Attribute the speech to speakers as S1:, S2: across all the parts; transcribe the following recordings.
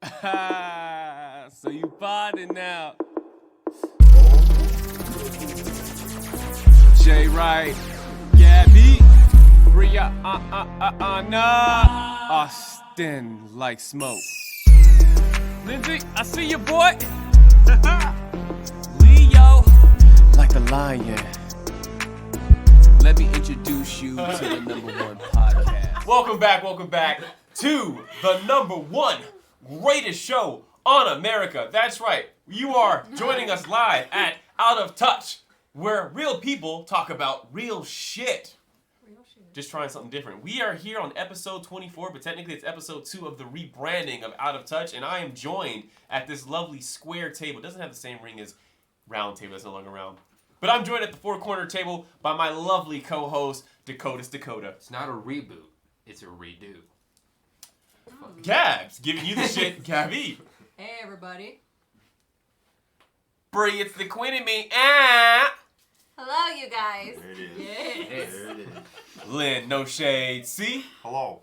S1: So you podding now. Jay Wright, Gabby, Bria, nah. Austin like smoke. Lindsay, I see you, boy. Leo, like the lion. Let me introduce you to the #1 podcast. Welcome back to the #1 greatest show on America. That's right. You are joining us live at Out of Touch, where real people talk about real shit. Just trying something different. We are here on episode 24, but technically it's episode 2 of the rebranding of Out of Touch, and I am joined at this lovely square table. It doesn't have the same ring as round table. That's no longer round. But I'm joined at the four-corner table by my lovely co-host, Dakota.
S2: It's not a reboot. It's a redo.
S1: Gabs, giving you the shit, Gabby.
S3: Hey, everybody.
S1: Bree, it's the queen of me. Ah.
S3: Hello, you guys.
S4: There it is.
S3: Yes.
S4: There it is.
S1: Lynn, no shade. See?
S4: Hello.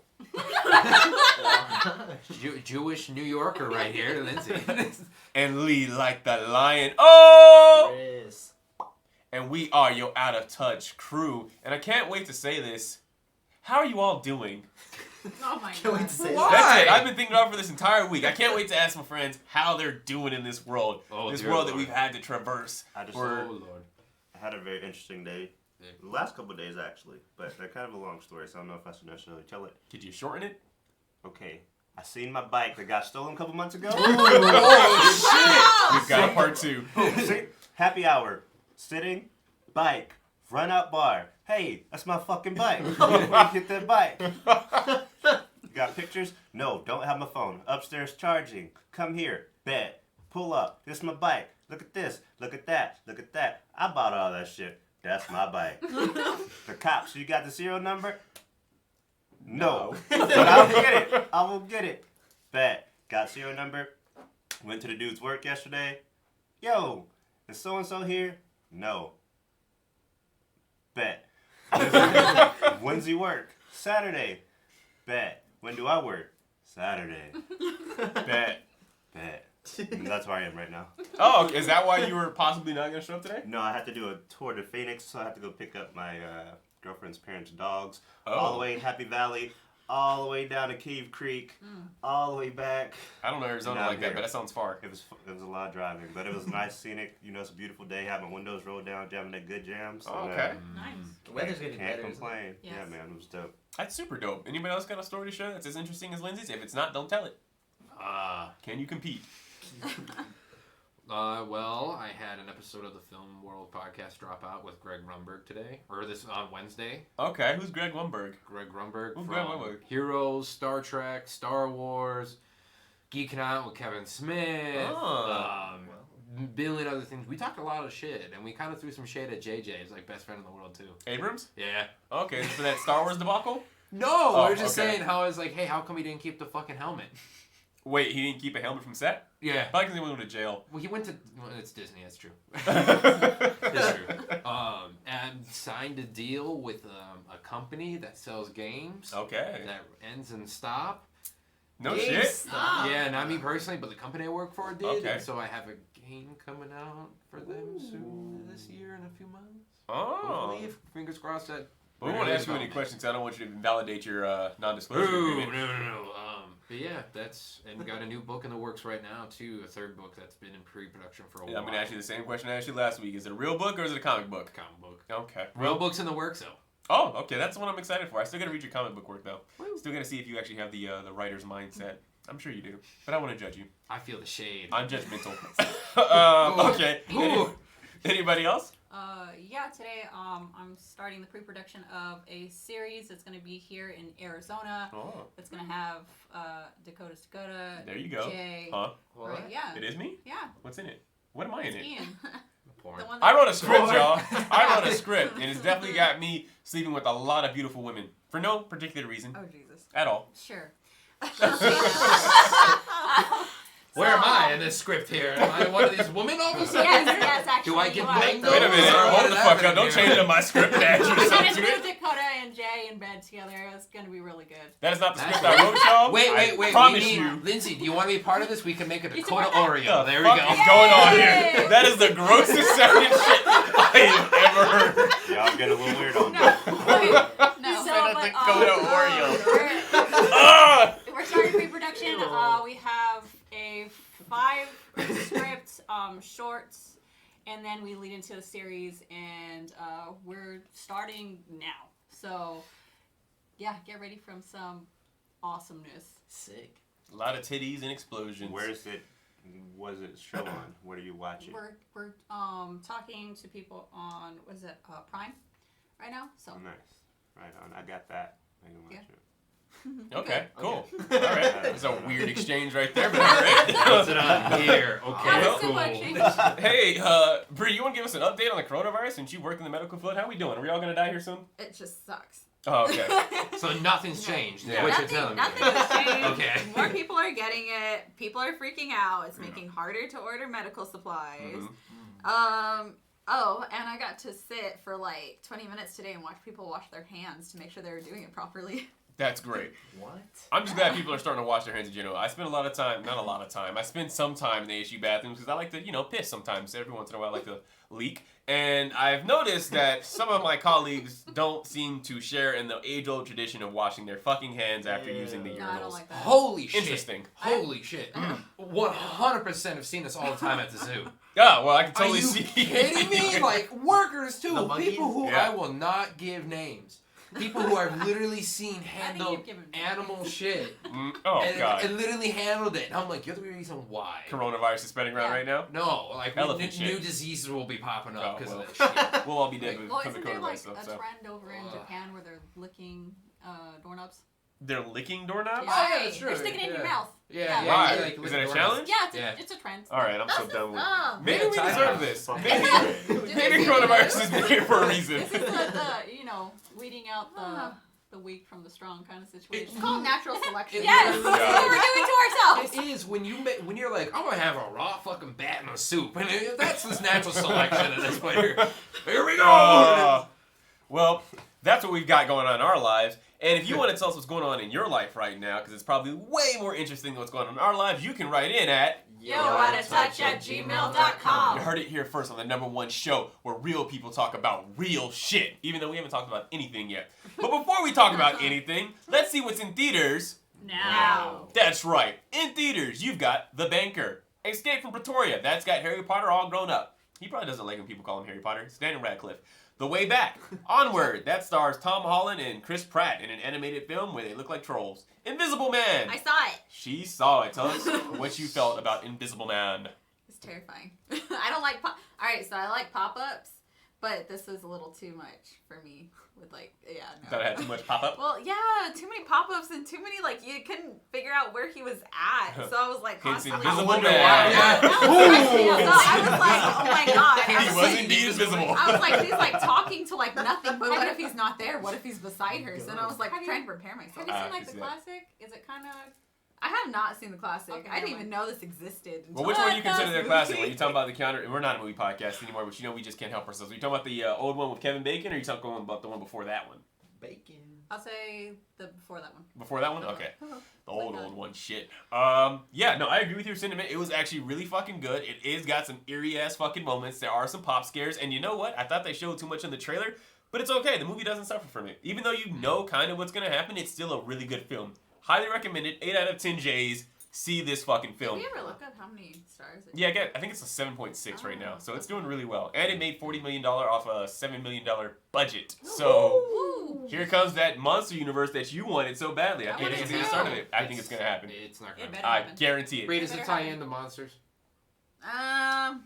S2: Jewish New Yorker right here, Lindsay.
S1: And Lee like the lion. Oh!
S4: Yes.
S1: And we are your Out of Touch crew. And I can't wait to say this. How are you all doing?
S3: Oh my
S4: Can't wait
S3: god.
S4: to say
S2: Why?
S1: That's it. I've been thinking about it for this entire week. I can't wait to ask my friends how they're doing in this world. This
S2: dear
S1: world that
S2: Lord.
S1: we've had to traverse.
S4: I just
S2: Oh, Lord.
S4: had a very interesting day. The last couple of days, actually. But they're kind of a long story, so I don't know if I should necessarily tell it.
S1: Could you shorten it?
S4: Okay. I seen my bike that got stolen a couple months ago.
S1: Oh, shit! We've got a part 2.
S4: See? Happy hour. Sitting. Bike. Run out bar. Hey, that's my fucking bike. Where you get that bike? You got pictures? No, don't have my phone. Upstairs charging. Come here. Bet. Pull up. This is my bike. Look at this. Look at that. Look at that. I bought all that shit. That's my bike. The cops, you got the serial number? No. But I'll get it. I will get it. Bet. Got serial number. Went to the dude's work yesterday. Yo, is so-and-so here? No. Bet. When's he work? Saturday. Bet. When do I work? Saturday. Bet. Bet. And that's where I am right now.
S1: Oh, is that why you were possibly not going to show up today?
S4: No, I had to do a tour to Phoenix, so I had to go pick up my girlfriend's parents' dogs.
S1: Oh.
S4: All the way in Happy Valley, all the way down to Cave Creek, all the way back.
S1: I don't know Arizona
S4: Not
S1: like that,
S4: here.
S1: but that sounds far.
S4: It was a lot of driving, but it was nice, scenic. You know, it's a beautiful day. Had my windows rolled down, jamming that good jams.
S1: Oh,
S4: and,
S1: okay.
S3: Nice.
S5: The weather's getting
S4: Can't
S5: better. isn't it?
S4: complain.
S3: Yes.
S4: Yeah, man, it was dope.
S1: That's super dope. Anybody else got a story to share that's as interesting as Lindsay's? If it's not, don't tell it. Can you compete?
S2: Well, I had an episode of the Film World podcast drop out with Greg Rumberg today, or this on Wednesday.
S1: Okay, who's Greg Lumberg?
S2: Greg Rumberg
S1: Who's
S2: from
S1: Greg Rumberg?
S2: Heroes, Star Trek, Star Wars, Geeking Out with Kevin Smith,
S1: Oh.
S2: a billion other things. We talked a lot of shit, and we kind of threw some shade at JJ. He's like best friend in the world too.
S1: Abrams?
S2: Yeah.
S1: Okay, for that Star Wars debacle?
S2: No,
S1: Oh,
S2: we were just
S1: okay.
S2: saying how it's like, hey, how come he didn't keep the fucking helmet?
S1: Wait, he didn't keep a helmet from set?
S2: Yeah.
S1: Probably because he went to jail.
S2: Well, he went to. Well, it's Disney. That's true.
S1: That's
S2: It's true. And signed a deal with a company that sells games.
S1: Okay.
S2: That ends in stop.
S1: No
S2: Games
S1: shit.
S3: Stop.
S2: Yeah, not me personally, but the company I work for did.
S1: Okay.
S2: And so I have a game coming out for them soon this year in a few months.
S1: Oh.
S2: Hopefully, fingers crossed that.
S1: We won't ask you any questions. I don't want you to invalidate your non-disclosure
S2: No.
S1: agreement.
S2: But yeah, and we got a new book in the works right now too. A third book that's been in pre-production for a while.
S1: I'm going to ask you the same question I asked you last week. Is it a real book or is it a comic book?
S2: Comic book.
S1: Okay.
S2: Real books in the works though.
S1: Oh, okay. That's the one I'm excited for. I still got to read your comic book work, though. Still got to see if you actually have the writer's mindset. I'm sure you do. But I want to judge you.
S2: I feel the shade.
S1: I'm judgmental. Okay.
S2: Ooh.
S1: Anybody else?
S3: Yeah, today I'm starting the pre-production of a series that's going to be here in Arizona.
S1: Oh.
S3: It's going to have Dakota.
S1: There you go.
S3: Jay.
S1: Huh?
S3: Right, yeah.
S1: It is me?
S3: Yeah.
S1: What's in it? What am I in it?
S3: Ian.
S2: Porn.
S3: The one
S1: I
S3: that-
S1: wrote a script, y'all. I wrote a script, and it's definitely got me sleeping with a lot of beautiful women for no particular reason
S3: Oh, Jesus.
S1: at all.
S3: Sure.
S2: Where am I in this script here? Am I one of these women all of a sudden?
S3: Yes, actually.
S2: Do I get
S3: you are.
S2: blamed?
S1: Wait a minute.
S2: Sorry,
S1: Hold
S2: what
S1: the
S2: is
S1: fuck up.
S2: happening
S1: Don't
S2: here?
S1: change up my script and add you to
S3: It's
S1: something
S3: going to
S1: to
S3: be
S1: it.
S3: Dakota and Jay, in bed together. It's gonna be really good.
S1: That is not the script I wrote, y'all.
S2: Wait.
S1: I promise you.
S2: Lindsay, do you want to be part of this? We can make a
S3: You
S2: Dakota
S3: support that?
S2: Oreo.
S1: The
S2: There we
S1: fuck
S2: go.
S1: is going on here? That is the grossest sounding shit I have ever heard.
S4: Y'all get a little weird on
S3: No,
S4: that.
S3: no.
S1: Said a Dakota Oreo.
S3: We're starting pre-production. We have a 5 script shorts, and then we lead into the series, and we're starting now. So, yeah, get ready for some awesomeness.
S2: Sick.
S1: A lot of titties and explosions.
S4: Where is it? Was it show on? What are you watching?
S3: We're talking to people on Prime right now. So
S4: Nice. Right on. I got that. I can watch it.
S1: Okay, cool. All right. That's a weird exchange right there, but all right.
S2: That's it on here. Okay,
S3: Well,
S2: cool.
S1: Hey, Bree, you want to give us an update on the coronavirus since you work in the medical field? How we doing? Are we all going to die here soon?
S5: It just sucks.
S1: Oh, okay.
S2: So nothing's changed.
S1: Yeah.
S2: What you're telling me.
S5: Nothing has changed.
S2: Okay.
S5: More people are getting it. People are freaking out. It's making harder to order medical supplies. Oh, and I got to sit for like 20 minutes today and watch people wash their hands to make sure they were doing it properly.
S1: That's great.
S2: What?
S1: I'm just glad people are starting to wash their hands in general. I spend a lot of time, not a lot of time, I spend some time in the HU bathrooms because I like to, piss sometimes. Every once in a while I like to leak. And I've noticed that some of my colleagues don't seem to share in the age-old tradition of washing their fucking hands after using the urinals.
S3: no, I don't like that.
S2: Holy shit.
S1: Interesting.
S2: Holy shit. 100% have seen this all the time at the zoo.
S1: Yeah, well, I can
S2: Are
S1: totally
S2: you
S1: see.
S2: kidding me? Like, workers, too.
S6: The monkeys?
S2: People who
S1: Yeah.
S2: I will not give names. People who I've literally seen
S3: I think
S2: handle
S3: you've given me
S2: animal shit.
S1: Oh,
S2: and,
S1: God.
S2: and literally handled it. And I'm like, you're the reason why.
S1: Coronavirus is spreading around
S3: Yeah.
S1: right now?
S2: No, like
S1: Elephant
S2: new
S1: shit.
S2: diseases will be popping up
S1: Oh,
S2: because
S1: well.
S2: of that shit.
S1: We'll all be dead
S3: Well,
S1: because of
S3: isn't there
S1: coronavirus
S3: like
S1: stuff.
S3: a
S1: So.
S3: trend over in Japan where they're licking doorknobs?
S1: They're licking doorknobs?
S3: Yeah.
S2: Oh, yeah, that's true.
S3: They're sticking it in your
S2: Yeah.
S3: mouth.
S2: Yeah,
S3: Yeah.
S1: Why?
S2: like,
S1: Is it a
S2: doorknobs.
S1: challenge?
S3: Yeah, it's a trend.
S1: All right, I'm so
S5: That's
S1: done with it.
S5: dumb.
S1: Maybe we
S2: Yeah,
S1: deserve
S2: time.
S1: this.
S4: Fuck.
S1: Maybe coronavirus is here for a reason.
S3: This is the weeding out the weak from the strong kind of situation.
S5: It's called natural selection.
S3: Yes,
S2: Yeah.
S3: that's what we're doing to ourselves.
S2: It is when you're like, I'm gonna have a raw fucking bat in a soup, and that's this natural selection at this point. Here we go.
S1: Well, that's what we've got going on in our lives. And if you want to tell us what's going on in your life right now, because it's probably way more interesting than what's going on in our lives, you can write in at
S3: YoWhatATouch@gmail.com.
S1: You heard it here first on the #1 show where real people talk about real shit, even though we haven't talked about anything yet. But before we talk about anything, let's see what's in theaters.
S3: Now.
S1: That's right. In theaters, you've got The Banker. Escape from Pretoria. That's got Harry Potter all grown up. He probably doesn't like when people call him Harry Potter. It's Daniel Radcliffe. The Way Back. Onward. That stars Tom Holland and Chris Pratt in an animated film where they look like trolls. Invisible Man.
S5: I saw it.
S1: She saw it. Tell us what you felt about Invisible Man.
S5: It's terrifying. I don't like Alright, so I like pop-ups, but this is a little too much for me. With like, yeah, no.
S1: Thought it had too much pop-up?
S5: Well, yeah, too many pop-ups and too many, like, you couldn't figure out where he was at. So I was like
S1: It's
S5: constantly...
S1: Invisible Man.
S5: Yeah.
S2: Yeah.
S5: So I was like, oh my god. I
S1: He
S5: was
S1: was
S5: like,
S1: indeed invisible.
S5: I was like, he's like talking to like nothing, but what if he's not there? What if he's beside her? So then I was like
S3: Have you-
S5: trying to prepare myself.
S3: Have you seen
S1: I
S3: like
S1: can
S3: the
S1: see that.
S3: classic? Is it kind of...
S5: I have not seen the classic.
S3: Okay,
S5: I didn't
S3: never
S5: even know this existed.
S1: Well,
S5: until
S1: which
S5: I
S1: one do you
S5: saw
S1: consider
S5: this
S1: their classic? When
S5: movie.
S1: you talking about the counter, we're not a movie podcast anymore, but we just can't help ourselves. Are you talking about the old one with Kevin Bacon, or are you talking about the one before that one?
S6: Bacon.
S3: I'll say the before that one.
S1: Before that one? Okay. The old
S3: Like,
S1: one. Shit. Yeah, no, I agree with your sentiment. It was actually really fucking good. It is got some eerie ass fucking moments. There are some pop scares, and you know what? I thought they showed too much in the trailer, but it's okay. The movie doesn't suffer from it. Even though you know kind of what's gonna happen, it's still a really good film. Highly recommended. 8 out of 10 J's. See this fucking film.
S5: Did we ever look up how many stars it
S1: Yeah, I think it's a 7.6 right now, so it's doing really well. And it made $40 million off a $7 million budget. So
S5: Ooh.
S1: here comes that monster universe that you wanted so badly. I
S3: I
S1: can't
S3: want
S1: even
S3: it
S1: see the
S3: too.
S1: start of it. I think it's going to happen.
S2: It's not
S3: It
S2: gonna
S3: better
S1: I
S3: happen.
S1: guarantee it.
S2: Wait, does
S3: It
S2: it
S3: better
S2: tie
S3: happen.
S2: into monsters?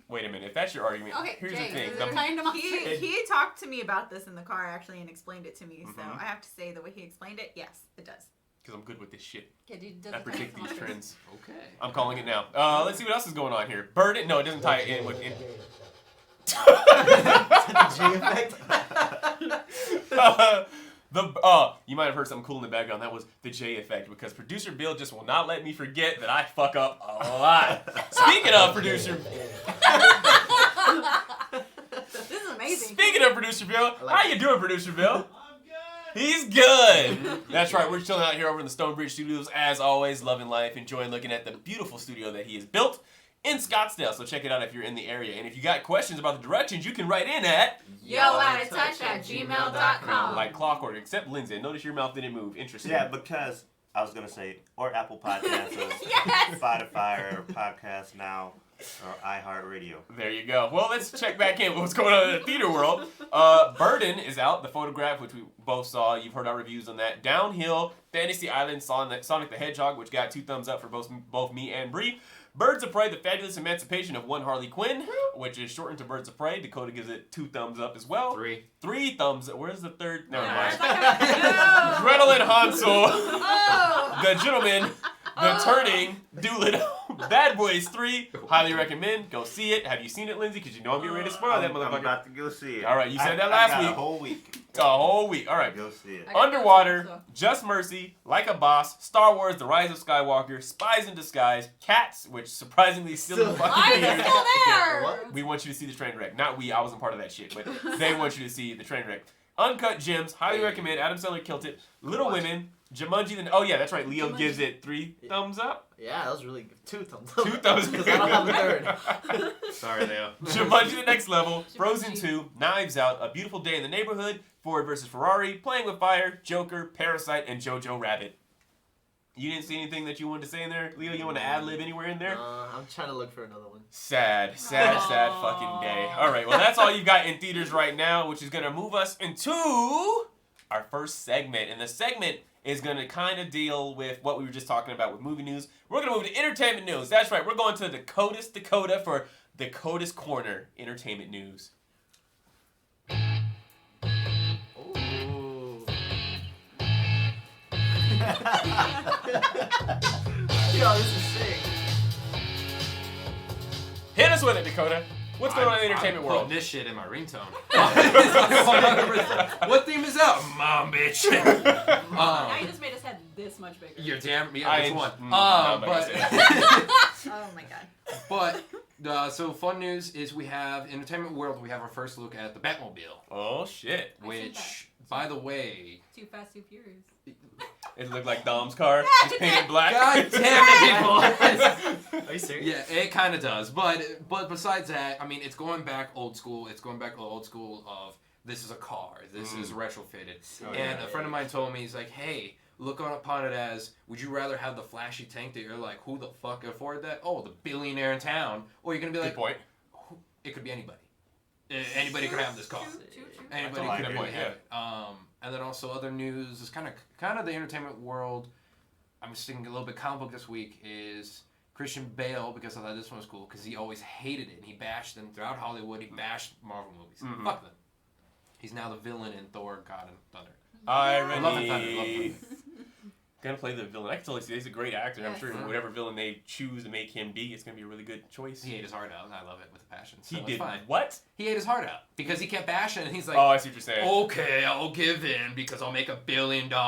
S1: Wait a minute. If that's your argument,
S5: Okay,
S1: here's
S5: Jake,
S1: the thing.
S5: is
S1: The-
S5: there-
S3: Kind of
S5: he talked to me about this in the car actually and explained it to me. So
S1: Mhm.
S5: I have to say the way he explained it, yes, it does.
S1: Because I'm good with this shit.
S3: Okay, does
S1: I
S3: it
S1: predict
S3: tie into
S1: these
S3: monsters?
S1: trends.
S2: Okay.
S1: I'm calling it now. Let's see what else is going on here. Burden? No, it doesn't tie it in with...
S6: G effect.
S1: You might have heard something cool in the background. That was the J effect, because producer Bill just will not let me forget that I fuck up a lot. Speaking of producer,
S5: This is amazing.
S1: Speaking of producer Bill, how you doing, producer Bill?
S6: I'm good.
S1: He's good. That's right. We're chilling out here over in the Stonebridge Studios, as always, loving life, enjoying looking at the beautiful studio that he has built in Scottsdale. So check it out if you're in the area. And if you got questions about the directions, you can write in at
S5: YoOutofTouch@gmail.com.
S1: like clockwork, except Lindsay. Notice your mouth didn't move. Interesting.
S4: Yeah, because I was going to say, or Apple Podcasts, or
S5: Yes.
S4: Spotify, or Podcast Now, or iHeart Radio.
S1: There you go. Well, let's check back in with what's going on in the theater world. Burden is out, the photograph, which we both saw. You've heard our reviews on that. Downhill, Fantasy Island, Sonic the Hedgehog, which got 2 thumbs up for both me and Bree. Birds of Prey, The Fabulous Emancipation of One Harley Quinn, which is shortened to Birds of Prey. Dakota gives it 2 thumbs up as well.
S2: 3
S1: thumbs up. Where's the third? Never mind.
S3: No.
S1: Gretelin Hansel,
S5: Oh.
S1: The Gentleman, The Turning, Doolittle, Bad Boys 3. Highly recommend. Go see it. Have you seen it, Lindsay? Because you know I'm getting ready to spoil that
S4: I'm
S1: motherfucker.
S4: about to go see it.
S1: All right, you said that
S4: I
S1: last
S4: got
S1: week.
S4: a whole week.
S1: A whole week. All right.
S4: Go see it.
S5: I got
S1: Underwater,
S5: those, so.
S1: Just Mercy, Like a Boss, Star Wars, The Rise of Skywalker, Spies in Disguise, Cats, which surprisingly is still in the
S5: Why
S1: fucking
S5: is it
S1: theaters.
S5: still there?
S6: What?
S1: We want you to see the train wreck. Not we, I wasn't part of that shit, but they want you to see the train wreck. Uncut Gems, highly recommend. Adam Sandler killed it. Little Women, Jumanji, oh yeah, that's right. Leo gives it 3 thumbs up.
S6: Yeah, that was really good. 2 thumbs up.
S1: 2 thumbs up.
S6: Because I don't have a third.
S2: Sorry, Leo.
S1: Jumanji the Next Level, Frozen
S3: Jumanji.
S1: 2, Knives Out, A Beautiful Day in the Neighborhood, Ford vs. Ferrari, Playing with Fire, Joker, Parasite, and Jojo Rabbit. You didn't see anything that you wanted to say in there? Leo, you want to ad-lib anywhere in there?
S6: I'm trying to look for another one.
S1: Sad fucking day. All right, well, that's all you got in theaters right now, which is going to move us into our first segment. And the segment is going to kind of deal with what we were just talking about with movie news. We're going to move to entertainment news. That's right. We're going to Dakota for Dakota's Corner Entertainment News.
S6: Ooh. Yo, this is sick.
S1: Hit us with it, Dakota. What's going on in the entertainment
S2: I'm
S1: world?
S2: putting this shit in my ringtone. What theme is that? Mom, bitch.
S3: Now you just made us head this much bigger.
S2: You're damn. Yeah,
S1: I
S2: which one?
S1: no, I'm not gonna say that.
S5: Oh my god.
S2: But so fun news is we have Entertainment World. We have our first look at the Batmobile,
S1: Oh, shit.
S2: which, by the way,
S3: Too Fast, Too Furious.
S1: It looked like Dom's car. Just painted black.
S2: God damn it, people.
S6: Are you serious?
S2: Yeah, it kind of does. But besides that, I mean, it's going back old school. It's going back old school of this is a car. This is retrofitted.
S4: Oh,
S2: And a friend of mine told me, he's like, hey, look upon it as, would you rather have the flashy tank that you're like, who the fuck can afford that? Oh, the billionaire in town. Or you're going to be
S1: Good
S2: like,
S1: point.
S2: it could be anybody. Anybody could have this car.
S3: True.
S2: Anybody
S4: That's
S2: could
S4: all I
S2: really
S1: agree,
S2: have it. And then also other news is kind of the entertainment world. I'm just thinking a little bit comic book this week is Christian Bale, because I thought this one was cool because he always hated it and he bashed them throughout Hollywood. He bashed Marvel movies. Fuck them. He's now the villain in Thor: God and Thunder.
S1: Irony.
S2: Love and Thunder. Love and Thunder.
S1: Gonna play the villain. I can totally see he's a great actor. I'm
S5: Yes.
S1: sure whatever villain they choose to make him be, it's gonna be a really good choice.
S2: He ate his heart out, and I love it with a passion. So
S1: He
S2: it's
S1: did
S2: fine.
S1: what?
S2: He ate his heart out because he kept bashing, and he's like,
S1: Oh, I see what you're saying.
S2: okay, I'll give in because I'll make $1 billion.
S1: True.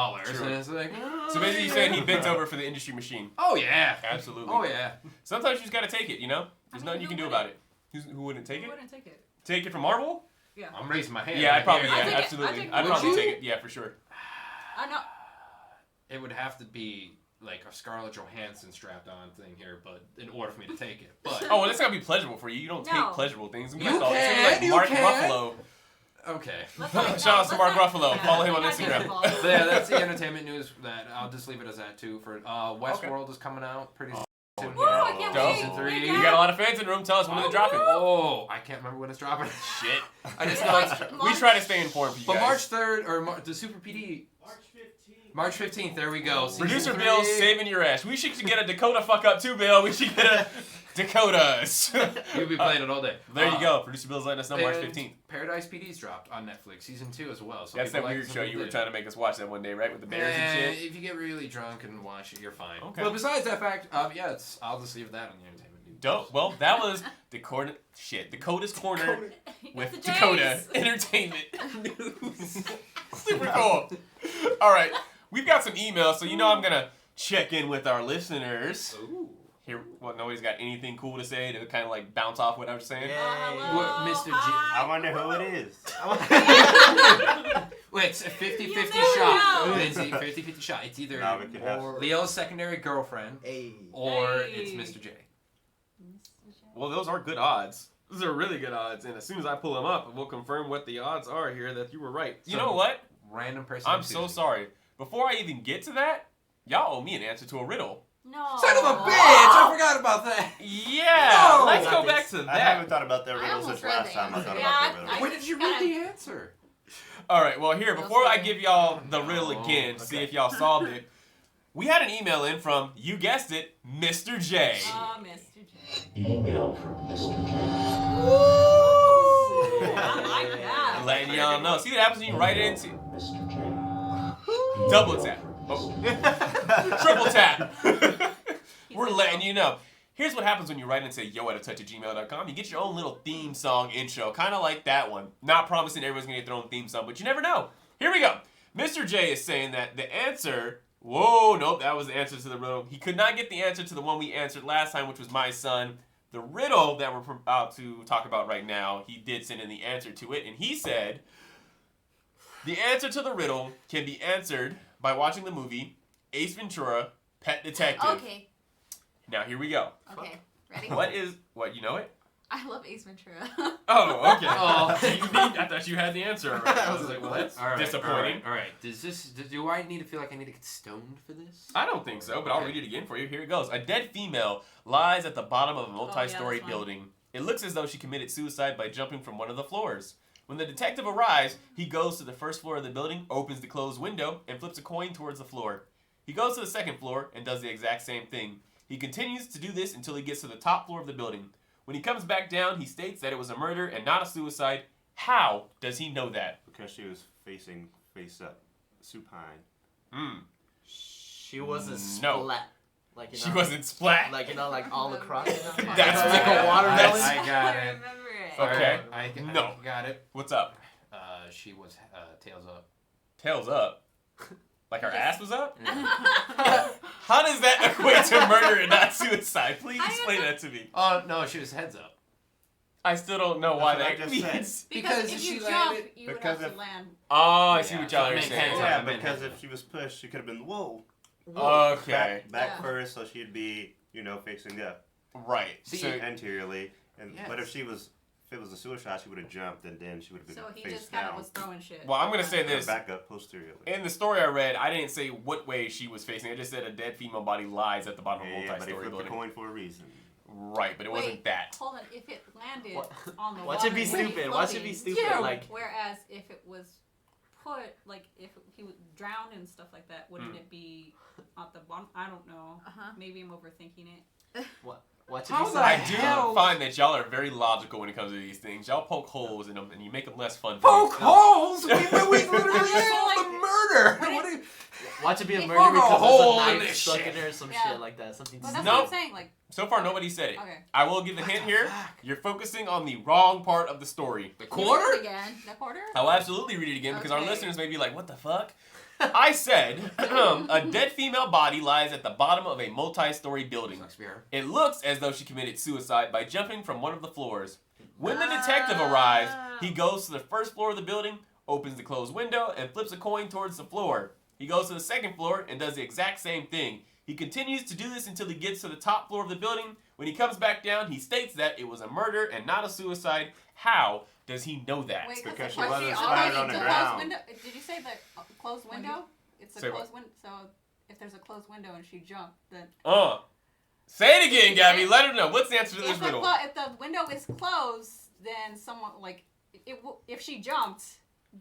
S2: And it's like,
S1: So basically, you're saying he bent over for the industry machine.
S2: oh yeah,
S1: Absolutely.
S2: oh yeah.
S1: Sometimes you just gotta take it. You know, there's
S3: I mean,
S1: nothing you
S3: who
S1: can do
S3: wouldn't?
S1: about it. Who wouldn't take
S3: Who
S1: it?
S3: wouldn't take it?
S1: Take it from Marvel?
S3: Yeah.
S2: I'm raising my hand.
S1: Yeah, I'd probably.
S2: here.
S1: Yeah,
S3: I'd take it.
S1: absolutely.
S3: I'd take it.
S1: I'd
S2: Would
S1: probably
S2: you?
S1: take it. Yeah, for sure.
S3: I know.
S2: It would have to be like a Scarlett Johansson strapped on thing here, but in order for me to take it. But
S1: Oh, well, that's gotta be pleasurable for you. You don't
S3: No.
S1: take pleasurable things. It's
S2: You
S1: gonna be like,
S2: can,
S1: it's gonna be
S2: you
S1: like
S2: can.
S1: Mark Ruffalo.
S2: okay.
S3: Let's not-
S1: Shout out to Mark
S3: let's not-
S1: Ruffalo. Follow him on
S3: let's not get
S1: Instagram.
S3: involved.
S2: So yeah, that's the entertainment news. That I'll just leave it as that too. For Westworld is coming out pretty soon.
S3: Woo, I can't
S1: Dope.
S3: wait.
S2: Season 3.
S1: You got a lot of fans in the room. Tell us when they're dropping.
S2: Oh, I can't remember when it's dropping.
S1: Shit.
S2: I just know it's.
S1: We try to stay informed for you
S2: But
S1: guys.
S2: March 3rd or the Super PD. March 15th. There we go. Season
S1: Producer
S2: 3.
S1: Bill saving your ass. We should get a Dakota fuck up too, Bill. We should get a Dakotas.
S2: You'll be playing it all day.
S1: There you go. Producer Bill's letting us know March
S2: And
S1: 15th.
S2: Paradise PD's dropped on Netflix, season 2 as well. So
S1: That's that
S2: people
S1: weird
S2: like
S1: show you were
S2: did.
S1: trying to make us watch that one day, right? With the bears and shit.
S2: If you get really drunk and watch it, you're fine.
S1: Okay.
S2: But besides that fact, yeah, I'll just leave that on the entertainment news.
S1: Dope. Well, that was Dakota's Corner with
S3: the
S1: Dakota
S3: Jays.
S1: Entertainment News. Super cool. All right. We've got some emails, so you know I'm going to check in with our listeners.
S2: Ooh.
S1: Here, well, nobody's got anything cool to say to kind of like bounce off what I was saying?
S6: Yay.
S3: Hello.
S2: What, Mr. G-
S3: Hi.
S4: I wonder who it is.
S2: Wait, it's a 50-50
S3: You never
S2: shot.
S3: know.
S2: Lindsay, 50-50 shot. It's either
S4: Now we can have.
S2: Leo's secondary girlfriend
S6: Hey.
S2: or
S3: Hey.
S2: it's Mr. J.
S1: Well, those are good odds. Those are really good odds. And as soon as I pull them up, we'll confirm what the odds are here that you were right. You
S2: So,
S1: know what?
S2: Random person.
S1: I'm
S2: named
S1: so
S2: Susie.
S1: sorry. Before I even get to that, y'all owe me an answer to a riddle.
S3: No.
S2: Son of a bitch! I forgot about that.
S1: Yeah!
S2: No!
S1: Let's go
S6: Got
S1: back
S6: this.
S1: to
S4: I
S1: that.
S4: haven't thought about that
S5: I
S4: riddle
S5: almost
S4: since
S5: read
S4: last
S5: the
S4: time I
S5: answer.
S4: thought
S3: Yeah,
S4: about that riddle.
S3: I
S2: When did you read the answer?
S1: All right, well, here, before I give y'all the riddle
S2: No.
S1: again, see
S6: Okay.
S1: if y'all solved it, we had an email in from, you guessed it, Mr. J.
S3: Oh, Mr. J.
S7: Email from Mr. J.
S3: I like that.
S1: Letting y'all know. See what happens when you write it into
S7: Mr. J.
S1: double tap. Oh. Triple tap. We're letting you know. Here's what happens when you write and say yo@atouch@gmail.com. You get your own little theme song intro, kind of like that one. Not promising everyone's going to get their own theme song, but you never know. Here we go. Mr. J is saying that the answer... Whoa, nope, that was the answer to the riddle. He could not get the answer to the one we answered last time, which was my son. The riddle that we're about to talk about right now, he did send in the answer to it, and he said... The answer to the riddle can be answered by watching the movie Ace Ventura, Pet Detective.
S5: Okay.
S1: Now, here we go.
S5: Okay. Ready?
S1: What, you know it?
S5: I love Ace Ventura.
S1: Oh, okay.
S2: Oh.
S1: I thought you had the answer already. I was like, well, that's disappointing.
S2: All right. Do I need to feel like I need to get stoned for this?
S1: I don't think so, but I'll read it again for you. Here it goes. A dead female lies at the bottom of a multi-story
S3: this one.
S1: building. It looks as though she committed suicide by jumping from one of the floors. When the detective arrives, he goes to the first floor of the building, opens the closed window, and flips a coin towards the floor. He goes to the second floor and does the exact same thing. He continues to do this until he gets to the top floor of the building. When he comes back down, he states that it was a murder and not a suicide. How does he know that?
S4: Because she was facing face up, supine.
S6: She was a
S1: No.
S6: splat. Like, you know,
S1: She wasn't splat.
S6: Like, you know, like all across. You know?
S1: That's
S6: like
S1: right.
S6: a watermelon.
S1: That's-
S2: I got
S3: I
S2: it.
S3: remember it.
S1: Okay.
S2: I got it.
S1: What's up?
S2: She was tails up.
S1: Tails up. Like her ass was up? How does that equate to murder and not suicide? Please explain that to me.
S2: Oh no, she was heads up.
S1: I still don't know why
S4: That's what I
S1: that
S4: just said.
S1: means.
S3: Because
S2: Because
S3: if
S2: she
S3: you jump,
S2: landed-
S3: you would
S4: because
S3: have to
S4: if-
S3: land.
S1: Oh, I see
S2: Yeah,
S1: what y'all
S2: so it
S1: are
S2: makes
S1: saying.
S2: sense.
S4: Yeah,
S2: I'm in
S4: because
S2: heaven.
S4: if she was pushed, she could have been whoa.
S1: Okay.
S4: Back
S3: Yeah.
S4: first, so she'd be, facing up
S1: Right.
S2: See,
S1: So,
S4: anteriorly. And but if
S2: Yes.
S4: it was a suicide, she would have jumped, and then she would have been
S3: So he
S4: face
S3: just kind
S4: down.
S3: of was throwing shit.
S1: well, I'm going to say this.
S4: Back up posteriorly.
S1: In the story I read, I didn't say what way she was facing. I just said a dead female body lies at the bottom of a
S4: Yeah, but he
S1: multi-story
S4: flipped the
S1: building.
S4: coin for a reason.
S1: Right, but it wasn't
S3: Wait.
S1: that.
S3: Hold on, if it landed
S6: What-
S3: on the
S6: Watch
S3: water,
S6: it be
S3: would
S6: stupid. Watch it be
S3: floating.
S6: stupid.
S3: Yeah.
S6: Like,
S3: Whereas if it was put, like if he was drowned and stuff like that, wouldn't it be at the bottom? I don't know.
S5: Uh-huh.
S3: Maybe I'm overthinking it.
S6: watch it
S2: How
S6: be
S2: the
S1: I
S6: stupid.
S1: do
S2: hell?
S1: find that y'all are very logical when it comes to these things. Y'all poke holes in them and you make them less fun.
S2: Poke
S1: for
S2: holes. We literally
S3: So,
S2: solved the murder.
S3: when
S2: What do you?
S6: Watch it be a
S3: If
S6: murder
S2: poke a
S6: because
S2: hole
S6: there's a
S2: in
S6: knife
S2: this
S6: stuck
S2: shit.
S6: in there or some
S3: Yeah.
S6: shit like that. Something.
S3: But that's
S1: No.
S3: what I'm saying. Like,
S1: So far, nobody said it.
S3: okay.
S1: I will give the hint here. You're focusing on the wrong part of the story.
S2: The
S5: Read it
S2: quarter?
S5: again.
S3: The quarter?
S1: I will absolutely read it again because our
S3: Okay.
S1: listeners may be like, what the fuck? I said, a dead female body lies at the bottom of a multi-story building.
S2: Sucks beer.
S1: It looks as though she committed suicide by jumping from one of the floors. When the detective arrives, he goes to the first floor of the building, opens the closed window, and flips a coin towards the floor. He goes to the second floor and does the exact same thing. He continues to do this until he gets to the top floor of the building. When he comes back down, he states that it was a murder and not a suicide. How does he know that?
S3: Wait,
S4: Because she
S3: was
S4: wasn't
S3: already
S4: splattered on the
S3: closed
S4: ground.
S3: window? Did you say the closed window? It's a
S1: Say what?
S3: closed window. So if there's a closed window and she jumped, then
S1: Say it again, Gabby. Let her know. What's the answer to this
S3: if the,
S1: riddle?
S3: if the window is closed, then someone like if she jumped,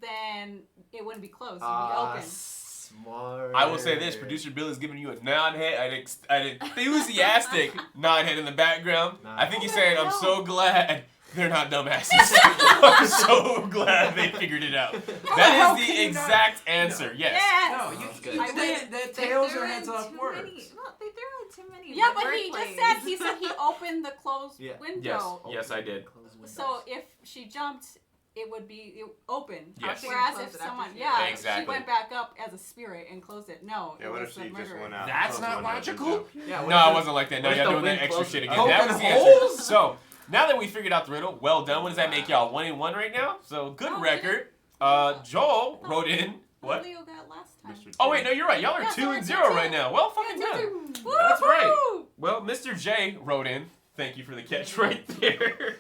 S3: then it wouldn't be closed. It would be open.
S6: Smart.
S1: I will say this: Producer Bill is giving you a nod head, an enthusiastic nod head in the background.
S6: Nah.
S1: I think he's saying, "I'm so glad they're not dumbasses. I'm so glad they figured it out."
S2: hell
S1: That is
S2: can
S1: the
S2: you not-
S1: exact answer. Yes.
S3: Yes.
S2: No, you.
S6: That's good.
S3: I
S2: The
S5: They
S2: tails
S5: threw
S2: or
S5: in
S2: heads up
S5: too
S2: words.
S5: many- Well, they threw in too many.
S3: Yeah, but
S5: word
S3: he
S5: plays.
S3: just said he opened the closed
S6: Yeah.
S3: window.
S1: Yes, I did.
S6: Close windows.
S3: So if she jumped, it would be open.
S1: Yes.
S3: Whereas
S5: Close
S3: if
S5: it after
S3: someone,
S5: she-
S3: yeah,
S1: Exactly.
S3: she went back up as a spirit and closed it. No,
S4: Yeah,
S3: it
S4: what
S3: was
S4: if
S3: the
S4: she just
S3: murderer.
S4: went out?
S2: That's
S4: closed
S2: not
S4: window,
S2: logical.
S4: jumped?
S6: Yeah, what
S1: No,
S6: if
S1: it wasn't like that. No,
S6: what if
S1: y'all
S6: the
S1: doing that
S6: wind
S1: extra
S6: blows
S1: shit
S6: it
S1: again.
S6: out?
S1: That was the
S2: Open
S1: answer.
S2: holes?
S1: So now that we figured out the riddle, well done. What does that make y'all? 1-1 right now. So good
S3: Oh,
S1: record. Joel wrote in. What?
S3: Leo got last time.
S4: Mr.
S1: Oh wait, no, you're right. Y'all are
S3: Yeah,
S1: 2 and
S3: so
S1: 0
S3: that's
S1: right
S3: it.
S1: now. Well, fucking
S3: Yeah,
S1: good.
S3: 2-2.
S1: That's right.
S3: Woohoo!
S1: Well, Mr. J wrote in. Thank you for the catch right there.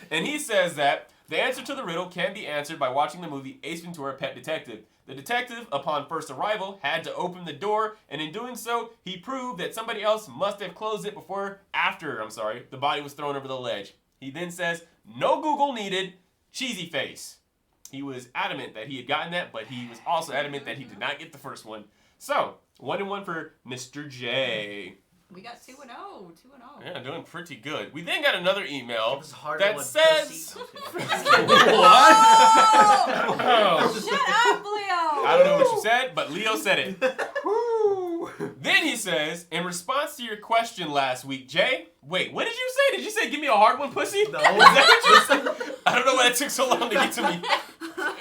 S1: And he says that the answer to the riddle can be answered by watching the movie Ace Ventura: Pet Detective. The detective, upon first arrival, had to open the door, and in doing so, he proved that somebody else must have closed it after the body was thrown over the ledge. He then says, no Google needed, cheesy face. He was adamant that he had gotten that, but he was also adamant that he did not get the first one. So, 1-1 for Mr. J.
S3: We got 2-0. 2-0.
S1: Yeah, doing pretty good. We then got another email
S6: It was harder
S1: that
S6: when
S1: says...
S3: Oh, shut up, Leo!
S1: I don't know what you said, but Leo said it. Then he says, in response to your question last week, Jay, wait, what did you say? Did you say give me a hard one, pussy?
S6: No.
S1: Was that what you said? I don't know why it took so long to get to me.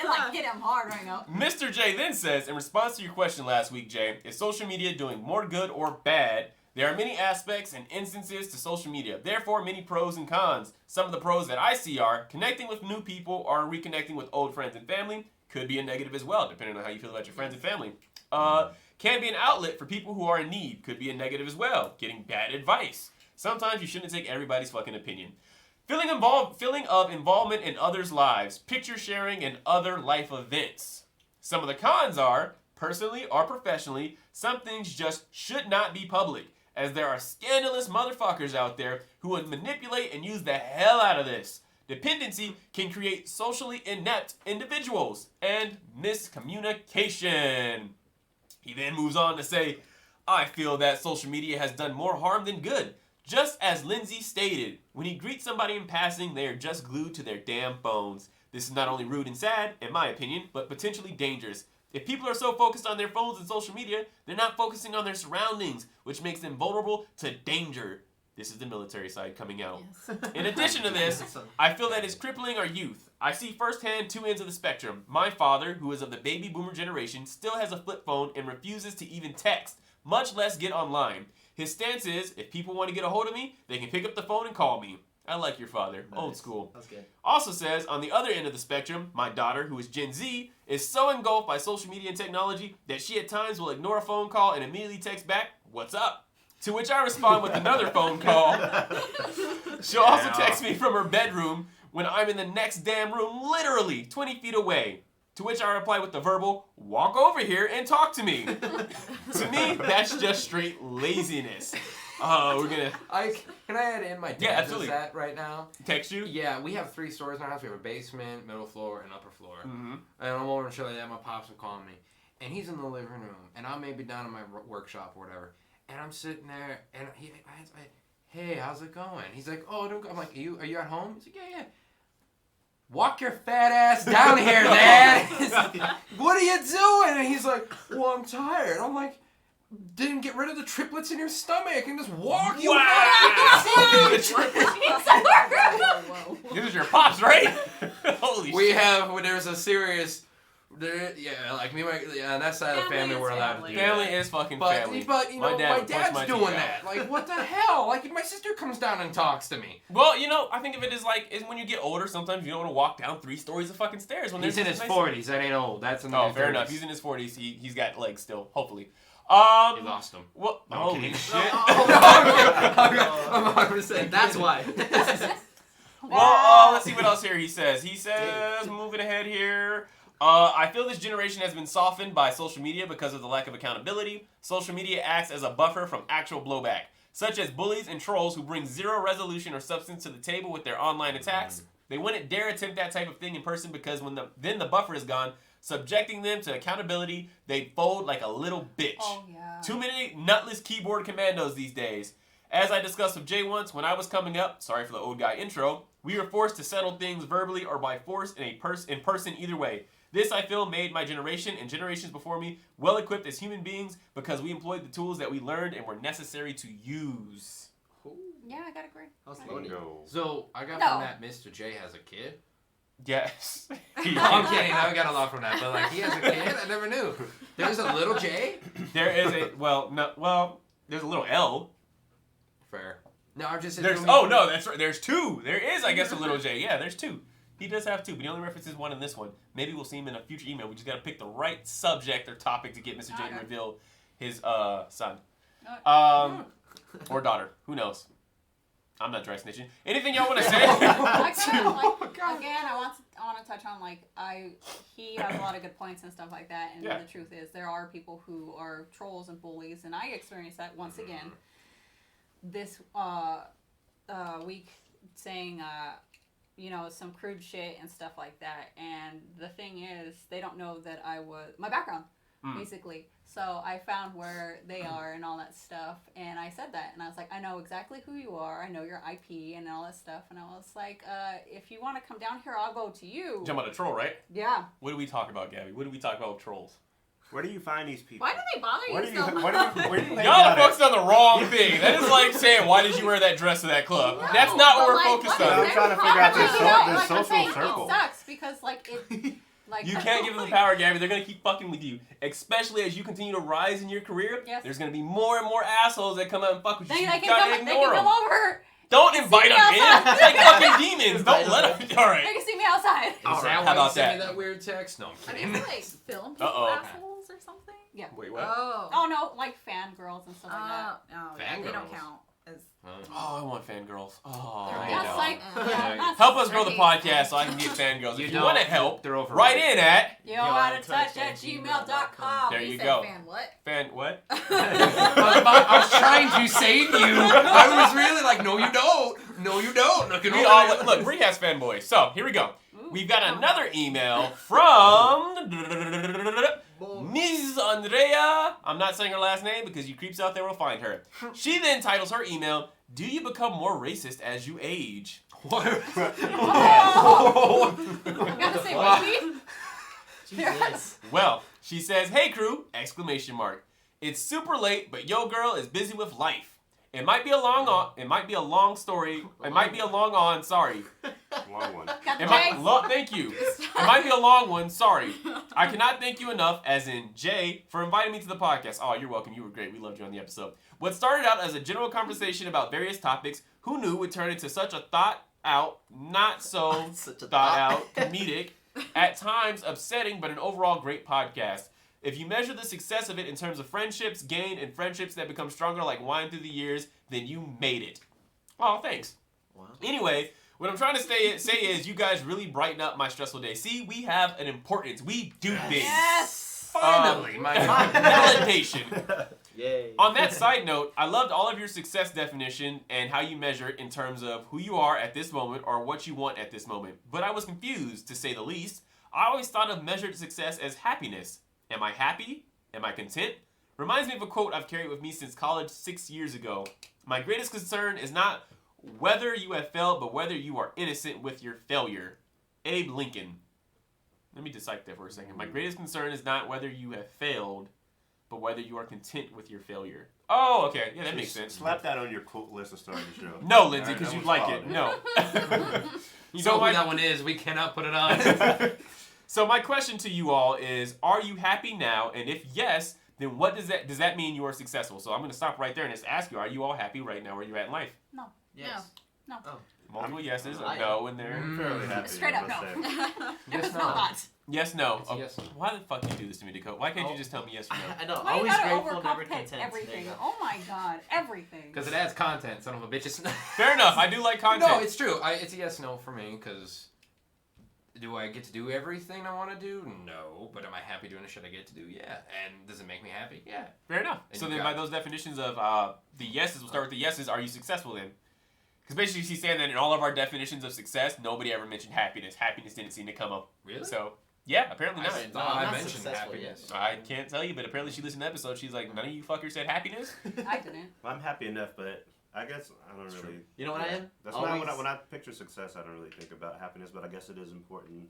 S3: You're like, get him hard right now.
S1: Mr. J then says, in response to your question last week, Jay, is social media doing more good or bad? There are many aspects and instances to social media, therefore many pros and cons. Some of the pros that I see are connecting with new people or reconnecting with old friends and family. Could be a negative as well, depending on how you feel about your friends and family. Can be an outlet for people who are in need. Could be a negative as well. Getting bad advice. Sometimes you shouldn't take everybody's fucking opinion. Feeling of involvement in others' lives. Picture sharing and other life events. Some of the cons are, personally or professionally, some things just should not be public, as there are scandalous motherfuckers out there who would manipulate and use the hell out of this. Dependency can create socially inept individuals and miscommunication. He then moves on to say, I feel that social media has done more harm than good. Just as Lindsay stated, when he greets somebody in passing, they are just glued to their damn phones. This is not only rude and sad, in my opinion, but potentially dangerous. If people are so focused on their phones and social media, they're not focusing on their surroundings, which makes them vulnerable to danger. This is the military side coming out.
S5: Yes.
S1: In addition to this, I feel that it's crippling our youth. I see firsthand two ends of the spectrum. My father, who is of the baby boomer generation, still has a flip phone and refuses to even text, much less get online. His stance is, if people want to get a hold of me, they can pick up the phone and call me. I like your father.
S6: Nice.
S1: Old school.
S6: That's good.
S1: Also says, on the other end of the spectrum, my daughter, who is Gen Z, is so engulfed by social media and technology that she at times will ignore a phone call and immediately text back, what's up? To which I respond with another phone call. She'll also text me from her bedroom when I'm in the next damn room, literally 20 feet away. To which I reply with the verbal, walk over here and talk to me. To me, that's just straight laziness. We're gonna
S2: Can I add in my dad
S1: absolutely.
S2: does that right now?
S1: text you.
S2: Yeah, we have 3 stories in our house. We have a basement, middle floor, and upper floor.
S1: Mm-hmm.
S2: And I'm over and show that my pops will call me. And he's in the living room, and I'm maybe down in my workshop or whatever. And I'm sitting there, and hey, how's it going? He's like, oh, don't go. I'm like, are you at home? He's like, yeah. Walk your fat ass down here, Dad. What are you doing? And he's like, well, I'm tired. I'm like, didn't get rid of the triplets in your stomach and just walk you
S1: Wow.
S2: out.
S5: Whoa.
S1: This is your pops, right? Holy shit.
S2: There's a serious, like me, on that side of the family,
S3: Family
S2: we're
S3: is
S2: allowed to
S3: family.
S2: do
S1: Family
S2: that.
S1: is fucking
S2: But
S1: family.
S2: you know,
S1: My dad
S2: my
S1: would punch
S2: dad's
S1: my
S2: doing
S1: teeth
S2: that.
S1: out.
S2: Like, what the hell? Like, if my sister comes down and talks to me.
S1: Well, you know, I think of it as like, is when you get older, sometimes you don't want to walk down 3 stories of fucking stairs. When
S2: He's in
S1: there's
S2: his
S1: nice-
S2: 40s. That ain't old. That's in the
S1: Oh, fair
S2: 30s.
S1: enough. He's in his 40s. He's got legs still, hopefully.
S2: He lost them.
S1: Well,
S2: No, I'm
S1: holy
S2: kidding.
S1: shit.
S2: I'm 100%
S6: That's why.
S1: Well, let's see what else here he says. He says, moving ahead here. I feel this generation has been softened by social media because of the lack of accountability. Social media acts as a buffer from actual blowback, such as bullies and trolls who bring zero resolution or substance to the table with their online attacks. They wouldn't dare attempt that type of thing in person because then the buffer is gone, subjecting them to accountability. They fold like a little bitch.
S3: Oh, yeah.
S1: Too many nutless keyboard commandos these days. As I discussed with Jay once, when I was coming up, sorry for the old guy intro, we were forced to settle things verbally or by force in person either way. This, I feel, made my generation and generations before me well-equipped as human beings because we employed the tools that we learned and were necessary to use.
S3: Yeah, I gotta agree.
S6: How's
S3: I
S6: loaded?
S4: No.
S2: So, I got
S3: No.
S2: from that Mr. J has a kid.
S1: Yes.
S2: I'm kidding. I got a lot from that. But, like, he has a kid? I never knew. There's a little J?
S1: There is there's a little L.
S2: Fair. No, I'm just...
S1: That's right. There's 2. There is, I guess, a little J. Yeah, there's 2. He does have two, but he only references one in this one. Maybe we'll see him in a future email. We just got to pick the right subject or topic to get Mr. J to reveal his son. Or daughter. Who knows? I'm not dry snitching. Anything y'all want to say?
S3: Again, I want to touch on he has a lot of good points and stuff like that. And the truth is, there are people who are trolls and bullies, and I experienced that once again this week, saying some crude shit and stuff like that. And the thing is, they don't know that I was my background basically. So I found where they are and all that stuff, and I said that, and I was like, I know exactly who you are, I know your IP and all that stuff, and I was like, if you want to come down here, I'll go to you.
S1: Jump on a troll, right?
S3: Yeah.
S1: What do we talk about, Gabby? What do we talk about with trolls?
S4: Where do you find these people?
S5: Why do they bother you so much?
S4: Where do you hang
S1: Y'all
S4: out
S1: are focused on the wrong thing. That is like saying, why did you wear that dress to that club?
S5: No,
S1: That's not what we're
S5: but,
S1: focused
S5: what
S1: on.
S5: is
S4: I'm trying to figure out this social circle.
S3: It sucks because it.
S1: You can't give them the power, Gabby. They're going to keep fucking with you. Especially as you continue to rise in your career, there's going to be more and more assholes that come out and fuck with you.
S3: They
S1: You
S3: can
S1: gotta
S3: come
S1: ignore them.
S3: over.
S1: Don't invite them in. It's like fucking demons. Don't let them. All right.
S3: They can see me outside.
S2: Is that
S1: How
S2: why you
S1: about
S2: sent me
S1: that?
S2: that weird text? No, I'm
S5: Are
S2: kidding.
S5: they like film people assholes or something?
S3: Yeah.
S1: Wait, what?
S3: Oh no, like fangirls and stuff like that.
S5: No, they
S2: Fangirls.
S5: don't count. As
S1: Oh, I want fangirls. Oh, I
S3: That's
S1: know.
S3: like that's
S1: Help us grow the
S5: Right.
S1: podcast so I can get fangirls.
S2: You
S1: If you
S2: don't.
S1: want to help,
S2: They're overrated.
S1: write in at
S3: you out of touch at gmail.com.
S1: There you
S5: said
S1: go.
S5: Fan what?
S1: fan what?
S2: I was trying to save you. I was really like, no, you don't. No, you don't. Look at
S1: We
S2: me.
S1: all look. Bree has fanboys. So here we go. We've got another email from Ms. Andrea. I'm not saying her last name because you creeps out there will find her. She then titles her email, "Do you become more racist as you age?"
S2: What?
S3: Oh. I gotta say, maybe.
S6: Jesus.
S1: Well, she says, "Hey crew!" Exclamation mark. It's super late, but yo girl is busy with life. It might be a long story. It might be a long on. Sorry.
S4: Long one.
S3: Got the
S1: It might,
S3: J.
S1: thank you. It might be a long one. Sorry. I cannot thank you enough, as in Jay, for inviting me to the podcast. Oh, you're welcome. You were great. We loved you on the episode. What started out as a general conversation about various topics, who knew would turn into such a thought out, not so
S6: Such a
S1: thought out, comedic, at times upsetting, but an overall great podcast. If you measure the success of it in terms of friendships gained and friendships that become stronger like wine through the years, then you made it. Oh, thanks.
S6: Wow.
S1: Anyway, what I'm trying to say is you guys really brighten up my stressful day. See, we have an importance. We do things.
S3: Yes.
S2: Finally, my God.
S1: Validation.
S6: Yay.
S1: On that side note, I loved all of your success definition and how you measure it in terms of who you are at this moment or what you want at this moment. But I was confused, to say the least. I always thought of measured success as happiness. Am I happy? Am I content? Reminds me of a quote I've carried with me since college 6 years ago. My greatest concern is not whether you have failed, but whether you are innocent with your failure. Abe Lincoln. Let me decipher that for a second. My greatest concern is not whether you have failed, but whether you are content with your failure. Oh, okay. Yeah, that makes sense.
S4: Slap that on your quote list to start the show.
S1: No, Lindsay,
S4: Alright,
S1: because
S4: that
S1: you
S4: was
S1: like
S4: solid.
S1: it. No.
S2: You know who that one is. We cannot put it on.
S1: So my question to you all is, are you happy now? And if yes, then what does that mean you are successful? So I'm going to stop right there and just ask you, are you all happy right now where you're at in life?
S3: No.
S6: Yes.
S3: No.
S6: Oh.
S1: Multiple yeses, a
S6: I
S1: no in there.
S4: I'm fairly happy.
S3: Straight up
S4: let's
S3: no.
S4: say.
S3: It was
S2: no.
S3: not.
S1: Yes, no.
S2: It's
S1: Oh,
S2: yes.
S1: Why the fuck you do this to me, Dakota? Why can't you just tell me yes or no?
S6: I know.
S3: Why you
S6: Always
S3: gotta
S6: grateful, never
S3: overcomplicate
S6: content. There
S3: everything?
S6: you go.
S3: Oh my god, everything.
S2: Because it adds content, son of a bitches.
S1: Fair enough. I do like content.
S2: No, it's true. It's a yes, no for me. Because do I get to do everything I want to do? No. But am I happy doing the shit I get to do? Yeah. And does it make me happy? Yeah.
S1: Fair enough.
S2: And
S1: So
S2: you
S1: then
S2: got
S1: by those definitions of the yeses, we'll start with the yeses. Are you successful then? Because basically she's saying that in all of our definitions of success, nobody ever mentioned happiness. Happiness didn't seem to come up.
S2: Really?
S1: So, yeah, apparently not.
S2: No,
S6: I'm
S2: I
S6: not
S2: mentioned
S6: successful
S2: happiness.
S6: yet.
S1: I can't tell you, but apparently she listened to the episode. She's like, none of you fuckers said happiness?
S3: I didn't.
S4: Well, I'm happy enough, but I guess I don't really.
S6: You know what I am?
S4: That's
S6: Always-
S4: why when I picture success, I don't really think about happiness, but I guess it is important.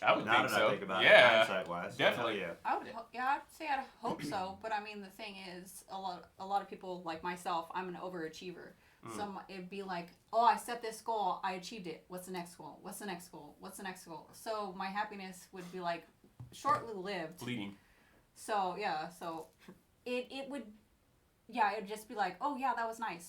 S1: I would
S4: now
S1: think
S4: that
S1: so.
S4: I think about
S1: Yeah.
S4: it, hindsight-wise.
S1: definitely.
S4: Yeah.
S3: I would, I'd say I'd hope so, but I mean the thing is, a lot of people like myself, I'm an overachiever. So it'd be like, oh, I set this goal, I achieved it. What's the next goal? What's the next goal? What's the next goal? So my happiness would be like shortly lived.
S1: Fleeting.
S3: So yeah, so it would, yeah, it'd just be like, oh yeah, that was nice,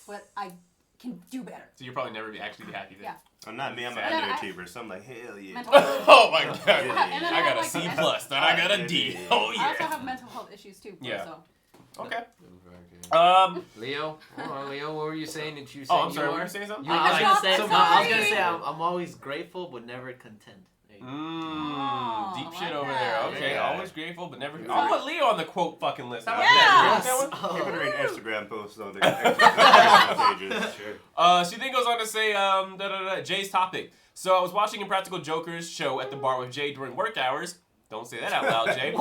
S3: but I can do better.
S1: So you'll probably never be actually happy then.
S3: Yeah.
S4: I'm not me. I'm an
S1: Sad.
S4: underachiever. So I'm like, hell yeah.
S3: Mental health.
S1: Oh my god.
S3: And then
S1: I got a
S3: like,
S1: C plus, then I got a D. Oh
S3: I also
S1: yeah.
S3: have mental health issues too.
S1: Yeah.
S3: So.
S1: Okay.
S2: Leo, hold on, Leo. What were you saying? Did you say
S1: Oh, I'm sorry.
S2: you
S1: Were
S2: are?
S1: you saying something?
S2: You
S6: I was
S2: like-
S6: gonna say,
S3: so
S6: I was gonna
S3: sorry.
S6: say, I'm always grateful but never content. There you go.
S3: Oh,
S1: Deep
S3: I
S1: shit
S3: like
S1: over
S3: that.
S1: there. Okay,
S4: Yeah.
S1: always grateful, but never.
S4: Yeah.
S1: I'll put Leo on the quote fucking list. How about
S3: Yeah.
S1: that? You like that one?
S4: You're
S6: Oh.
S4: gonna read Instagram posts on the Instagram pages. Sure.
S1: She then goes on to say, Jay's topic. So I was watching Impractical Joker's show at the bar with Jay during work hours. Don't say that out loud, Jay.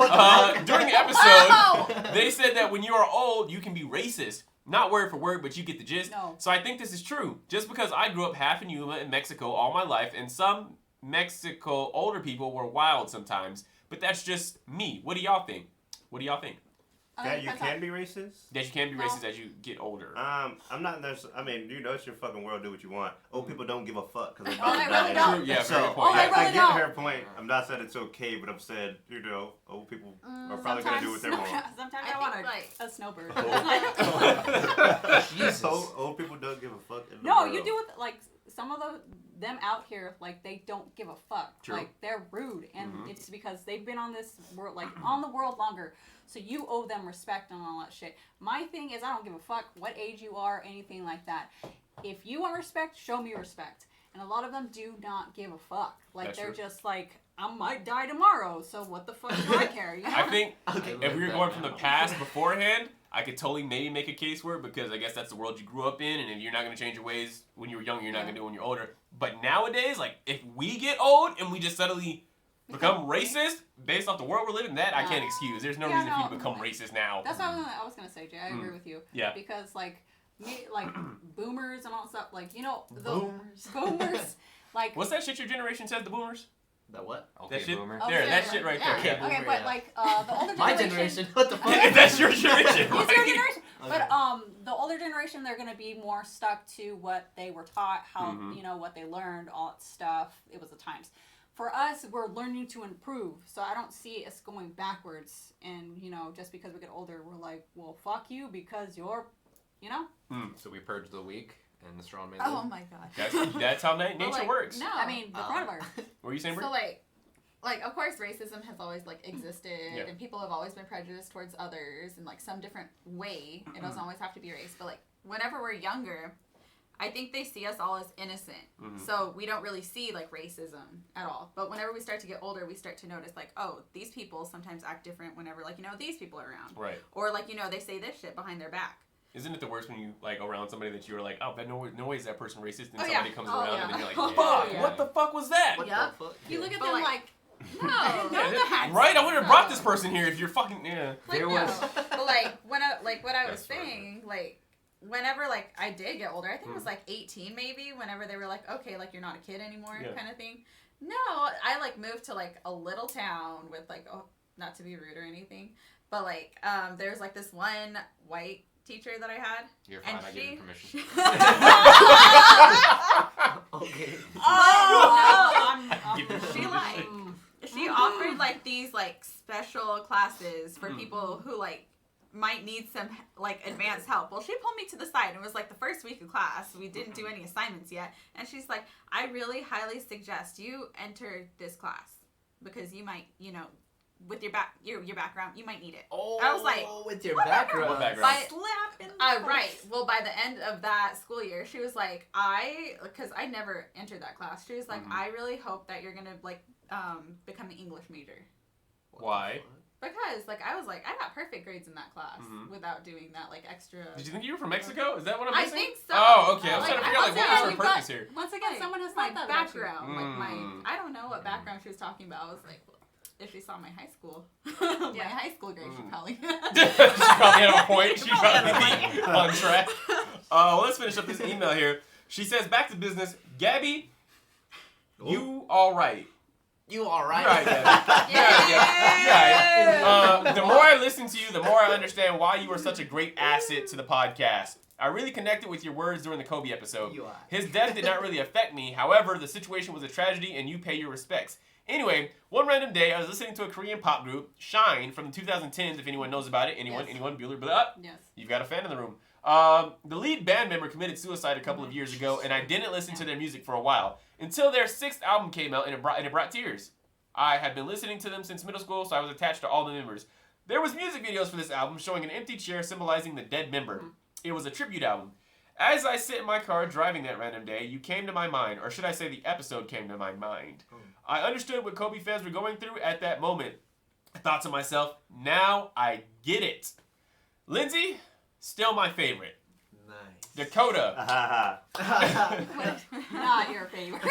S1: During the episode, they said that when you are old, you can be racist. Not word for word, but you get the gist.
S3: No.
S1: So I think this is true. Just because I grew up half in Yuma in Mexico all my life, and some Mexico older people were wild sometimes. But that's just me. What do y'all think? What do y'all think?
S4: That you can be racist?
S1: That you can be
S3: No.
S1: racist as you get older.
S4: I'm not necessarily. I mean, you know, it's your fucking world. Do what you want. Old people don't give a fuck because they're
S3: Oh,
S4: about
S3: they
S4: to
S3: really
S4: die.
S3: don't.
S1: True, yeah,
S4: So,
S1: very good point.
S3: Oh, they
S4: I
S3: really
S4: get
S3: don't.
S4: her point. I'm not saying it's okay, but I'm saying, you know, old people are probably gonna do what they want.
S3: Sometimes
S5: I
S3: I,
S5: think,
S3: want
S5: like-
S3: a snowbird.
S2: Jesus.
S4: Old people don't give a fuck. In the
S3: No,
S4: world.
S3: you do it like some of them out here, like they don't give a fuck.
S1: True.
S3: Like they're rude, and
S1: Mhm.
S3: it's because they've been on this world, like on the world longer. So you owe them respect and all that shit. My thing is, I don't give a fuck what age you are, anything like that. If you want respect, show me respect. And a lot of them do not give a fuck. Like
S1: That's
S3: they're
S1: true.
S3: just like, I might die tomorrow, so what the fuck do I care? You know?
S1: I think
S6: Okay,
S1: if we were
S6: like
S1: going
S6: that
S1: from the
S6: now.
S1: past beforehand, I could totally maybe make a case for it because I guess that's the world you grew up in, and if you're not going to change your ways when you were young, you're not going to do it when you're older. But nowadays, like, if we get old and we just suddenly become racist based off the world we're living, that I can't excuse. There's no
S3: Yeah,
S1: reason for you
S3: no.
S1: to become racist now.
S3: That's what I was gonna say, Jay. I agree with you.
S1: Yeah.
S3: Because like me, like boomers and all that stuff, like you know the
S6: Boomers.
S3: boomers, like
S1: What's that shit your generation says, the boomers?
S6: The what?
S2: Okay,
S1: that shit?
S2: boomer.
S3: Oh,
S1: There,
S3: yeah,
S1: that
S3: yeah,
S1: shit right
S3: yeah.
S1: there.
S6: Okay,
S3: Okay,
S6: boomer,
S3: but
S6: yeah.
S3: like the older
S6: My
S3: generation.
S6: generation. What the fuck?
S1: That's your generation,
S3: It's
S1: right?
S3: your generation.
S6: Okay.
S3: But the older generation, they're gonna be more stuck to what they were taught, how
S1: Mhm.
S3: you know what they learned, all that stuff. It was the times. For us, we're learning to improve, so I don't see us going backwards. And you know, just because we get older, we're like, well, fuck you because you're, you know.
S2: So we purge the weak and the strong may
S5: Oh
S2: live.
S5: my god.
S1: That's how nature
S5: But, like,
S1: works.
S5: No.
S3: I mean, the coronavirus.
S1: What were you saying, Brie?
S5: So like of course racism has always like existed
S1: Yeah.
S5: and people have always been prejudiced towards others in like some different way. It doesn't always have to be race, but like whenever we're younger, I think they see us all as innocent.
S1: Mhm.
S5: So we don't really see like racism at all. But whenever we start to get older, we start to notice like, oh, these people sometimes act different whenever like, you know, these people are around.
S1: Right.
S5: Or like, you know, they say this shit behind their back.
S1: Isn't it the worst when you like around somebody that you're like, oh, but no way is that person racist, and
S5: Oh,
S1: somebody
S5: yeah.
S1: comes
S5: Oh,
S1: around
S5: yeah.
S1: and then you're like,
S3: Oh,
S1: fuck,
S5: yeah.
S1: what the fuck was that?
S6: What
S5: Yup.
S6: the fuck?
S3: You look at
S5: But,
S3: them
S5: like-
S3: like,
S5: No,
S1: Yeah,
S3: that-
S1: right? I wouldn't have brought
S5: No.
S1: this person here if you're fucking
S5: Like,
S2: There
S5: no.
S2: was-
S5: But like when I like what I was
S2: That's right,
S5: saying, like whenever like I did get older, I think it was
S1: Mm.
S5: like 18 maybe, whenever they were like, okay, like you're not a kid anymore
S1: Yeah.
S5: kind of thing. No, I like moved to like a little town with like, oh, not to be rude or anything, but like there's like this one white teacher that I had.
S2: You're fine,
S5: And
S2: I give you
S5: she-
S2: permission.
S6: Okay.
S5: She like she offered like these like special classes for people who like might need some like advanced help. Well, she pulled me to the side. It was like the first week of class. We didn't do any assignments yet, and she's like, "I really highly suggest you enter this class because you might, you know, with your background, you might need it."
S6: Oh,
S5: I was like,
S6: with your
S5: what
S6: background.
S1: What background?
S5: By,
S3: slap in the
S5: right.
S3: face.
S5: Well, by the end of that school year, she was like, because I never entered that class. She was like,
S1: Mhm.
S5: I really hope that you're gonna like become an English major.
S1: Why?
S5: Because, like, I was like, I got perfect grades in that class
S1: Mhm.
S5: without doing that, like, extra.
S1: Did you think you were from Mexico? Is that what I'm
S5: I
S1: missing?
S5: think so.
S1: Oh, okay. I was
S5: Like,
S1: trying to figure out, like, what was
S3: also,
S1: her
S3: you
S1: purpose
S3: got-
S1: here?
S3: Once again,
S5: Like,
S3: someone has
S5: my
S3: thought that about you.
S5: background. Like,
S1: Mm.
S5: I don't know what background she was talking about. I was like, well, if she saw my high school, my high school grade, she
S1: Mm.
S5: probably.
S1: She probably had a point. She
S5: Probably
S1: probably
S5: had a
S1: be on track. Well, let's finish up this email here. She says, back to business. Gabby, you all right.
S6: You alright?
S1: You're right, Gabby. Yeah. The more I listen to you, the more I understand why you are such a great asset to the podcast. I really connected with your words during the Kobe episode.
S6: You are.
S1: His death did not really affect me. However, the situation was a tragedy and you pay your respects. Anyway, one random day, I was listening to a Korean pop group, Shine, from the 2010s, if anyone knows about it. Anyone?
S3: Yes.
S1: Anyone? Bueller, blah.
S3: Yes.
S1: You've got a fan in the room. The lead band member committed suicide a couple of years ago, and I didn't listen to their music for a while until their 6th album came out, and it brought tears. I had been listening to them since middle school, so I was attached to all the members. There was music videos for this album showing an empty chair symbolizing the dead member. It was a tribute album. As I sit in my car driving that random day, you came to my mind, or should I say the episode came to my mind. I understood what Kobe fans were going through at that moment. I thought to myself, now I get it. Lindsay, still my favorite.
S6: Nice.
S1: Dakota.
S3: Not your favorite.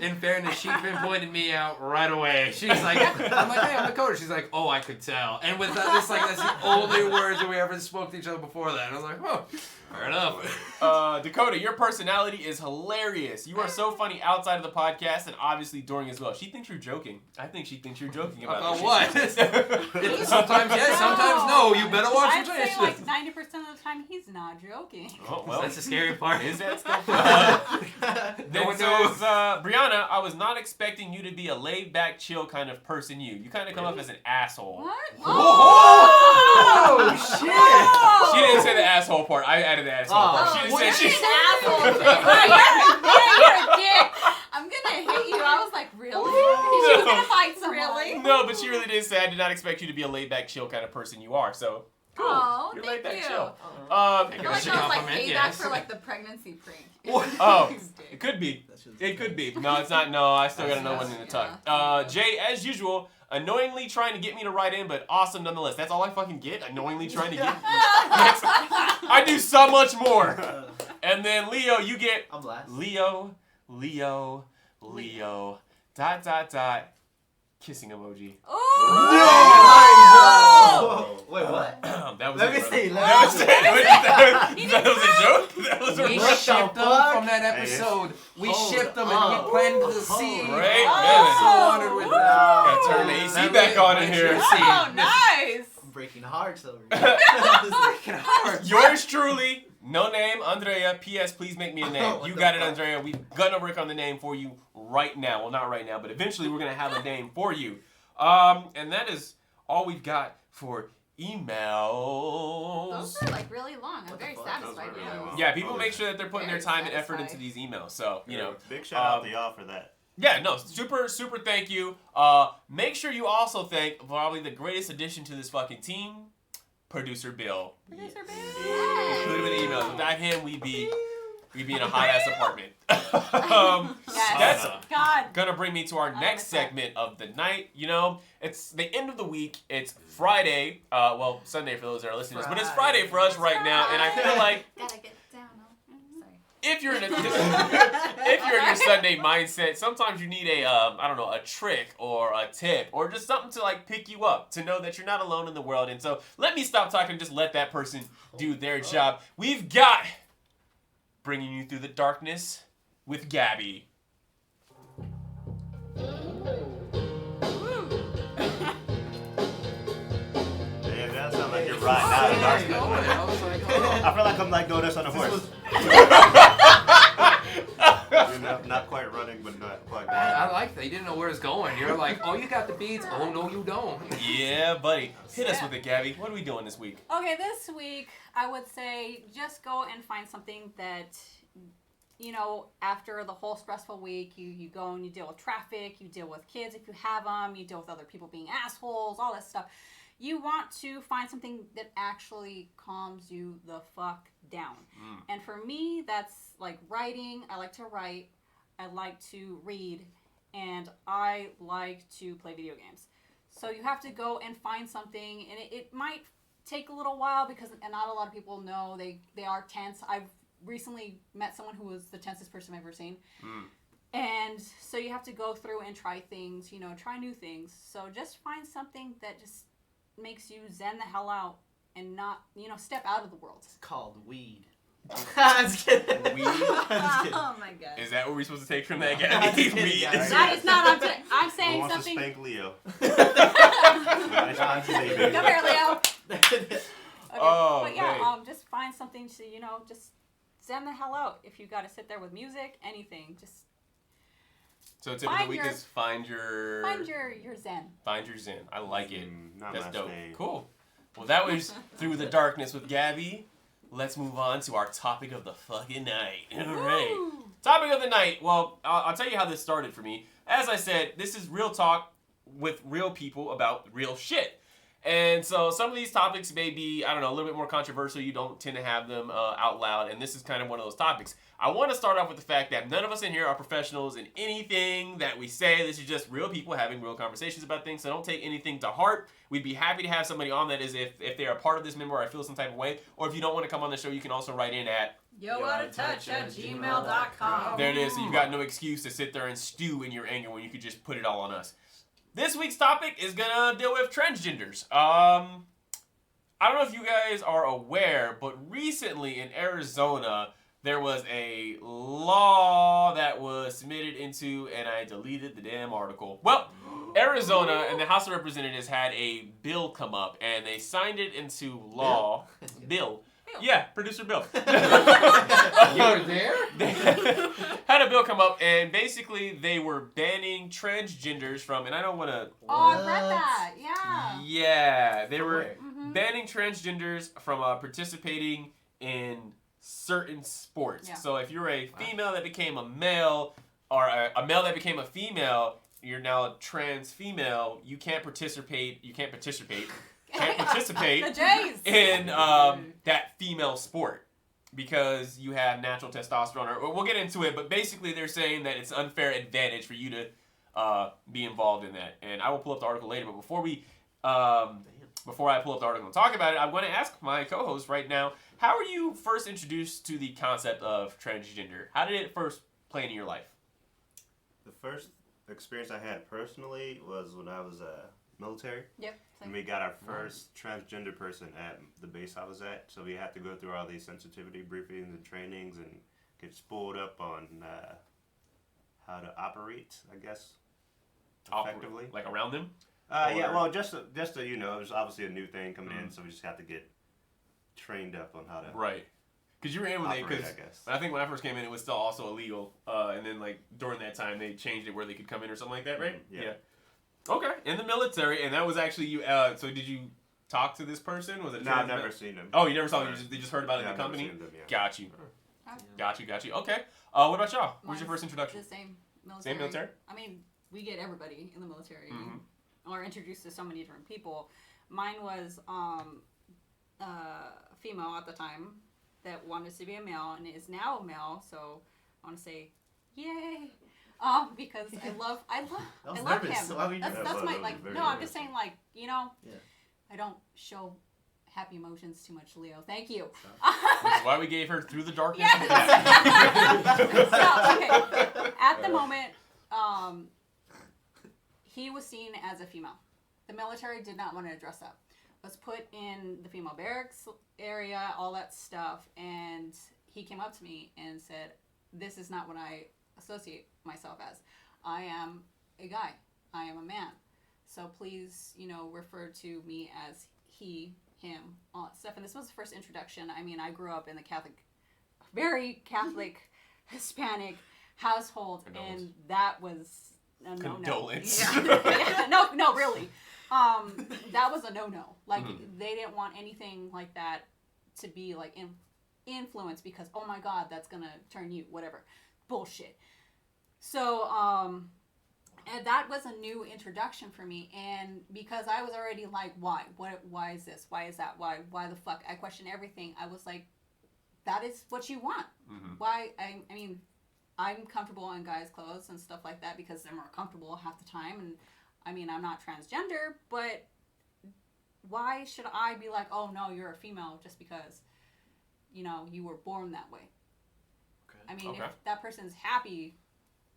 S2: In fairness, she pinpointed me out right away. She's like, I'm like, hey, I'm Dakota. She's like, oh, I could tell. And with that, it's like, that's the only words that we ever spoke to each other before that. And I was like, oh, fair enough.
S1: Dakota, your personality is hilarious. You are so funny outside of the podcast and obviously during as well. She thinks you're joking. I think she thinks you're joking about this
S2: what?
S1: shit.
S2: Sometimes yes, sometimes no. You better watch
S3: I'd
S2: your
S3: say
S2: shit.
S3: like 90% of the time he's not joking.
S1: Oh, well.
S2: That's the scary part.
S1: Is that stuff?
S2: No
S1: Then
S2: one
S1: says,
S2: knows.
S1: Brianna, I was not expecting you to be a laid-back, chill kind of person. You kind of come up as an asshole.
S3: What?
S2: Oh, shit.
S1: She didn't say the asshole part. I added the asshole part. She
S3: Well,
S1: just said
S3: you're
S1: she.
S3: an asshole. You're a dick. I'm gonna hit you. I was like, really? She's gonna fight someone.
S5: Really?
S1: No, but she really did say I did not expect you to be a laid-back, chill kind of person. You are, so cool.
S5: Oh,
S1: You're
S5: thank
S1: laid-back,
S5: you.
S1: chill.
S5: I
S1: Um,
S5: feel like that was
S2: Compliment,
S5: payback
S2: yes.
S5: for like the pregnancy prank.
S1: Oh,
S5: His dick.
S1: it could be.
S6: That shit's
S1: It could be. No, it's not. No, I still got another one in the
S5: Yeah.
S1: tuck. Jay, as usual, annoyingly trying to get me to write in, but awesome nonetheless. That's all I fucking get. Annoyingly trying to get. I do so much more. And then Leo, you get
S6: I'm last.
S1: Leo, kissing emoji.
S6: Oh! Wait, what?
S1: That was
S6: Let
S1: it,
S6: me
S1: bro.
S6: see,
S1: That was it. That was a joke? That was a
S2: We
S1: real
S2: shipped them
S6: fuck?
S2: from that episode. We
S6: Hold
S2: shipped them
S6: up.
S2: and we planted the seed.
S1: Great,
S2: I'm
S1: man.
S2: so honored with that.
S1: Gotta turn the AC
S2: That
S1: back
S2: really
S1: on in
S2: makes
S1: here.
S2: your
S5: Oh,
S2: seed.
S5: nice.
S6: I'm breaking hearts over
S2: Freaking hard.
S1: Yours truly, no name, Andrea. P.S. Please make me a name.
S6: What
S1: You
S6: the
S1: got it,
S6: fuck?
S1: Andrea. We're gonna work on the name for you right now. Well, not right now, but eventually we're gonna have a name for you. And that is all we've got for emails.
S5: Those are like really long. I'm
S6: What the
S5: very
S6: fuck?
S5: satisfied
S4: Those were
S5: with
S4: really
S5: those.
S4: long.
S1: Yeah, people make sure that they're putting their
S5: Very
S1: time and effort into
S5: satisfied.
S1: these emails. So, you know.
S4: Big shout out to y'all for that.
S1: Yeah, no, super thank you. Make sure you also thank probably the greatest addition to this fucking team, Producer Bill.
S3: Producer
S1: Included with
S3: Bill.
S1: emails. Without him, we'd be in a hot ass apartment.
S3: Yes.
S1: That's
S3: God.
S1: gonna bring me to our
S3: I
S1: next
S3: miss that.
S1: segment of the night. You know, it's the end of the week. It's Friday. Well, Sunday for those that are listening to this, but it's Friday for us right now, and I feel like
S5: Gotta get down. Sorry.
S1: if you're in your Sunday mindset, sometimes you need a trick or a tip or just something to like pick you up to know that you're not alone in the world. And so let me stop talking and just let that person do their job. We've got bringing you through the darkness with Gabby.
S4: Damn, that sounds like you're riding out of darkness.
S2: I was like, oh.
S4: I feel like I'm like doing this on a horse. You know, not quite running, but not quite.
S2: I like that. You didn't know where it's going. You're like, oh, you got the beats. Oh, no, you don't.
S1: Yeah, buddy. Hit us with it, Gabby. What are we doing this week?
S3: Okay, this week I would say just go and find something that, you know, after the whole stressful week, you go and you deal with traffic, you deal with kids if you have them, you deal with other people being assholes, all that stuff. You want to find something that actually calms you the fuck down. And for me, that's like writing. I like to write. I like to read. And I like to play video games. So you have to go and find something, and it might take a little while because not a lot of people know they are tense. I've recently met someone who was the tensest person I've ever seen. And so you have to go through and try things, you know, try new things. So just find something that just makes you zen the hell out and not, you know, step out of the world.
S6: It's called weed. I'm just kidding.
S1: Weed?
S6: I'm just kidding.
S5: Oh my god.
S1: Is that what we're supposed to take from that,
S6: I'm
S1: Gabby?
S6: just kidding,
S1: Weed.
S6: guys.
S3: That is not, I'm
S4: Who
S3: saying
S4: wants to
S3: something.
S4: spank Leo?
S3: Come here, Leo. Okay,
S1: Oh,
S3: but yeah,
S1: man.
S3: just find something to, you know, just zen the hell out. If you got to sit there with music, anything, just
S1: So tip of the
S3: Find
S1: week
S3: your-
S1: is find your
S3: zen.
S1: Find your zen. I like it.
S4: Not
S1: That's
S4: last
S1: dope.
S4: name.
S1: Cool. Well, that was Through the Darkness with Gabby. let's move on to our topic of the fucking night. All right. Topic of the night. Well, I'll tell you how this started for me. As I said, this is real talk with real people about real shit. And so some of these topics may be, I don't know, a little bit more controversial. You don't tend to have them out loud. And this is kind of one of those topics. I want to start off with the fact that none of us in here are professionals in anything that we say. This is just real people having real conversations about things. So don't take anything to heart. We'd be happy to have somebody on that is if they're a part of this member or I feel some type of way. Or if you don't want to come on the show, you can also write in at
S5: YoWhatATouch@gmail.com.
S1: there it is. So you've got no excuse to sit there and stew in your anger when you could just put it all on us. This week's topic is gonna deal with transgenders. I don't know if you guys are aware, but recently in Arizona, there was a law that was submitted into, and I deleted the damn article. Well, Arizona and the House of Representatives had a bill come up, and they signed it into law. Bill. Yeah, producer Bill.
S2: You were there?
S1: They had a bill come up, and basically they were banning transgenders from, and I don't want to...
S3: Oh, I've read that. Yeah.
S1: Yeah, they were
S2: Okay.
S1: banning transgenders from participating in certain sports.
S3: Yeah.
S1: So if you're a female that became a male, or a male that became a female, you're now a trans female, you can't participate
S3: The Jays.
S1: in that female sport because you have natural testosterone. Or we'll get into it, but basically they're saying that it's an unfair advantage for you to be involved in that. And I will pull up the article later, but before I pull up the article and talk about it, I'm going to ask my co-host right now, how were you first introduced to the concept of transgender? How did it first play into your life?
S4: The first experience I had personally was when I was military.
S3: Yep.
S4: And we got our first transgender person at the base I was at. So we had to go through all these sensitivity briefings and trainings and get spooled up on how to operate, I guess, effectively.
S1: Like around them?
S4: Yeah, well, just to, it was obviously a new thing coming in, so we just had to get trained up on how to
S1: Right. Because you were in when they,
S4: operate,
S1: because
S4: I guess.
S1: I think when I first came in, it was still also illegal. And then like during that time, they changed it where they could come in or something like that, right?
S4: Yeah.
S1: Okay, in the military, and that was actually you. So did you talk to this person? Was it?
S4: No, I've never seen him.
S1: Oh, you never saw them. You just heard about it
S4: Yeah,
S1: in the
S4: I've never
S1: company.
S4: seen them, yeah.
S1: Got you.
S3: Okay.
S1: Got you. Okay. What about y'all? Where's your
S3: Mine's
S1: first introduction?
S3: The same military.
S1: Same military?
S3: I mean, we get everybody in the military,
S1: Mhm.
S3: or introduced to so many different people. Mine was female at the time that wanted to be a male and is now a male. So I want to say, yay! Because I love
S6: was
S3: him.
S6: nervous. Why were you
S3: That's
S4: nervous?
S3: my
S4: That
S3: like.
S4: was very
S3: No, I'm
S4: nervous.
S3: just saying like
S6: Yeah.
S3: I don't show happy emotions too much, Leo. Thank you.
S1: Which is why we gave her Through the Darkness.
S3: Yes. So, okay. At the moment, he was seen as a female. The military did not want to address that. Was put in the female barracks area, all that stuff, and he came up to me and said, "This is not what I associate myself as. I am a guy. I am a man. So please, refer to me as he, him, all that stuff." And this was the first introduction. I mean, I grew up in the very Catholic, Hispanic household,
S1: Condolence.
S3: and that was a no-no.
S1: Condolence.
S3: Yeah, no, really. That was a no-no. Like,
S1: Mhm.
S3: they didn't want anything like that to be, like, influenced because, oh my God, that's gonna turn you, whatever. Bullshit. So, and that was a new introduction for me, and because I was already like, why is this? Why is that? Why the fuck? I questioned everything. I was like, that is what you want.
S1: Mhm.
S3: Why? I mean, I'm comfortable in guys' clothes and stuff like that because they're more comfortable half the time, and I mean, I'm not transgender, but why should I be like, oh no, you're a female just because, you were born that way?
S6: Okay.
S3: I mean,
S1: Okay.
S3: if that person's happy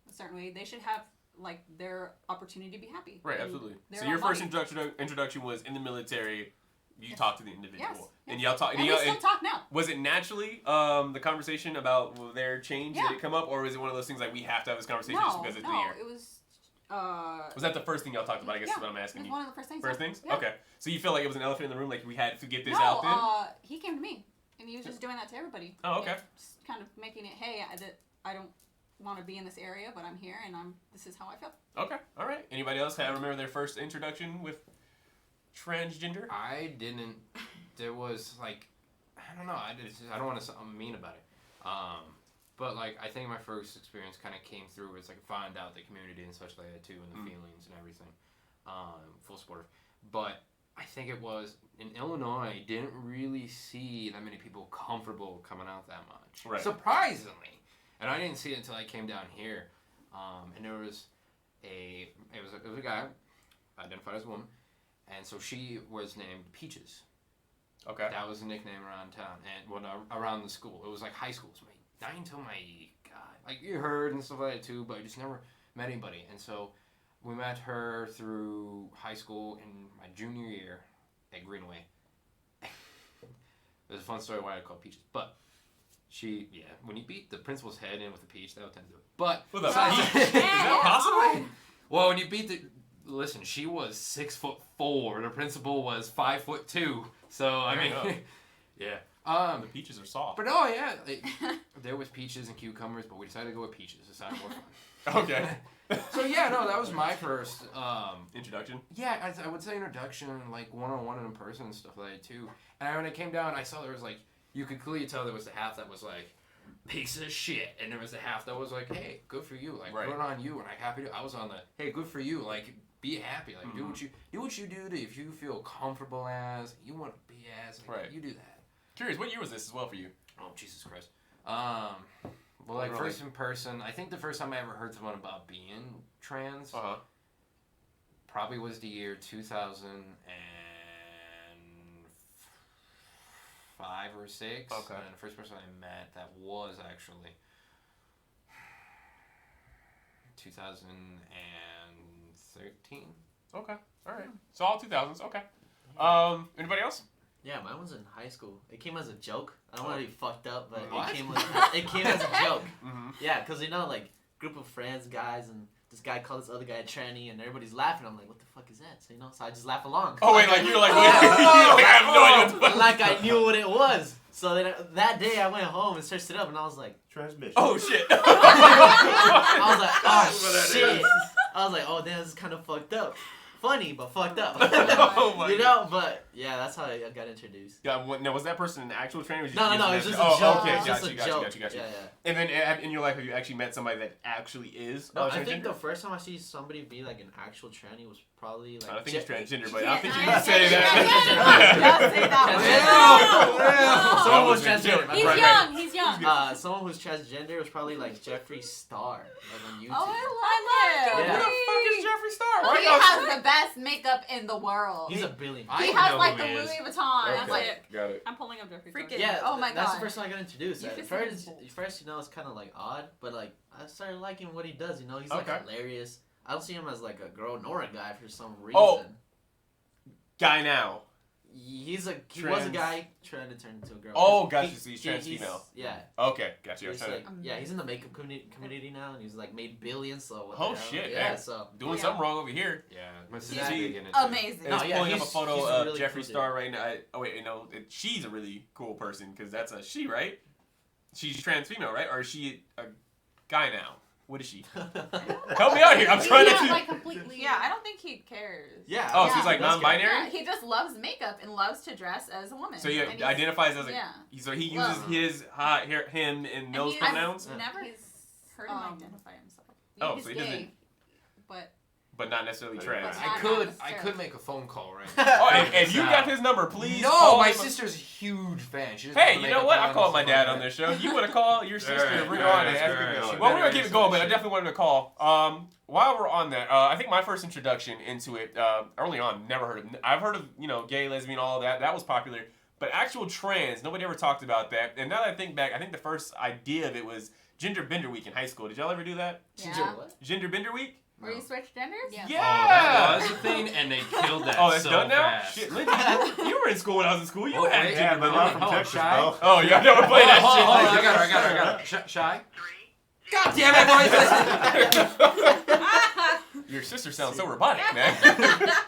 S3: a certain way, they should have, like, their opportunity to be happy.
S1: Right,
S3: And
S1: absolutely.
S3: they're
S1: So your first
S3: embodied.
S1: introduction was in the military. You
S3: Yes.
S1: talked to the individual,
S3: Yes,
S1: and
S3: yes.
S1: y'all talk.
S3: And we still talk now.
S1: Was it naturally the conversation about their change
S3: Yeah.
S1: did it come up, or was it one of those things like we have to have this conversation just because it's in the air?
S3: it was,
S1: Was that the first thing y'all talked about? I guess is what I'm
S3: it
S1: asking
S3: was
S1: you.
S3: one of the first things.
S1: First
S3: yeah.
S1: things?
S3: Yeah.
S1: Okay. So you feel like it was an elephant in the room, like we had to get this
S3: No,
S1: out then?
S3: he came to me, and he was just doing that to everybody.
S1: Oh, okay.
S3: Just kind of making it, hey, I don't want to be in this area, but I'm here, and this is how I feel.
S1: Okay. All right. Anybody else remember their first introduction with transgender?
S2: I didn't. There was like, I don't know. I don't want to sound mean about it. But like I think my first experience kind of came through as like find out the community and such like that too, and the feelings and everything. Full supportive. But I think it was in Illinois. I didn't really see that many people comfortable coming out that much.
S1: Right.
S2: Surprisingly, and I didn't see it until I came down here. And there was a guy identified as a woman, and so she was named Peaches.
S1: Okay.
S2: That was a nickname around town and around the school. It was like high school. So not until my God, like you heard and stuff like that too, but I just never met anybody. And so we met her through high school in my junior year at Greenway. There's a fun story why I call Peaches, but when you beat the principal's head in with a peach, that would tend to do it. But
S1: With a peach? Is that possible?
S2: well, when you beat listen, she was 6'4". The principal was 5'2". So I mean, yeah.
S1: The peaches are soft.
S2: But oh yeah, there was peaches and cucumbers, but we decided to go with peaches. It sounded more fun.
S1: Okay.
S2: So yeah, no, that was my first
S1: Introduction?
S2: Yeah, I would say introduction, like one-on-one and in person and stuff like that too. And when I came down, I saw there was like you could clearly tell there was the half that was like piece of shit, and there was the half that was like, hey, good for you, like good on you, and I'm happy to. I was on the hey, good for you, like be happy, like do what you do if you feel comfortable as you want to be as, like, you do that.
S1: Curious, what year was this as well for you?
S2: Oh Jesus Christ. Well, like first in person, I think the first time I ever heard someone about being trans probably was the year 2005 or 6.
S1: Okay.
S2: And the first person I met that was actually 2013.
S1: Okay. All right. So all 2000s. Okay. Anybody else?
S6: Yeah, mine was in high school. It came as a joke. I don't want to be fucked up, but
S2: What?
S6: it came as a joke.
S1: Mm-hmm.
S6: Yeah, because like group of friends, guys, and this guy called this other guy a tranny, and everybody's laughing. I'm like, what the fuck is that? So so I just laugh along.
S1: Oh wait, like you're like, wait,
S6: Yeah.
S1: you're like I have no idea what the fuck.
S6: Like I knew what it was. So then that day I went home and searched it up, and I was like,
S4: Transmission.
S1: Oh shit.
S6: I was like,
S1: That's what
S6: oh
S1: that
S6: shit.
S1: is.
S6: I was like, oh damn, this is kind of fucked up. Funny, but fucked up.
S1: Oh my
S6: you know, but yeah, that's how I got introduced.
S1: Yeah, now was that person an actual trainer? Or was you
S6: No,
S1: just
S6: it's just a
S1: oh,
S6: joke.
S1: okay,
S6: It's just a
S1: got
S6: joke.
S1: you.
S6: Yeah.
S1: And then in your life, have you actually met somebody that actually is?
S6: No, I
S1: transgender?
S6: think the first time I see somebody be like an actual tranny was probably like.
S1: I don't think it's transgender, but I
S3: Yeah,
S1: don't think you
S3: I
S1: can say
S3: don't
S1: that.
S5: Don't say that
S6: Transgender. Someone who's transgender.
S3: He's
S1: Right,
S3: young. He's young.
S6: Someone who's transgender was probably like Jeffree Star, like on YouTube.
S5: Oh, I
S6: Yeah.
S5: love
S1: Who the
S5: it.
S1: fuck is Jeffree Star?
S5: Well,
S1: Why
S5: he
S1: y'all-
S5: has the best makeup in the world.
S6: He's a billion.
S2: I
S5: He
S2: know
S5: has
S2: who
S5: like the
S2: he
S5: Louis
S2: is.
S5: Vuitton.
S1: Okay,
S5: I'm like,
S1: got it.
S3: I'm pulling up Jeffree.
S5: Freaking-
S6: Yeah,
S5: Oh my
S6: that's
S5: God.
S6: the first time I got introduced.
S5: You
S6: At
S5: should
S6: first,
S5: see his-
S6: it's kind of like odd, but like I started liking what he does. He's like
S1: Okay.
S6: hilarious. I don't see him as like a girl nor a guy for some reason.
S1: Oh. Guy now.
S6: He was a
S1: Trans-
S6: guy trying to turn into a girl.
S1: Oh, gotcha, so he's trans female.
S6: Yeah.
S1: Okay, got you.
S6: He's like, yeah, he's in the makeup community now, and he's like made billions. So what
S1: Oh,
S6: the hell?
S1: shit,
S6: yeah.
S1: man.
S6: So
S1: Doing
S5: Yeah.
S1: something wrong over here.
S2: Yeah, my
S5: He's
S2: sister's big into it.
S5: amazing.
S1: And it's
S6: yeah,
S1: pulling up a
S6: he's-
S1: photo
S6: he's a
S1: of
S6: really
S1: Jeffree
S6: cool
S1: Star right now. She's a really cool person because that's a she, right? She's trans female, right? Or is she a guy now? What is she? Help me out here. I'm trying to.
S3: like completely.
S5: Yeah, I don't think he cares.
S6: yeah.
S1: Oh, so
S5: Yeah.
S1: he's like
S6: That's good.
S1: non-binary.
S5: Yeah, he just loves makeup and loves to dress as a woman.
S1: So he
S5: And he's-
S1: identifies as a.
S5: Yeah.
S1: So he uses
S5: Well-
S1: his him and those
S5: he's-
S1: pronouns,
S5: I've never
S3: He's,
S5: heard him
S3: um,
S5: identify himself.
S1: Oh,
S3: he's
S1: so he
S3: gay,
S1: doesn't-
S3: but
S1: but not necessarily trans.
S3: Not
S2: I could
S3: necessarily.
S2: make a phone call right
S1: Oh,
S2: now.
S1: if you got his number, please.
S2: No,
S1: call
S2: my
S1: him.
S2: sister's a huge fan. She just
S1: Hey,
S2: wants to
S1: you
S2: make
S1: know
S2: a
S1: what? I
S2: call
S1: called
S2: and
S1: my
S2: stuff
S1: dad
S2: like
S1: on
S2: that.
S1: this show. You want to call your sister?
S2: Alright,
S1: Bring her
S2: alright,
S1: on.
S2: that's
S1: and ask
S2: great.
S1: her.
S2: Well,
S1: Well, we're gonna
S2: there
S1: keep
S2: is
S1: it going, but I
S2: some
S1: definitely wanted to call. While we're on that, I think my first introduction into it early on, never heard of. I've heard of gay, lesbian, all of that. That was popular, but actual trans, nobody ever talked about that. And now that I think back, I think the first idea of it was Gender Bender Week in high school. Did y'all ever do that?
S6: Ginger
S5: Yeah.
S6: what?
S1: Gender Bender Week?
S5: Where you switch genders?
S3: Yeah.
S2: Oh, that was a thing, and they killed that.
S1: Oh, that's
S2: so
S1: done now?
S2: fast.
S1: Shit, Lindsay, you were in school when I was in school. You
S2: Oh,
S1: had
S2: wait.
S4: Yeah, but not from
S2: Oh,
S4: Texas,
S2: shy?
S4: bro.
S1: Oh, y'all never played that
S2: Hold
S1: shit.
S2: on, I got her. Shy? God damn it, boys!
S1: Your sister sounds so robotic, man.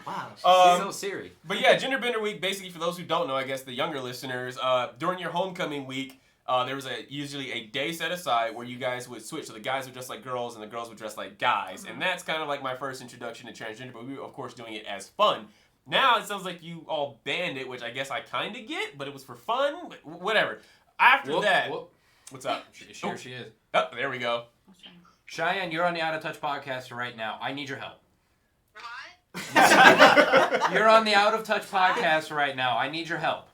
S6: Wow.
S2: She's so Siri.
S1: But yeah, Gender Bender Week, basically for those who don't know, I guess the younger listeners, during your homecoming week, there was usually a day set aside where you guys would switch. So the guys would dress like girls and the girls would dress like guys. And that's kind of like my first introduction to transgender, but we were, of course, doing it as fun. Now it sounds like you all banned it, which I guess I kind of get, but it was for fun. But whatever. After that, what's up?
S2: Here she is.
S1: Oh, there we go.
S2: Cheyenne, you're on the Out of Touch podcast right now. I need your help.
S8: What?
S2: You're on the Out of Touch podcast right now. I need your help.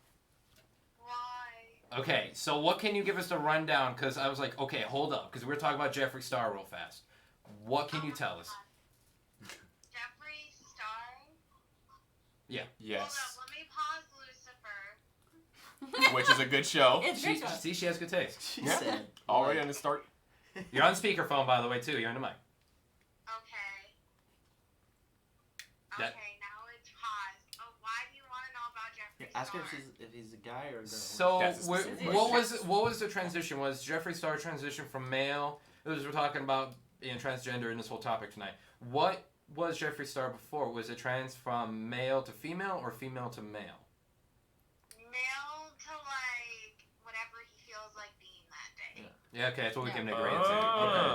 S8: Why?
S2: Okay, so what can you give us a rundown? Because I was like, okay, hold up, because we're talking about Jeffree Star real fast. What can you tell us?
S8: Jeffree Star?
S2: Yeah.
S1: Yes.
S8: Hold up, let me pause Lucifer.
S1: Which is a good show.
S3: It's great.
S2: See, she has good taste.
S6: She
S1: Yeah.
S6: said.
S1: Already on the start.
S2: You're on speakerphone, by the way, too. You're on the mic.
S8: Okay.
S2: That-
S8: Okay, now it's paused. Oh, why do you want to know about Jeffree
S6: Yeah, ask her
S8: Star?
S6: if he's a guy or a girl.
S2: So,
S1: That's a specific
S2: what was the transition? Was Jeffree Star transition from male? As we're talking about transgender in this whole topic tonight. What was Jeffree Star before? Was it trans from male to female or female to male?
S8: Male to like whatever he feels like being that day.
S2: Yeah, okay, that's what we
S3: Yeah.
S2: came to agree on.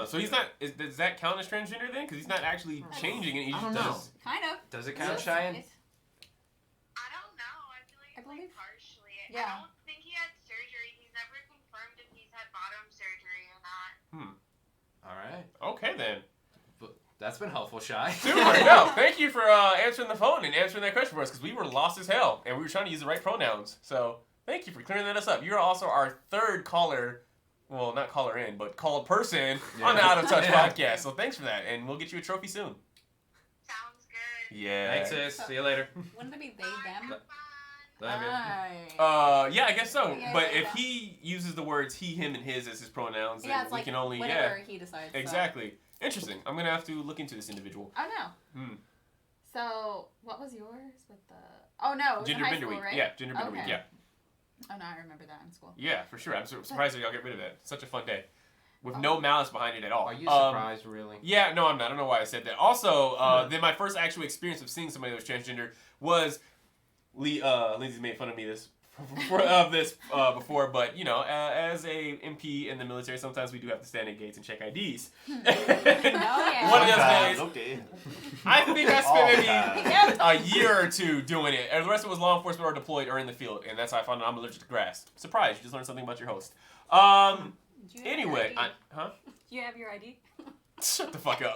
S2: Okay.
S1: So he's not. Does that count as transgender then? Because he's not actually changing it. He
S6: I
S1: just
S6: don't know.
S1: does.
S3: Kind of.
S2: Does it count,
S3: Yes.
S2: Cheyenne?
S8: I don't know. I feel like
S3: I
S8: it's
S3: believe-
S8: like partially.
S3: Yeah.
S8: I don't think he had surgery. He's never confirmed if he's had bottom surgery or not.
S2: All right.
S1: Okay then.
S2: That's been helpful, Shy.
S1: Super. No, thank you for answering the phone and answering that question for us because we were lost as hell and we were trying to use the right pronouns. So thank you for clearing that us up. You're also our third caller. Well, not caller in, but called person on the Out of Touch podcast. So thanks for that, and we'll get you a trophy soon.
S8: Sounds good.
S1: Yeah.
S2: Thanks, sis. See you later.
S3: Wouldn't it be they,
S8: Bye,
S3: them?
S8: have fun.
S2: Love you.
S3: Right.
S1: Yeah, I guess so.
S3: Yeah,
S1: But
S3: yeah,
S1: if
S3: yeah.
S1: he uses the words he, him, and his as his pronouns, then
S3: Yeah, it's
S1: we
S3: like
S1: can only
S3: whatever he decides. so.
S1: Exactly. Interesting. I'm gonna have to look into this individual.
S3: Oh no.
S1: Hmm.
S3: So what was yours with the? Oh no, it was in
S1: Gender
S3: high
S1: Bender
S3: school,
S1: Week.
S3: right?
S1: Yeah, Gender Bender Week.
S3: Okay.
S1: Yeah.
S3: Oh no, I remember that in school.
S1: Yeah, for sure. I'm surprised that y'all get rid of that. Such a fun day, with no malice behind it at all.
S2: Are you surprised, really?
S1: Yeah, no, I'm not. I don't know why I said that. Also, then my first actual experience of seeing somebody that was transgender was Lindsay made fun of me before, but you know, as a MP in the military, sometimes we do have to stand at gates and check IDs.
S3: Oh yeah.
S1: One of those
S4: Sometimes,
S1: days,
S4: okay.
S1: I think I
S4: All
S1: spent
S4: the time.
S1: maybe
S3: Yep.
S1: a year or two doing it, and the rest of it was law enforcement or deployed or in the field, and that's how I found out I'm allergic to grass. Surprise! You just learned something about your host.
S3: Do you have
S1: Anyway,
S3: your ID?
S1: huh?
S3: Do you have your ID?
S1: Shut the fuck up.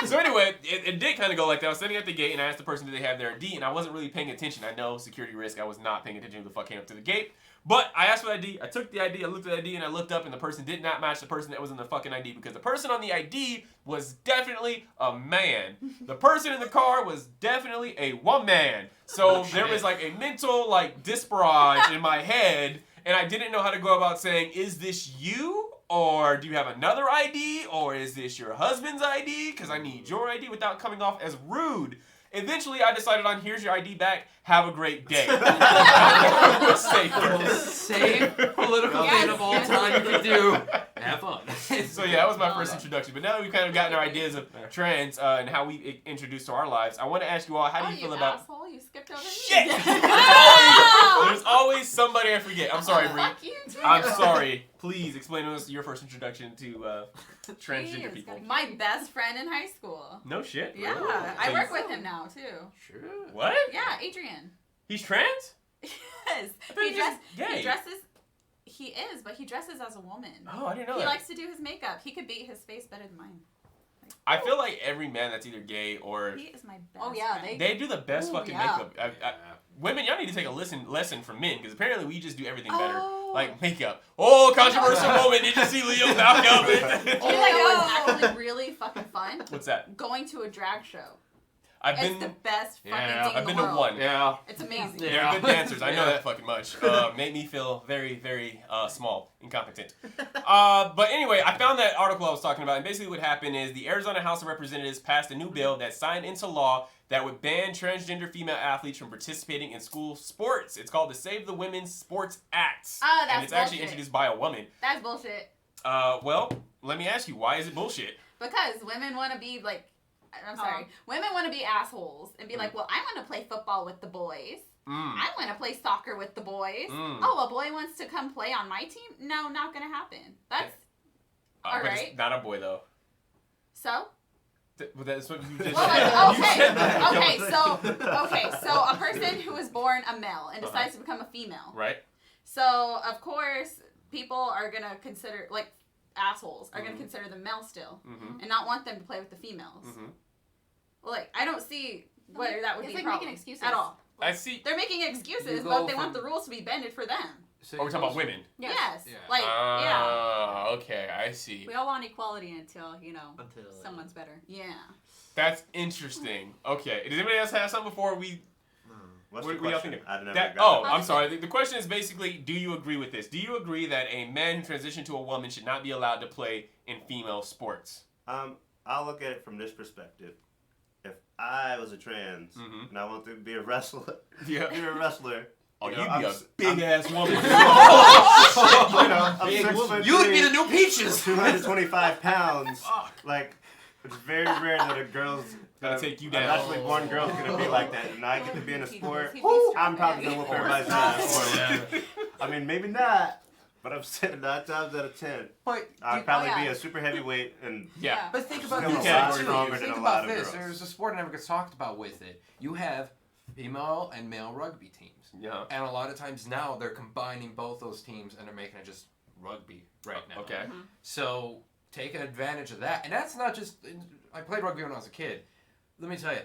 S1: So anyway, it did kind of go like that. I was sitting at the gate and I asked the person, did they have their ID? And I wasn't really paying attention. I know security risk. I was not paying attention to the fuck came up to the gate. But I asked for the ID. I took the ID. I looked at the ID and I looked up and the person did not match the person that was in the fucking ID because the person on the ID was definitely a man. The person in the car was definitely a woman. So there was like a mental like disparage in my head and I didn't know how to go about saying, is this you? Or do you have another ID? Or is this your husband's ID? Because I need your ID without coming off as rude. Eventually, I decided on, here's your ID back. Have a great day. Safe.
S2: Safe political
S3: Yes,
S2: thing of all
S3: yes.
S2: time you could do. Have fun.
S1: So yeah, that was my first introduction. But now that we've kind of gotten our ideas of trans and how we introduce to our lives, I want to ask you all, how do you feel about...
S3: asshole, you skipped over me.
S1: Shit! There's always somebody I forget. I'm sorry, Bree.
S3: Fuck you too.
S1: I'm sorry. Please explain to us your first introduction to transgender
S3: Jeez,
S1: people.
S3: gotta
S5: My best friend in high school.
S1: No shit.
S5: Yeah,
S1: Really?
S5: I
S1: So
S5: work
S1: you-
S5: with him now too.
S2: Sure.
S1: What?
S5: Yeah, Adrian.
S1: He's trans?
S5: Yes,
S1: I thought
S5: he
S1: he was gay.
S5: He dresses. He is, but he dresses as a woman.
S1: Oh, I didn't know
S5: He
S1: that.
S5: likes to do his makeup. He could beat his face better than mine.
S1: I feel like every man that's either gay or
S5: He is my best.
S3: Oh, yeah,
S5: friend.
S1: they do the best
S3: Ooh,
S1: fucking
S3: yeah.
S1: makeup. Women, y'all need to take a lesson from men because apparently we just do everything better,
S3: Oh.
S1: like makeup. Oh, controversial moment! Did you see Leo back up?
S3: Do you know what's actually really fucking fun?
S1: What's that?
S3: Going to a drag show.
S1: I've
S5: It's
S1: been.
S5: the best fucking
S2: Yeah,
S5: thing
S1: I've
S5: in
S1: been
S5: the
S1: to
S5: world.
S1: one.
S2: Yeah.
S5: It's amazing.
S2: Yeah.
S1: They're good dancers. I know
S2: Yeah.
S1: that fucking much. Made me feel very, very small, incompetent. But anyway, I found that article I was talking about, and basically what happened is the Arizona House of Representatives passed a new bill that signed into law that would ban transgender female athletes from participating in school sports. It's called the Save the Women's Sports Act.
S3: Oh, that's
S1: and it's actually
S3: bullshit.
S1: introduced by a woman.
S3: That's bullshit.
S1: Well, let me ask you, why is it bullshit?
S3: Because women want to be like, I'm sorry, women want to be assholes and be like, well, I want to play football with the boys. I want to play soccer with the boys. Oh, a boy wants to come play on my team? No, not gonna happen. That's all
S1: but
S3: right.
S1: it's not a boy though.
S3: So
S1: But that's what you just
S5: Well,
S1: said.
S5: okay, so a person who is born a male and decides to become a female.
S1: Right.
S5: So, of course, people are going to consider, like, assholes are going to consider them male still and not want them to play with the females. Well, like, I don't see where that would
S3: it's
S5: be
S3: like
S5: a problem
S3: making excuses.
S5: at all.
S1: I see.
S5: They're making excuses,
S2: go
S5: but they
S2: from-
S5: want the rules to be bended for them.
S2: So
S1: Oh, we're
S2: it
S1: talking about
S2: goes-
S1: women.
S5: Yes.
S2: Yeah.
S5: Like, yeah.
S1: Okay, I see.
S3: We all want equality until,
S6: Until
S3: someone's better.
S5: Yeah.
S1: That's interesting. Okay, does anybody else have something before we?
S4: What's
S1: What
S4: the
S1: y'all
S4: question?
S1: thinking?
S4: I never
S1: That,
S4: got it.
S1: I'm sorry. The question is basically, do you agree with this? Do you agree that a man who transitioned to a woman should not be allowed to play in female sports?
S4: I'll look at it from this perspective. If I was a trans and I wanted to be a wrestler,
S1: Yeah.
S4: be a wrestler.
S1: Oh,
S4: you
S1: you'd
S4: know,
S1: be a
S4: I'm-
S1: big ass woman.
S4: I'm
S2: Big
S4: 6
S2: woman.
S4: foot
S2: You would be
S4: three,
S2: the new Peaches.
S4: 225 pounds.
S1: Fuck.
S4: Like, it's very rare that a girl's
S1: Gonna take you
S4: a
S1: down.
S4: naturally born girl's gonna be like that, and I get to be in a sport.
S5: He'd be strong,
S4: I'm probably
S5: yeah.
S4: gonna whoop everybody's ass. I mean, maybe not, but I'm saying 9 times out of 10,
S2: But
S4: I'd probably be
S5: yeah.
S4: a super heavyweight and
S1: Yeah.
S2: But think about
S4: Still
S2: this.
S4: a lot
S2: too.
S4: stronger than
S2: Think
S4: a
S2: about
S4: lot of
S2: this.
S4: girls.
S2: There's a sport that never gets talked about with it. You have female and male rugby teams.
S1: Yeah.
S2: And a lot of times now they're combining both those teams and they're making it just rugby right now.
S1: Okay.
S2: So take advantage of that. And that's not just. I played rugby when I was a kid. Let me tell you,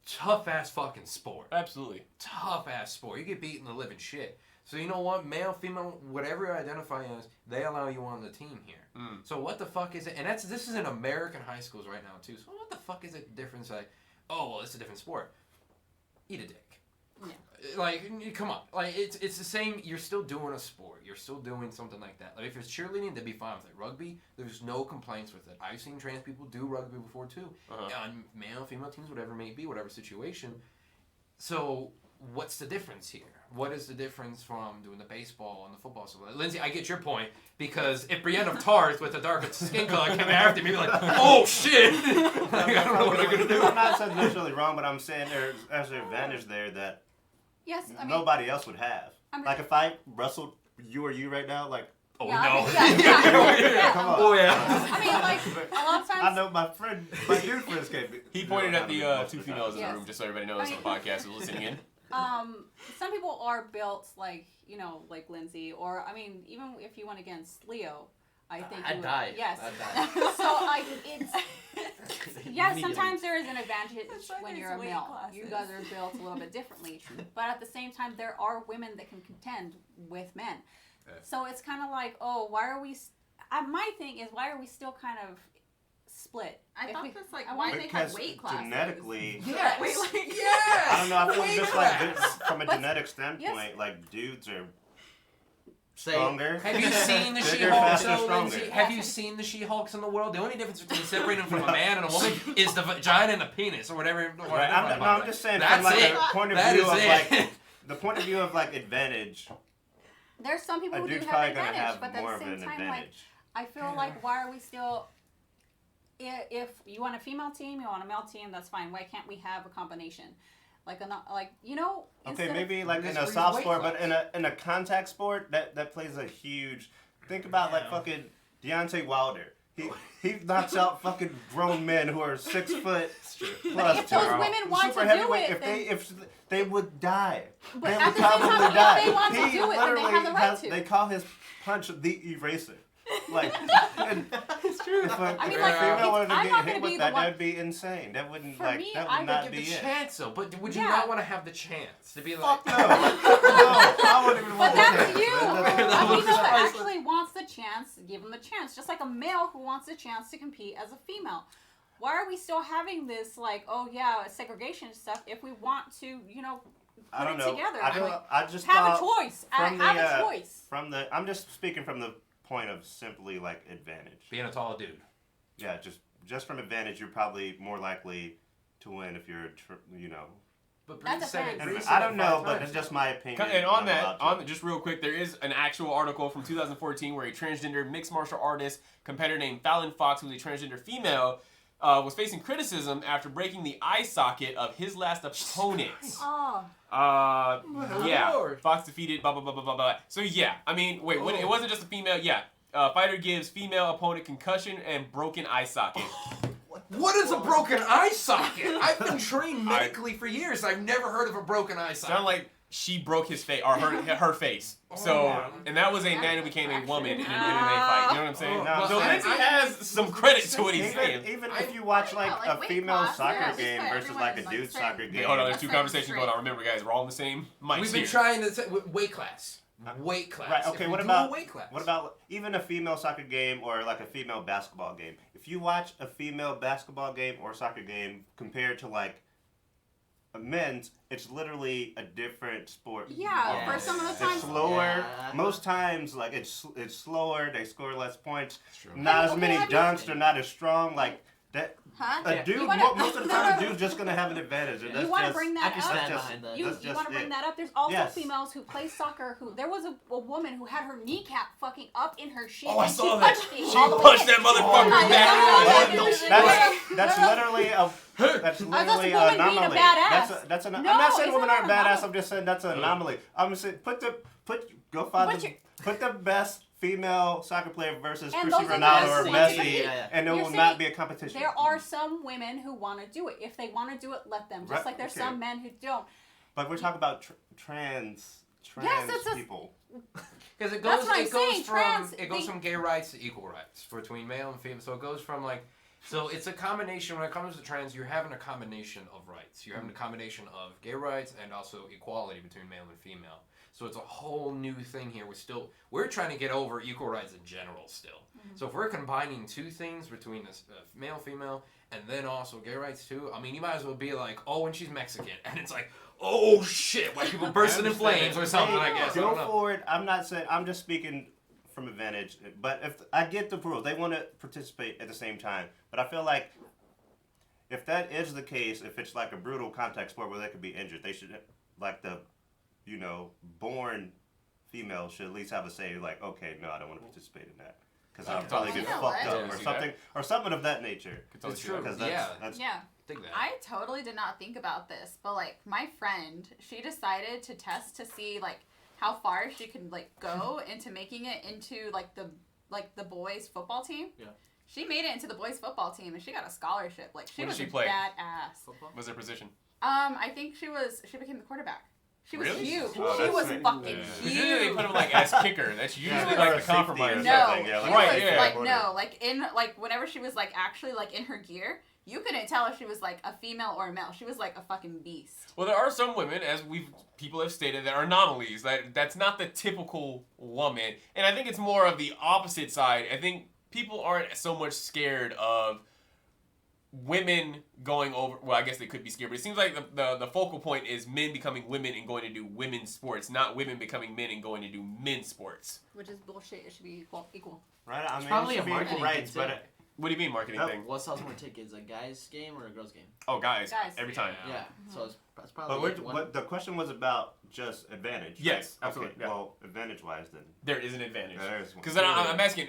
S2: tough ass fucking sport.
S1: Absolutely.
S2: Tough ass sport. You get beaten the living shit. So you know what? Male, female, whatever you identify as, they allow you on the team here. So what the fuck is it? And this is in American high schools right now too. So what the fuck is the difference? Like, oh well, it's a different sport. Eat a dick.
S5: Yeah.
S2: Like, come on. Like, it's the same. You're still doing a sport. You're still doing something like that. Like, if it's cheerleading, they'd be fine with it. Rugby, there's no complaints with it. I've seen trans people do rugby before too, on male, female teams, whatever it may be, whatever situation. So, what's the difference here? What is the difference from doing the baseball and the football? So, Lindsay, I get your point, because if Brienne of Tarth with a darker skin color came after me, like, oh shit! Like, I don't know what I'm gonna do.
S4: I'm not saying necessarily wrong, but I'm saying there's an advantage there that
S3: Yes, I mean,
S4: nobody else would have.
S3: I mean-
S4: Like if I wrestled you or you right now, like,
S1: Oh
S3: Yeah,
S1: no.
S3: I mean, yeah.
S4: come on.
S2: Oh yeah.
S3: I mean, like, a lot of
S4: I
S3: times,
S4: know my dude friends came.
S1: He pointed at the two females in the
S3: Yes.
S1: room, just so everybody knows on the podcast who's listening in.
S3: some people are built like, like Lindsay, or, I mean, even if you went against Leo, I think
S6: I'd
S3: you would,
S6: die.
S3: yes.
S6: I'd die.
S3: So, like, it's, yeah, sometimes there is an advantage
S5: It's like
S3: when
S5: these
S3: you're a
S5: weight
S3: male.
S5: classes.
S3: You guys are built a little bit differently. But at the same time, there are women that can contend with men. So it's kind of like, oh, why are we... my thing is, why are we still kind of split?
S5: I
S3: If
S5: thought
S3: we-
S5: that's like
S3: I
S5: why
S3: want-
S5: they have
S4: Because
S5: weight classes.
S4: genetically,
S2: Yes.
S5: Wait, like,
S2: Yes.
S4: I don't know. I feel
S2: Weight
S4: just
S2: class.
S4: like from a
S3: But-
S4: genetic standpoint,
S3: yes.
S4: like dudes are
S6: Say,
S4: stronger.
S2: Have you seen the
S4: Bigger,
S2: She-Hulks,
S4: faster,
S2: though,
S4: stronger.
S2: Lindsay? Have you seen the She-Hulks in the world? The only difference between separating them from a man and a woman is the vagina and the penis, or whatever.
S4: Right. I'm just saying
S2: That's
S4: from like
S2: it.
S4: a point of
S2: That
S4: view
S2: is
S4: of
S2: it.
S4: like the point of view of like advantage.
S3: There's some people
S4: A
S3: who do
S4: dude's
S3: have
S4: probably
S3: advantage,
S4: gonna have
S3: but
S4: more
S3: at
S4: of
S3: the
S4: an
S3: same time, like,
S4: advantage.
S3: I feel like, why are we still... If you want a female team, you want a male team, that's fine. Why can't we have a combination? Like,
S4: Okay,
S3: instead of-
S4: maybe like in a
S2: Because
S4: soft
S2: weight
S4: sport, but
S2: class.
S4: in a contact sport, that plays a huge. Think about like fucking Deontay Wilder. He knocks out fucking grown men who are 6 foot plus.
S3: if those
S4: tomorrow.
S3: women want
S4: Super
S3: to do
S4: heavyweight,
S3: it,
S4: if they would die.
S3: But
S4: They
S3: at
S4: would
S3: the same time,
S4: probably
S3: if
S4: die.
S3: they want to
S4: He
S3: do it, then they
S4: literally
S3: have the right
S4: has-
S3: to.
S4: They call his punch the eraser. Like, it's true. If a,
S3: I mean,
S4: if
S3: like,
S4: a female
S3: if-
S4: wanted to
S3: I'm
S4: get
S3: not
S4: hit
S3: gonna
S4: with
S3: be
S4: that,
S3: the one-
S4: that'd be insane. That wouldn't
S3: For
S4: like
S3: me,
S4: that
S3: I
S4: would
S3: would
S4: not
S2: Give
S4: be
S2: the
S4: it.
S2: chance, though. But would you
S3: Yeah.
S2: not want to have the chance to be like,
S4: Fuck no. No, I wouldn't even
S3: But
S4: want
S3: that's
S4: that.
S3: you.
S4: That-
S3: A female that
S2: priceless.
S3: actually wants the chance, give them the chance. Just like a male who wants the chance to compete as a female. Why are we still having this, like, oh yeah, segregation stuff, if we want to,
S4: I
S3: put
S4: don't
S3: it
S4: know.
S3: together?
S4: I just
S3: Have a
S4: thought
S3: choice.
S4: from
S3: Have
S4: the,
S3: a choice.
S4: I'm just speaking from the point of simply like advantage.
S2: being a tall dude?
S4: Yeah, just from advantage, you're probably more likely to win if you're,
S2: But
S3: That
S2: Bree said it.
S3: depends.
S2: Bree
S4: And
S2: said
S4: I
S2: it
S4: don't
S2: 5
S4: know, but
S2: times
S4: it's just
S2: now.
S4: my opinion.
S1: And on
S4: I'm
S1: that,
S4: allowed to.
S1: just real quick, there is an actual article from 2014 where a transgender mixed martial artist competitor named Fallon Fox, who's a transgender female, was facing criticism after breaking the eye socket of his last opponent.
S3: Oh.
S1: Yeah,
S2: Lord.
S1: Fox defeated blah blah blah blah blah blah. So yeah, I mean, wait, when, it wasn't just a female. Yeah, fighter gives female opponent concussion and broken eye socket.
S2: What is a broken eye socket? I've been trained medically for years. I've never heard of a broken eye socket.
S1: Sound like she broke his face or her face. So, and that was a man who became a woman in an MMA fight. You know what I'm saying?
S4: No,
S1: So Lindsay has some credit to what he's saying.
S4: Even if you watch like
S5: like
S4: a
S5: weight
S4: female
S5: class,
S4: soccer
S5: yeah,
S4: game
S5: just put
S4: versus
S5: everyone
S4: like
S5: in,
S4: a
S5: like,
S4: dude's
S5: certain-
S4: soccer
S1: Hey,
S4: game.
S1: hold on, there's
S5: That's
S1: two
S5: like
S1: conversations
S5: straight.
S1: going on. Remember, guys, we're all in the same mics
S2: We've been
S1: here.
S2: trying to say weight class. Weight class.
S4: Right.
S2: If
S4: Okay.
S2: we
S4: What
S2: do
S4: about
S2: a weight class?
S4: what about even a female soccer game or like a female basketball game? If you watch a female basketball game or soccer game compared to like a men's, it's literally a different sport.
S3: Yeah, for some of the
S4: It's
S3: times.
S4: slower.
S6: Yeah.
S4: Most times, like it's slower. They score less points.
S1: true.
S4: Not as
S3: Okay,
S4: many
S3: have you-
S4: dunks. They're not as strong. Like that.
S5: Huh?
S4: A dude.
S3: You wanna-
S4: Most of the time, a dude's just gonna have an advantage. And
S3: You
S4: that's
S3: want to
S4: just,
S3: bring
S6: I
S3: that
S6: can
S3: up?
S6: stand
S4: just-
S6: behind that.
S3: You
S4: That's just
S3: want to bring
S4: it.
S3: that up? There's also
S4: Yes.
S3: females who play soccer who there was a woman who had her kneecap fucking up in her shit.
S1: Oh, I
S3: and
S1: saw
S3: she
S1: that.
S3: punched it
S1: She
S3: all the way
S1: punched
S3: in.
S1: that motherfucker
S3: Oh,
S1: back.
S3: no.
S4: That's literally a that's literally
S3: woman
S4: an
S3: being a
S4: anomaly.
S3: badass.
S4: That's an.
S3: No,
S4: I'm not saying
S3: it's
S4: women
S3: not
S4: aren't
S3: an
S4: badass.
S3: anomaly.
S4: I'm just saying that's an anomaly. I'm just saying go find
S3: But
S4: put the best female soccer player versus
S3: And
S4: Cristiano
S3: those are the
S4: Ronaldo
S3: best
S4: or
S3: ones to
S4: Messi,
S3: compete.
S4: and it
S3: You're
S4: will
S3: saying
S4: not be a competition.
S3: There are some women who want to do it. If they want to do it, let them. Just
S4: Right,
S3: like there's
S4: okay.
S3: some men who don't.
S4: But we're talking about trans
S3: it's a-
S4: people.
S2: Because it
S3: That's
S2: goes,
S3: what I'm
S2: it goes
S3: saying,
S2: from
S3: trans-
S2: it goes
S3: they-
S2: from gay rights to equal rights between male and female. So it goes from like, so it's a combination. When it comes to trans, you're having a combination of rights. You're having a combination of gay rights and also equality between male and female. So it's a whole new thing here. We're trying to get over equal rights in general still. So if we're combining two things between this male, female, and then also gay rights too, I mean, you might as well be like, oh, and she's Mexican, and it's like, oh shit, white people bursting in flames or something. I guess. I
S4: Go
S2: don't know.
S4: forward. I'm not saying. I'm just speaking from advantage. But if I get the rules, they want to participate at the same time. But I feel like if that is the case, if it's like a brutal contact sport where they could be injured, they should like the, born female should at least have a say. Like, okay, no, I don't want to participate in that because I'll probably get
S5: You know
S4: fucked
S5: what?
S4: up or something of that nature.
S2: It's true.
S4: Because
S2: Yeah.
S4: that's
S3: Yeah.
S2: Think that.
S5: I totally did not think about this, but like my friend, she decided to test to see like how far she could like go into making it into like the boys football team.
S6: Yeah.
S5: She made it into the boys football team and she got a scholarship. Like she
S1: What
S5: was
S1: did she
S5: a
S1: play?
S5: badass.
S6: Football?
S1: What's their position?
S5: I think she became the quarterback. She was
S1: Really?
S5: huge.
S4: Oh,
S5: she
S4: that's
S5: was
S4: pretty
S5: fucking
S4: good.
S1: Because usually they
S5: huge.
S1: put him like as kicker. That's usually
S4: Yeah,
S1: like
S4: or
S1: the
S4: safety
S1: compromise.
S4: or
S5: No,
S4: something, yeah,
S5: it
S1: Right,
S5: was
S1: yeah.
S5: like no, like in like whenever she was like actually like in her gear, you couldn't tell if she was like a female or a male. She was like a fucking beast.
S1: Well, there are some women, as people have stated, that are anomalies. That's not the typical woman, and I think it's more of the opposite side. I think people aren't so much scared of women going over. Well, I guess they could be scared, but it seems like the focal point is men becoming women and going to do women's sports, not women becoming men and going to do men's sports.
S3: Which is bullshit. It should be equal.
S4: right. I mean,
S6: probably
S4: it
S6: a
S4: should be equal
S6: marketing
S4: rights,
S6: thing,
S4: but
S6: too.
S1: What do you mean marketing
S4: Yep.
S1: thing?
S6: What sells more tickets, a guy's game or a girl's game?
S1: Oh, guys,
S3: Guys.
S1: every time.
S6: Yeah. So it's
S4: but,
S6: probably one.
S4: but the question was about just advantage.
S1: Yes,
S4: right?
S1: absolutely,
S4: Okay,
S1: yeah.
S4: well, advantage-wise, then.
S1: There is an advantage.
S4: There is one.
S1: Because then I'm asking,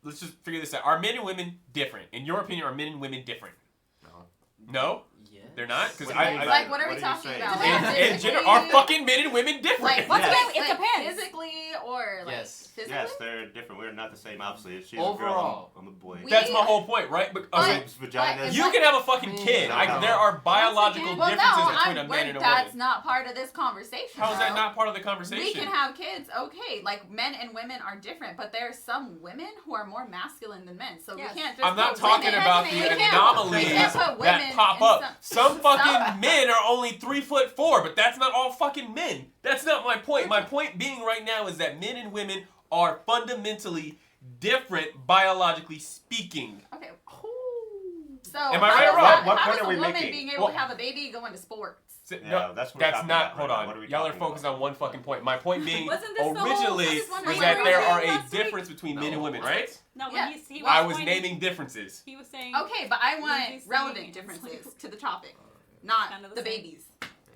S1: let's just figure this out. Are men and women different? In your opinion, are men and women different? No?
S6: Yeah.
S1: They're not? Because
S4: What do you mean by
S5: Like what are
S4: What
S5: we
S4: are you
S5: talking
S4: saying?
S5: about?
S1: in
S5: Like,
S1: gender,
S5: physically-
S1: are fucking men and women different?
S5: Like
S3: Once
S4: Yes.
S3: again, it depends.
S5: Physically or like
S6: Yes.
S5: physically?
S4: Yes, they're different. We're not the same, obviously. She's
S2: Overall.
S4: a girl. I'm a boy.
S5: We-
S1: That's my whole point, right? Okay,
S4: Boobs, vaginas.
S5: but-
S1: you can have a fucking kid.
S4: No.
S1: There are biological
S3: again-
S5: Well, no,
S1: differences between a man and a
S5: that's
S1: woman.
S5: not part of this conversation.
S1: How is that
S5: though.
S1: not part of the conversation?
S5: We can have kids, okay. Like men and women are different, but there are some women who are more masculine than men. So
S3: Yes.
S5: we can't just.
S1: I'm not
S5: put
S1: talking
S5: women-
S1: about
S5: we
S1: the
S5: can't-
S1: anomalies
S5: we can't put women
S1: that pop
S5: in
S1: up. Some fucking
S5: some-
S1: men are only 3'4", but that's not all fucking men. That's not my point. My point being right now is that men and women are fundamentally different biologically speaking.
S5: Okay. So
S1: Am I
S5: how
S1: right or
S5: does
S1: wrong?
S5: that-
S4: What
S5: how
S4: point
S5: does
S4: are we
S5: a woman
S4: making?
S5: being able
S1: Well-
S5: to have a baby go into sports?
S4: Yeah, that's what we're
S1: That's
S4: talking
S1: not.
S4: about
S1: Hold
S4: right now.
S1: on.
S4: What are we
S1: Y'all are
S4: talking
S1: focused
S4: about?
S1: on one fucking point. My point being
S3: Wasn't this the whole-
S1: originally
S3: I just wanted
S1: was
S3: to
S1: that
S3: bring
S1: there
S3: it
S1: are
S3: up
S1: a
S3: last week.
S1: difference between men and
S6: No.
S1: women, right?
S3: No,
S5: Yeah.
S3: when he
S1: I was
S3: pointing-
S1: naming differences.
S3: He was saying.
S5: Okay, but I want
S3: Lindsay's
S5: relevant
S3: saying-
S5: differences to the topic, not
S3: Kind of the
S5: the
S3: same.
S5: babies.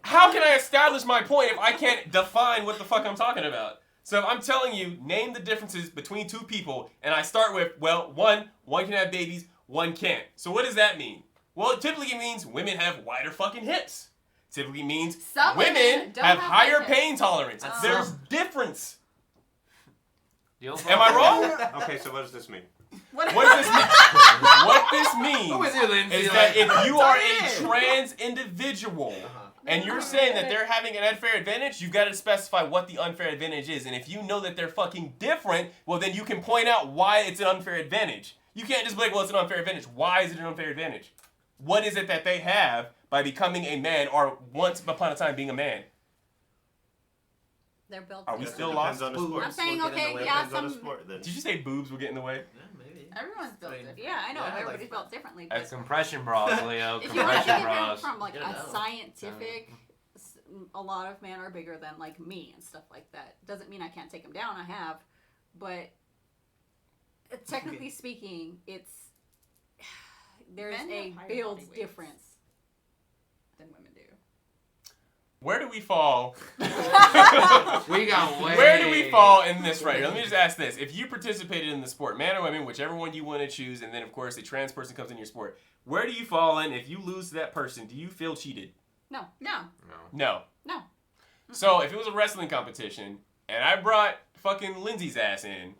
S1: How can I establish my point if I can't define what the fuck I'm talking about? So if I'm telling you, name the differences between two people, and I start with, well, one can have babies, one can't. So what does that mean? Well, it typically means women have wider fucking hips. Typically means
S5: Some
S1: women
S5: don't
S1: have
S5: have
S1: higher
S5: wide hips.
S1: pain tolerance.
S6: That's
S1: There's
S6: some.
S1: difference.
S2: The
S1: Am I wrong?
S4: Okay, so what does this mean?
S1: What does this mean? What this means
S2: Who is it, Lindsay?
S1: is that if you are a
S6: Sorry.
S1: trans individual and you're saying that they're having an unfair advantage, you've got to specify what the unfair advantage is. And if you know that they're fucking different, well, then you can point out why it's an unfair advantage. You can't just be like, well, it's an unfair advantage. Why is it an unfair advantage? What is it that they have by becoming a man or once upon a time being a man?
S3: They're built.
S1: Are we
S3: different.
S1: still
S4: Depends
S1: lost?
S4: on the sport.
S3: I'm saying,
S6: Will get in
S3: okay,
S6: the way.
S3: yeah,
S4: Depends on the
S3: some.
S4: sport, then.
S1: Did you say boobs will get in the way?
S6: Yeah, maybe.
S5: Everyone's built different.
S3: Yeah, I know.
S6: Yeah,
S3: Everybody's
S6: like-
S3: built differently.
S2: That's
S3: But
S2: compression bras, Leo.
S3: if you want to
S2: Compression
S3: think
S2: bras.
S3: from like
S6: Yeah,
S3: a
S6: no.
S3: scientific, a lot of men are bigger than like me and stuff like that. Doesn't mean I can't take them down. I have, but technically speaking, it's there's
S5: Men
S3: a
S5: have higher
S3: build
S5: body weights.
S3: difference.
S5: Than women do.
S1: Where do we fall?
S2: We got way.
S1: Where do we fall in this right here? Let me just ask this. If you participated in the sport, man or women, whichever one you want to choose, and then of course a trans person comes in your sport, where do you fall in? If you lose to that person, do you feel cheated?
S3: No.
S5: No.
S1: No.
S3: No.
S1: So if it was a wrestling competition and I brought fucking Lindsay's ass in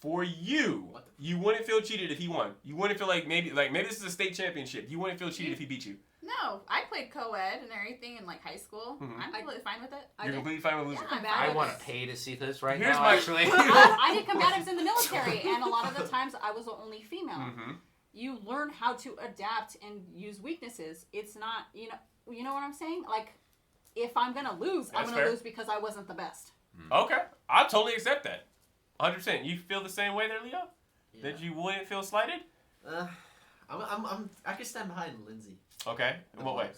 S1: for you,
S6: What the
S1: you wouldn't feel cheated if he won. You wouldn't feel like maybe this is a state championship. You wouldn't feel cheated if he beat you.
S5: No. I played co-ed and everything in like high school.
S1: Mhm.
S5: I'm completely fine with it.
S3: I
S1: You're
S3: did.
S1: completely fine with losing.
S3: Yeah, I'm
S2: I
S3: bad.
S2: want to pay to see this right
S1: Here's
S2: now,
S1: my-
S2: actually.
S3: I did combatives in the military, and a lot of the times I was the only female.
S1: Mm-hmm.
S3: You learn how to adapt and use weaknesses. It's not, you know what I'm saying? Like, if I'm gonna lose, I'm
S1: That's
S3: gonna
S1: fair.
S3: lose because I wasn't the best.
S1: Okay, I totally accept that. 100%. You feel the same way there, Leo?
S6: Yeah.
S1: That you wouldn't feel slighted?
S6: I could stand behind Lindsay.
S1: Okay. In what way?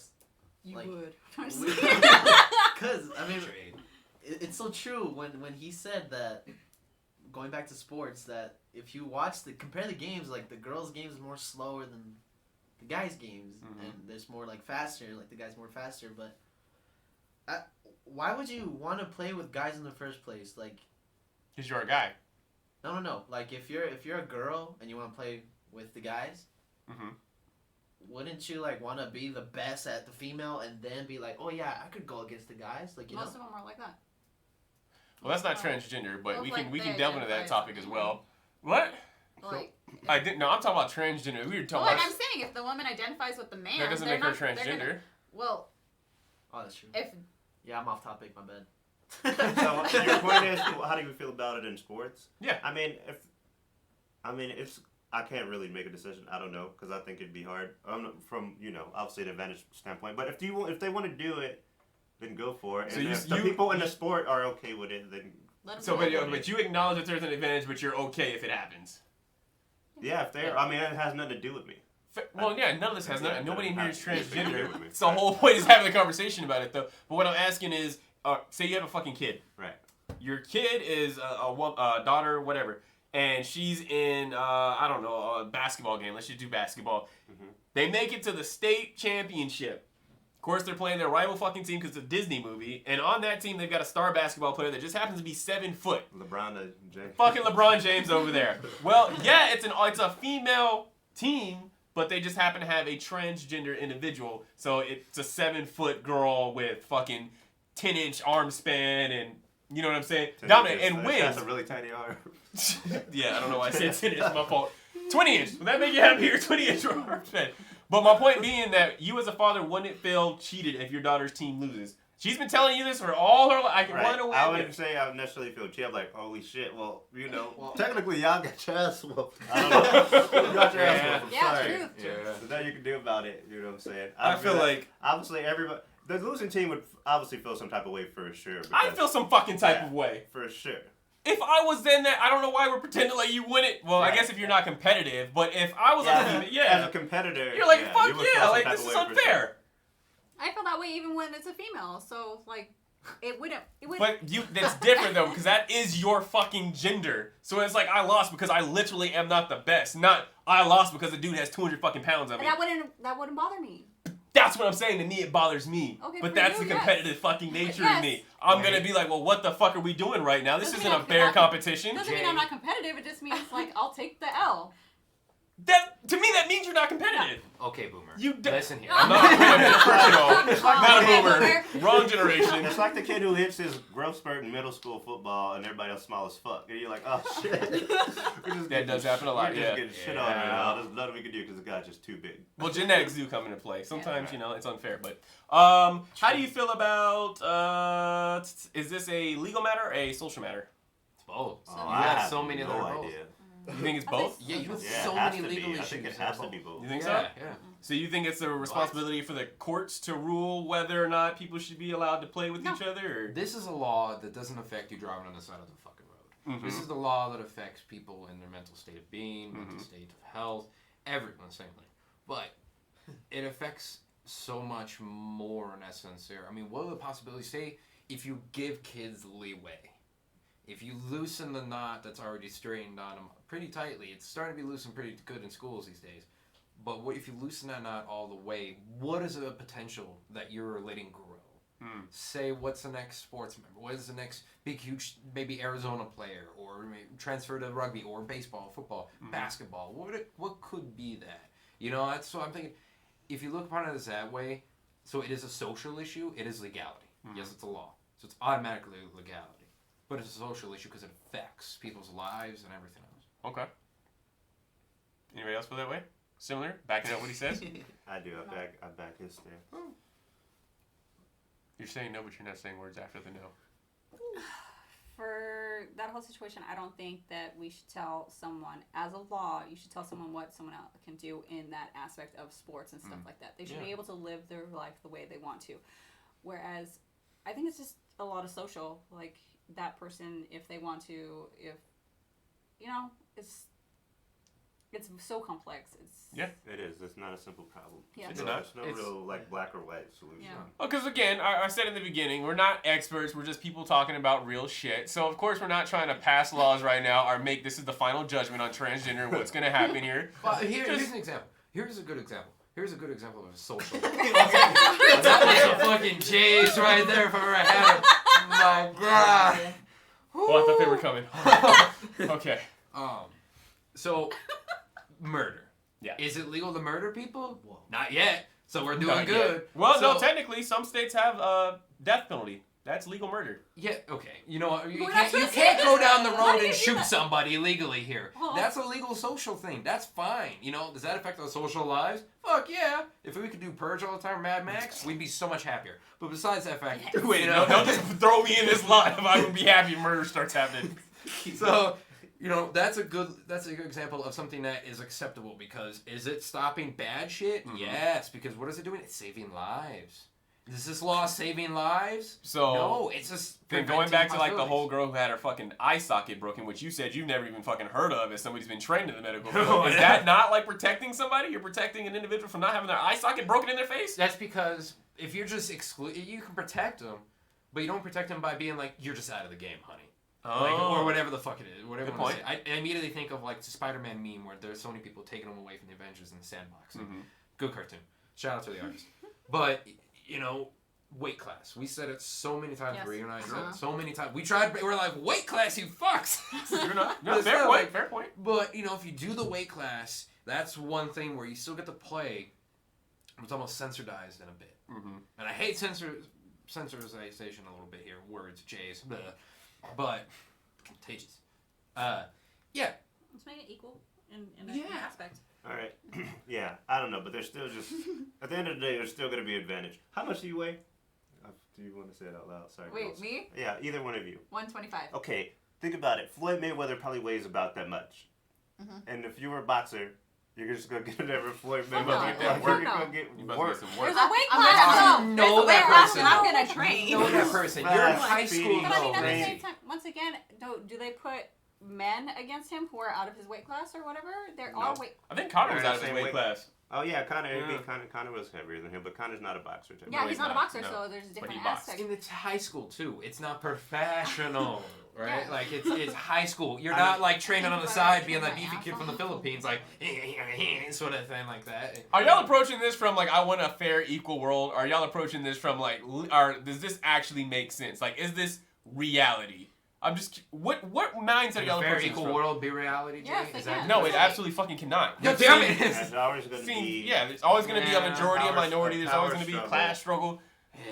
S3: You
S6: Like-
S3: would.
S6: Because I mean,
S2: Trade.
S6: it's so true when he said that. Going back to sports, that if you watch compare the games, like the girls' games is more slower than the guys' games,
S1: Mhm.
S6: and there's more like faster, like the guys more faster. But why would you want to play with guys in the first place? Like,
S1: Because you're a guy.
S6: no. Like if you're a girl and you want to play with the guys,
S1: Mm-hmm.
S6: wouldn't you like want to be the best at the female and then be like, oh yeah, I could go against the guys, like you
S3: Most
S6: know?
S3: of them are like that.
S1: Well, that's not transgender, but
S5: Well,
S1: we
S5: like
S1: can
S5: they
S1: delve into that
S5: identify
S1: topic
S5: as
S1: as
S5: a
S1: well. What?
S3: Like,
S1: I didn't. No, I'm talking about transgender. We were
S5: Well,
S1: talking
S5: like
S1: about.
S5: I'm saying, if the woman identifies with the man,
S1: That doesn't
S5: they're
S1: make her
S5: not, they're
S1: transgender.
S5: Gonna, well,
S6: Oh, that's true.
S5: if
S6: Yeah, I'm off topic. My bad.
S4: So your point is, how do you feel about it in sports?
S1: Yeah.
S4: I mean, it's. I can't really make a decision. I don't know because I think it'd be hard. From obviously the advantage standpoint. But if they want to do it, then go for it.
S1: So
S4: And
S1: you-
S4: if the
S1: you-
S4: people in the sport are okay with it, then
S3: let them
S1: So,
S3: do
S1: but,
S3: it.
S1: but you acknowledge that there's an advantage, but you're okay if it happens.
S4: yeah, if they're. I mean, it has nothing to do with me.
S1: Well, yeah, none of this has
S4: Yeah,
S1: nothing. Nobody in here is
S4: doesn't have anything to do
S1: transgender.
S4: with me.
S1: So the whole point is having a conversation about it, though. But what I'm asking is, say you have a fucking kid.
S4: Right.
S1: Your kid is a daughter, whatever, and she's in I don't know, a basketball game. Let's just do basketball.
S4: Mhm.
S1: They make it to the state championship. Of course, they're playing their rival fucking team because it's a Disney movie, and on that team they've got a star basketball player that just happens to be 7 foot.
S4: LeBron James.
S1: Fucking LeBron James over there. Well, yeah, it's a female team, but they just happen to have a transgender individual. So it's a 7 foot girl with fucking 10-inch arm span, and you know what I'm saying? Dominant and wins.
S4: That's a really tiny arm.
S1: Yeah, I don't know why I said 10 inch. My fault. 20 inch. Would that make you happier? 20 inch arm span. But my point being that you as a father wouldn't feel cheated if your daughter's team loses. She's been telling you this for all her life. I can
S4: Right.
S1: run away
S4: I
S1: with
S4: wouldn't
S1: it.
S4: say I would necessarily feel cheated. I'm like, holy shit. Well,
S6: Well,
S4: technically y'all got your ass whooped. I don't know. You got your ass
S1: Yeah.
S4: whooped. I'm
S3: Yeah,
S4: sorry.
S3: truth.
S1: Yeah.
S4: There's nothing you can do about it. You know what I'm saying?
S1: I feel like
S4: obviously everybody, the losing team would obviously feel some type of way for sure.
S1: I
S4: because-
S1: feel some fucking type of way.
S4: for sure.
S1: If I was in that, I don't know why we're pretending like you wouldn't. Well, I
S4: Right.
S1: guess if you're not competitive, but if I was on the team,
S4: As
S1: yeah,
S4: a competitor,
S1: you're like,
S4: yeah,
S1: fuck
S4: you would
S1: yeah,
S4: feel some
S1: like
S4: type
S1: this
S4: of
S1: is
S4: way for sure.
S1: unfair.
S3: I feel that way even when it's a female. So like, it wouldn't.
S1: But that's different though, because that is your fucking gender. So it's like I lost because I literally am not the best. Not I lost because the dude has 200 fucking pounds of
S3: and
S1: me.
S3: that wouldn't bother me.
S1: That's what I'm saying. To me, it bothers me.
S3: Okay,
S1: But
S3: for
S1: that's
S3: you,
S1: the
S3: yes.
S1: competitive fucking nature
S3: Yes.
S1: in me. I'm gonna be like, well, what the fuck are we doing right now? This
S3: Doesn't
S1: isn't
S3: mean
S1: a
S3: I'm
S1: fair
S3: not-
S1: competition.
S3: Doesn't mean I'm not competitive. It just means like I'll take the L.
S1: That to me that means you're not competitive.
S2: Okay, boomer.
S1: You
S2: listen here.
S1: I'm not not a boomer. Wrong generation.
S4: It's like the kid who hits his growth spurt in middle school football and everybody else small as fuck. And you're like, oh shit.
S1: That does happen a lot,
S4: We're
S1: yeah.
S4: just getting shit on right now. There's nothing we can do because the guy's just too big.
S1: Well, genetics do come into play. Sometimes, it's unfair. But how do you feel about, is this a legal matter or a social matter?
S2: It's both.
S4: Oh,
S2: You
S4: I
S2: have
S4: have
S2: so many
S4: no
S2: other roles.
S4: idea.
S1: You think it's both?
S2: Yeah, you have
S4: Yeah,
S2: so
S4: it has
S2: many
S4: to
S2: legal
S4: be. I
S2: issues.
S4: think it
S2: that are
S4: has to
S2: both.
S4: be both.
S1: You think
S2: Yeah,
S1: so?
S2: yeah.
S1: So you think it's a responsibility for the courts to rule whether or not people should be allowed to play with each other? Or?
S2: This is a law that doesn't affect you driving on the side of the fucking road.
S1: Mhm.
S2: This is the law that affects people in their mental state of being, mental state of health, everyone, same thing. But it affects so much more in essence there. I mean, what are the possibilities? Say if you give kids leeway. If you loosen the knot that's already straightened on them pretty tightly, it's starting to be loosened pretty good in schools these days. But what if you loosen that knot all the way? What is a potential that you're letting grow? Say, what's the next sports member? What is the next big, huge, maybe Arizona player, or maybe transfer to rugby, or baseball, football, basketball? What could be that? That's what I'm thinking. If you look upon it as that way, so it is a social issue. It is legality. Yes, it's a law, so it's automatically legality. But it's a social issue because it affects people's lives and everything else.
S1: Okay. Anybody else feel that way? Similar? Backing up what he says?
S4: I do. I back his stance.
S1: You're saying no, but you're not saying words after the no.
S3: For that whole situation, I don't think that we should tell someone, as a law, you should tell someone what someone else can do in that aspect of sports and stuff like that. They should be able to live their life the way they want to. Whereas, I think it's just a lot of social, like, that person, if they want to, it's so complex.
S4: It is. It's not a simple problem.
S3: Yeah.
S1: It's not.
S4: There's no real black or white solution.
S3: Yeah.
S1: Well, because again, I said in the beginning, we're not experts. We're just people talking about real shit. So, of course, we're not trying to pass laws right now or make this is the final judgment on transgender and what's going to happen here.
S2: Well, here's an example. Here's a good example. Here's a good example of a social. That was a fucking J's right there from right hand. My God.
S1: Oh, I thought they were coming. Okay.
S2: So, murder.
S1: Yeah.
S2: Is it legal to murder people?
S6: Whoa.
S2: Not yet. So we're doing
S1: Not
S2: good.
S1: yet. Well, no,
S2: So-
S1: technically, some states have death penalty. That's legal murder.
S2: Yeah, okay. You know what? You
S3: We're
S2: can't,
S3: not
S2: you
S3: supposed
S2: can't
S3: to
S2: go
S3: do
S2: down
S3: that.
S2: the
S3: Why
S2: road
S3: do
S2: and
S3: you do
S2: shoot
S3: that?
S2: somebody illegally here.
S3: Oh.
S2: That's a legal social thing. That's fine. Does that affect our social lives? Fuck yeah. If we could do Purge all the time, Mad Max, we'd be so much happier. But besides that fact,
S1: Wait, don't just throw me in this line if I would be happy if murder starts happening.
S2: So, that's a good example of something that is acceptable because is it stopping bad shit? Yes, because what is it doing? It's saving lives. Is this law saving lives?
S1: So
S2: no, it's just
S1: then going back to like the
S2: possibilities.
S1: whole girl who had her fucking eye socket broken, which you said you've never even fucking heard of as somebody's been trained in the medical field. Is that not like protecting somebody? You're protecting an individual from not having their eye socket broken in their face?
S2: That's because if you're just you can protect them, but you don't protect them by being like, you're just out of the game, honey. Or whatever the fuck it is. Whatever
S1: Good
S2: you wanna
S1: point.
S2: say. I immediately think of like the Spider-Man meme where there's so many people taking them away from the Avengers in the sandbox. Good cartoon. Shout out to the artist. But, weight class. We said it so many times.
S3: Yes.
S2: Brie and I said it so many times. We're like, weight class, you fucks.
S1: You're not. No,
S2: But it's
S1: fair
S2: not
S1: point.
S2: like-
S1: Fair point.
S2: But, if you do the weight class, that's one thing where you still get to play. It's almost censorized in a bit. And I hate censorization a little bit here. Words, J's, blah. But contagious. Yeah.
S3: Let's make it equal in that
S2: Yeah.
S3: aspect.
S4: All right. Yeah, I don't know, but there's still just at the end of the day, there's still going to be advantage. How much do you weigh? Do you want to say it out loud? Sorry.
S5: Wait,
S4: girls.
S5: me?
S4: Yeah, either one of you.
S5: 125.
S4: Okay, think about it. Floyd Mayweather probably weighs about that much. And if you were a boxer, you're just going to get whatever Floyd Mayweather
S3: no.
S4: gets. You're
S3: No.
S4: going to get
S1: You must
S4: work.
S1: get some work.
S3: There's a weight
S5: I'm
S3: class.
S5: gonna
S2: know
S5: there's a
S2: that
S5: weight class
S2: person.
S5: and I'm gonna train.
S2: Know that person. You're in high
S4: Speedy.
S2: school.
S3: But I mean, at the
S4: Crazy.
S3: same time, once again, do they put men against him who are out of his weight class or whatever? There are
S4: No.
S3: weight.
S1: I think Connor was
S4: They're
S1: out of
S4: the
S1: his
S4: same
S1: weight
S4: weight.
S1: class.
S4: Oh yeah, Connor.
S1: Yeah.
S4: Connor was heavier than him, but Connor's not a boxer. Type.
S3: Yeah,
S1: No,
S3: he's
S1: he's
S3: not a
S1: not.
S3: boxer,
S1: No.
S3: so there's a
S1: But
S3: different
S1: he boxed.
S3: aspect.
S2: And it's high school too. It's not professional, right?
S3: Yeah.
S2: Like it's high school. You're
S4: I
S2: not
S4: mean-
S2: like training on the side, being that beefy
S3: Yeah.
S2: kid from the Philippines, like sort of thing like that.
S1: Are y'all approaching this from like I want a fair, equal world? Are y'all approaching this from like, does this actually make sense? Like, is this reality? I'm just what mindset are y'all
S2: Fair
S1: approaching
S2: equal
S1: from?
S2: world be reality, Jay?
S3: Yes, they
S2: Is that
S3: can.
S1: No,
S3: Right.
S1: it absolutely fucking cannot.
S2: God damn it!
S4: There's always going to be.
S1: Yeah, there's always going to be a
S2: Yeah,
S1: majority, a
S4: power-
S1: minority. There's always
S4: power
S1: going to be
S4: struggle.
S1: class struggle.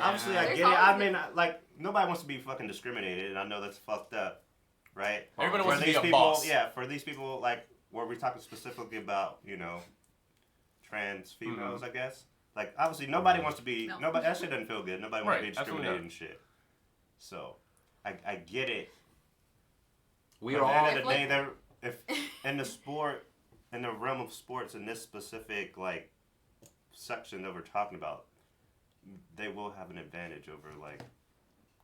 S4: Obviously, I
S5: There's
S4: get it. I
S5: always
S4: mean, like, nobody wants to be fucking discriminated, and I know that's fucked up, right?
S1: Everybody
S4: For
S1: wants to be
S4: these
S1: a
S4: people,
S1: boss.
S4: yeah, for these people, like, where we're talking specifically about, trans females, I guess. Like, obviously, nobody wants to be.
S5: No.
S4: Nobody. That shit doesn't feel good. Nobody wants to
S1: Right,
S4: be
S1: absolutely
S4: discriminated
S1: not.
S4: and shit. So, I get it.
S2: We
S4: But
S2: are
S4: at
S2: all.
S4: the end of the day, they're if in the realm of sports, in this specific like section that we're talking about, they will have an advantage over like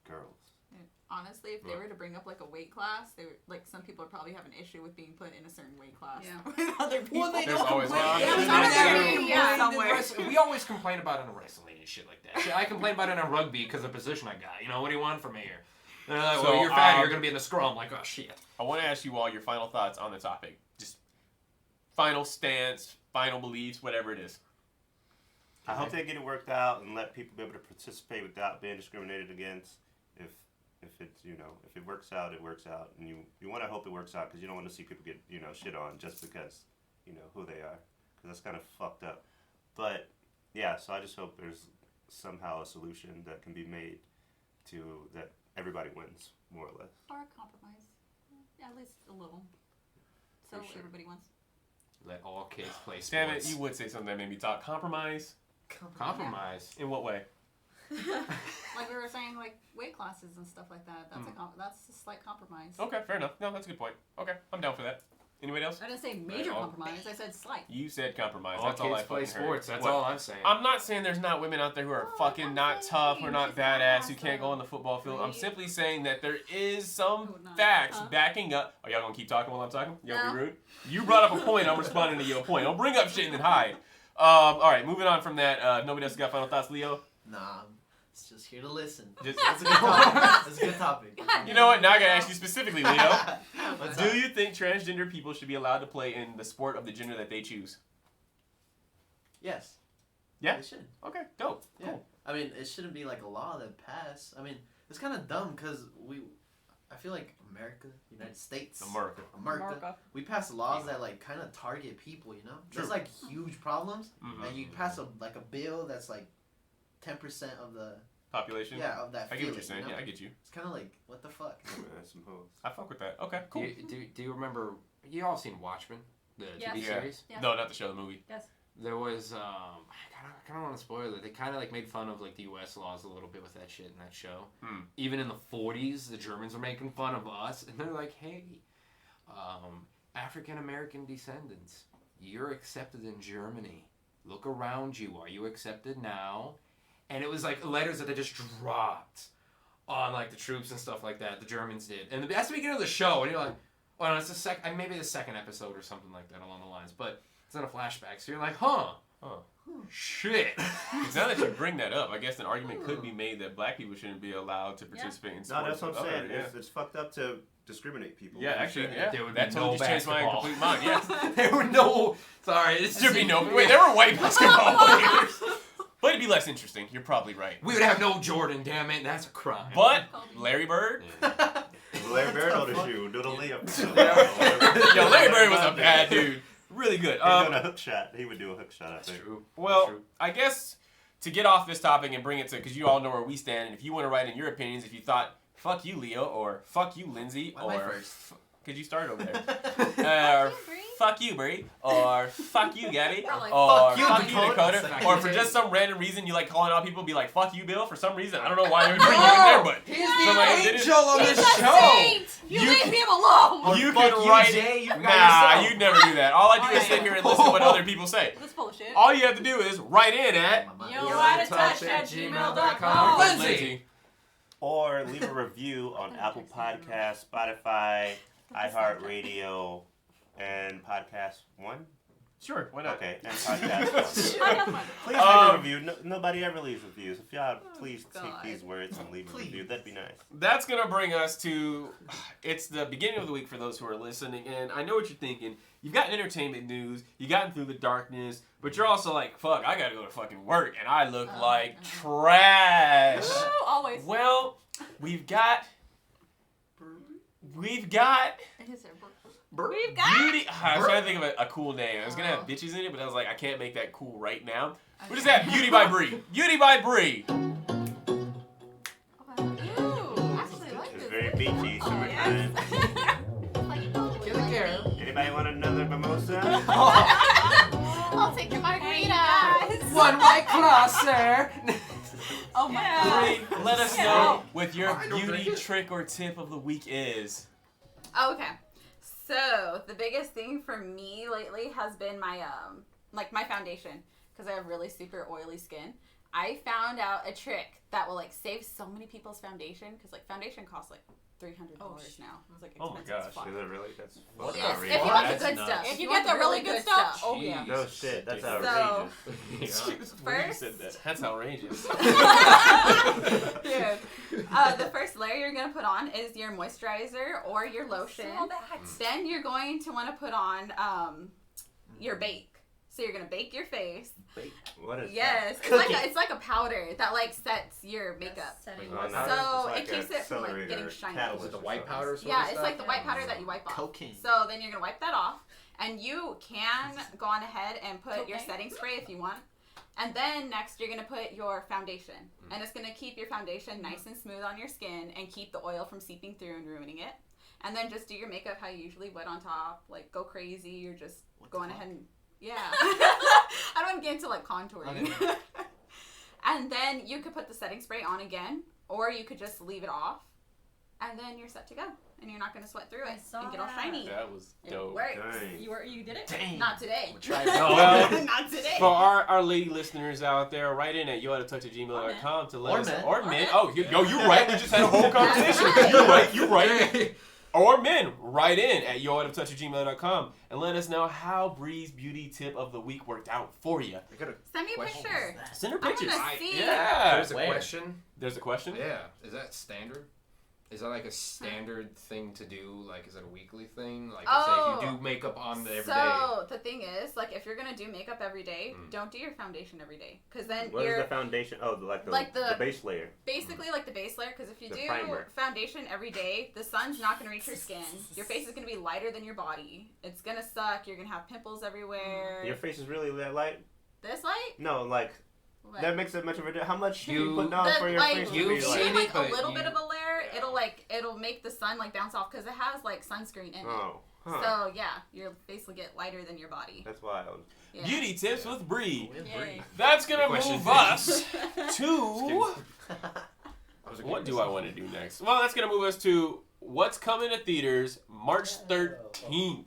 S4: girls.
S5: Honestly, if they were to bring up like a weight class, they would, like some people would probably have an issue with being put in a certain weight class.
S3: Yeah.
S5: With other people.
S6: Well, they
S1: There's
S6: don't
S1: always
S6: complain.
S1: one.
S6: They don't
S5: Yeah,
S6: complain.
S5: somewhere. Yeah, somewhere.
S2: We always complain about it in wrestling and shit like that. Shit, I complain about it in rugby because of the position I got. What do you want from me here? And they're like,
S1: So,
S2: well, you're fat. You're gonna be in the scrum. Like, oh shit.
S1: I want to ask you all your final thoughts on the topic. Just final stance, final beliefs, whatever it is.
S4: I hope they get it worked out and let people be able to participate without being discriminated against. If it's if it works out, it works out, and you want to hope it works out because you don't want to see people get shit on just because who they are, because that's kind of fucked up. But yeah, so I just hope there's somehow a solution that can be made to that everybody wins more or less.
S3: Or a compromise. Yeah, at least a little. So
S4: For sure.
S3: everybody wants.
S2: Let all kids play sports.
S1: Damn it, you would say something that made me talk. Compromise?
S2: Compromise.
S1: In what way?
S3: Like we were saying, like weight classes and stuff like that. That's that's a slight compromise.
S1: Okay, fair enough. No, that's a good point. Okay, I'm down for that. Anybody else?
S3: I didn't say major
S1: all-
S3: compromise. I said slight.
S1: You said compromise.
S2: All
S1: That's all I
S2: kids play
S1: fucking heard.
S2: sports. That's
S1: What?
S2: all I'm saying.
S1: I'm not saying there's not women out there who are fucking
S3: I'm
S1: not
S3: saying
S1: tough, who are not
S3: she's
S1: badass,
S3: not
S1: who can't go on the football field. I'm
S3: Right.
S1: simply saying that there is some
S3: Oh, not.
S1: facts
S3: Huh?
S1: backing up. Are y'all gonna keep talking while I'm talking? Y'all
S3: No.
S1: be rude? You brought up a point, I'm responding to your point. Don't bring up shit and then hide. Alright, moving on from that. Nobody else got final thoughts, Leo?
S6: Nah, it's just here to listen.
S1: Just,
S6: That's a good topic. That's a good topic.
S1: you know what? Now I gotta ask you specifically, Leo.
S6: What's
S1: Do
S6: up?
S1: you think transgender people should be allowed to play in the sport of the gender that they choose?
S6: Yes.
S1: Yeah?
S6: They should.
S1: Okay, dope.
S6: Yeah.
S1: Cool.
S6: I mean, it shouldn't be like a law that passed. I mean, it's kind of dumb because I feel like America, United States,
S1: America.
S6: we pass laws that like kind of target people.
S1: True.
S6: There's like huge problems,
S1: Mhm.
S6: and you pass a bill that's like 10% of the
S1: Population?
S6: of that.
S1: I get what you're saying. Yeah, I get you.
S6: It's kind of like what the fuck.
S4: Some hoes.
S1: I fuck with that. Okay, cool.
S2: Do you remember? You all seen Watchmen, the
S3: Yes.
S2: TV
S1: Yeah.
S2: series?
S3: Yes.
S1: No, not the show, the movie.
S3: Yes.
S2: There was I kind of want to spoil it. They kind of like made fun of like the U.S. laws a little bit with that shit in that show. Even in the 40s, the Germans were making fun of us, and they're like, "Hey, African American descendants, you're accepted in Germany. Look around you. Are you accepted now?" And it was like letters that they just dropped on like the troops and stuff like that. The Germans did, and that's the beginning of the show, and you're like, "Oh, no, it's maybe the second episode or something like that along the lines." But it's in a flashback, so you're like, "Huh." Shit.
S1: 'Cause now that you bring that up, I guess an argument could be made that black people shouldn't be allowed to participate in sports.
S4: No, that's what I'm
S1: with
S4: saying.
S1: other-
S4: It's fucked up to discriminate people.
S1: Yeah, actually, yeah.
S2: There would
S1: That
S2: be
S1: totally
S2: no
S1: just changed my
S2: basketball.
S1: complete mind. Yes.
S2: There were no. Sorry,
S1: There should be no. Wait, there were white basketball players. But it'd be less interesting. You're probably right.
S2: We would have no Jordan. Damn it, that's a crime.
S1: But Larry Bird.
S4: Larry Bird on the shoe, do the layup.
S1: Yo, Larry Bird was a bad dude. Really good.
S4: He doing a hook shot. He would do a hook shot, I
S2: That's
S4: think.
S2: true.
S1: Well,
S2: That's true.
S1: I guess to get off this topic and bring it to, because you all know where we stand, and if you want to write in your opinions, if you thought, fuck you, Leo, or fuck you, Lindsay,
S6: Why am I
S1: or
S6: first?
S1: could you start over there? Or fuck you, Brie, or fuck you, Gabby,
S3: Or like,
S1: or
S6: fuck
S1: fuck
S6: you,
S1: you,
S6: Dakota.
S1: Dakota, or for just some random reason you like calling out people, be like, fuck you, Bill, for some reason. I don't know why they would bring you in there, but
S2: He's
S1: somebody
S2: the
S1: did it.
S2: angel on
S3: He's
S2: this
S3: a
S2: show.
S3: saint! You
S1: You
S3: leave
S1: can-
S3: him alone!
S6: Or
S1: You
S6: fuck
S1: can
S6: you,
S1: write.
S6: Jay, you forgot
S1: Nah,
S6: yourself.
S1: you'd never do that. All I do is sit here and listen to what other people say.
S3: That's bullshit.
S1: All you have to do is write in at
S3: Yo, out of touch at gmail.com.
S2: Lindsay.
S4: Or leave a review on Apple Podcasts, Spotify, iHeart Radio, and Podcast One.
S1: Sure, why not?
S4: Okay, and Podcast One.
S3: I got one.
S4: Please leave a review. No, nobody ever leaves reviews. If y'all please take
S5: God.
S4: these words and leave a review, that'd be nice.
S1: That's gonna bring us to, it's the beginning of the week for those who are listening, and I know what you're thinking. You've gotten entertainment news, you've gotten through the darkness, but you're also like, fuck, I gotta go to fucking work, and I look like trash.
S3: Woo, always.
S1: Well, we've got we've got
S5: We've got.
S1: Beauty. I was trying to think of a cool name. I was gonna have bitches in it, but I was like, I can't make that cool right now. We just have Beauty by Bree. Beauty by Bree.
S5: Ooh, actually, I like
S4: It's
S5: this.
S4: very beachy, summertime.
S2: Get the care.
S4: Anybody want another mimosa?
S5: I'll take your margarita.
S2: One white claw, sir.
S5: Oh my god.
S1: Bree, let us know what your beauty trick or tip of the week is.
S5: Okay. So the biggest thing for me lately has been my my foundation, because I have really super oily skin. I found out a trick that will like save so many people's foundation, because like foundation costs like $300 now. It's like
S1: Oh my
S5: expensive as
S1: gosh.
S5: fuck.
S4: Is it really? That's
S2: What?
S5: Yes,
S4: outrageous.
S5: if you want the
S2: That's
S5: good
S2: nuts.
S5: stuff.
S3: If you
S5: want
S3: get the really good stuff.
S5: Oh yeah.
S4: No shit, that's
S1: So-
S4: outrageous.
S5: First-
S1: said that. That's outrageous.
S5: Dude, the first layer you're gonna put on is your moisturizer or your lotion. Then you're going to want to put on your bake. So you're gonna bake your face.
S4: What is
S5: Yes,
S4: that?
S5: it's like a powder that like sets your makeup.
S4: Oh, no,
S5: So
S4: it's
S5: it keeps
S4: a
S5: it from like
S4: celery
S5: getting
S4: or
S5: shiny.
S4: catalyst
S2: Is it the
S4: or
S2: white
S4: something.
S2: powder sort
S5: Yeah,
S2: of
S5: it's
S2: stuff?
S5: like the white powder that you wipe off.
S6: Cocaine.
S5: So then you're gonna wipe that off, and you can go on ahead and put your
S3: Okay.
S5: setting spray if you want. And then next you're gonna put your foundation, and it's gonna keep your foundation nice and smooth on your skin and keep the oil from seeping through and ruining it. And then just do your makeup how you usually would on top, like go crazy. You're just going ahead and I don't want to get into like contouring.
S6: Okay.
S5: And then you could put the setting spray on again, or you could just leave it off, and then you're set to go. And you're not gonna sweat through
S3: I
S5: it
S3: saw
S5: and get all
S3: that.
S5: shiny.
S1: That was
S5: It
S1: dope.
S5: works.
S4: Dang.
S3: You did it?
S6: Dang.
S5: Not today.
S6: Try
S1: Well,
S5: Not today.
S1: For our lady listeners out there, write in at yooughtatouch@gmail.com to let
S6: Or
S1: us
S6: men.
S1: or
S5: Or
S1: men.
S5: men.
S1: Oh, you're right. We just had a whole conversation.
S5: That's
S1: You're right. Or men, write in at yooughtatouch@gmail.com and let us know how Bree's beauty tip of the week worked out for you.
S2: I got a
S5: Send me a
S2: question.
S5: picture.
S1: Send her
S5: I
S1: pictures.
S5: wanna see.
S1: Yeah.
S2: There's a
S6: Where?
S2: question.
S1: There's a question.
S2: Yeah. Is that standard? Is that like a standard thing to do? Like, is it a weekly thing? Like, say if you do makeup on the everyday.
S5: So the thing is, like, if you're gonna do makeup every day, don't do your foundation every day, because then
S4: What is
S5: you're
S4: the foundation? Oh, like
S5: Like
S4: the
S5: the-
S4: base layer.
S5: basically like the base layer. Because if you
S4: The
S5: do
S4: primer.
S5: foundation every day, the sun's not gonna reach your skin. Your face is gonna be lighter than your body. It's gonna suck. You're gonna have pimples everywhere.
S4: Your face is really that light?
S5: This light?
S4: No, like
S5: What?
S4: that makes it much of a difference. How much should you
S2: You-
S4: put on
S5: The,
S4: for your
S5: like,
S4: face to
S2: you've
S4: be
S5: if you
S2: seen
S5: do,
S4: like?
S2: it,
S5: like
S2: but
S5: a little
S2: you-
S5: bit of a layer,
S2: yeah.
S5: it'll make the sun like bounce off, because it has like sunscreen in it.
S4: Oh, huh.
S5: So yeah, your face will get lighter than your body.
S4: That's wild.
S5: Yeah.
S1: Beauty tips with Bree.
S3: Yay.
S1: That's gonna
S2: Good question.
S1: move us
S2: Just
S1: to.
S2: kidding.
S1: What do I want to do next? Well, that's gonna move us to what's coming to theaters March 13th.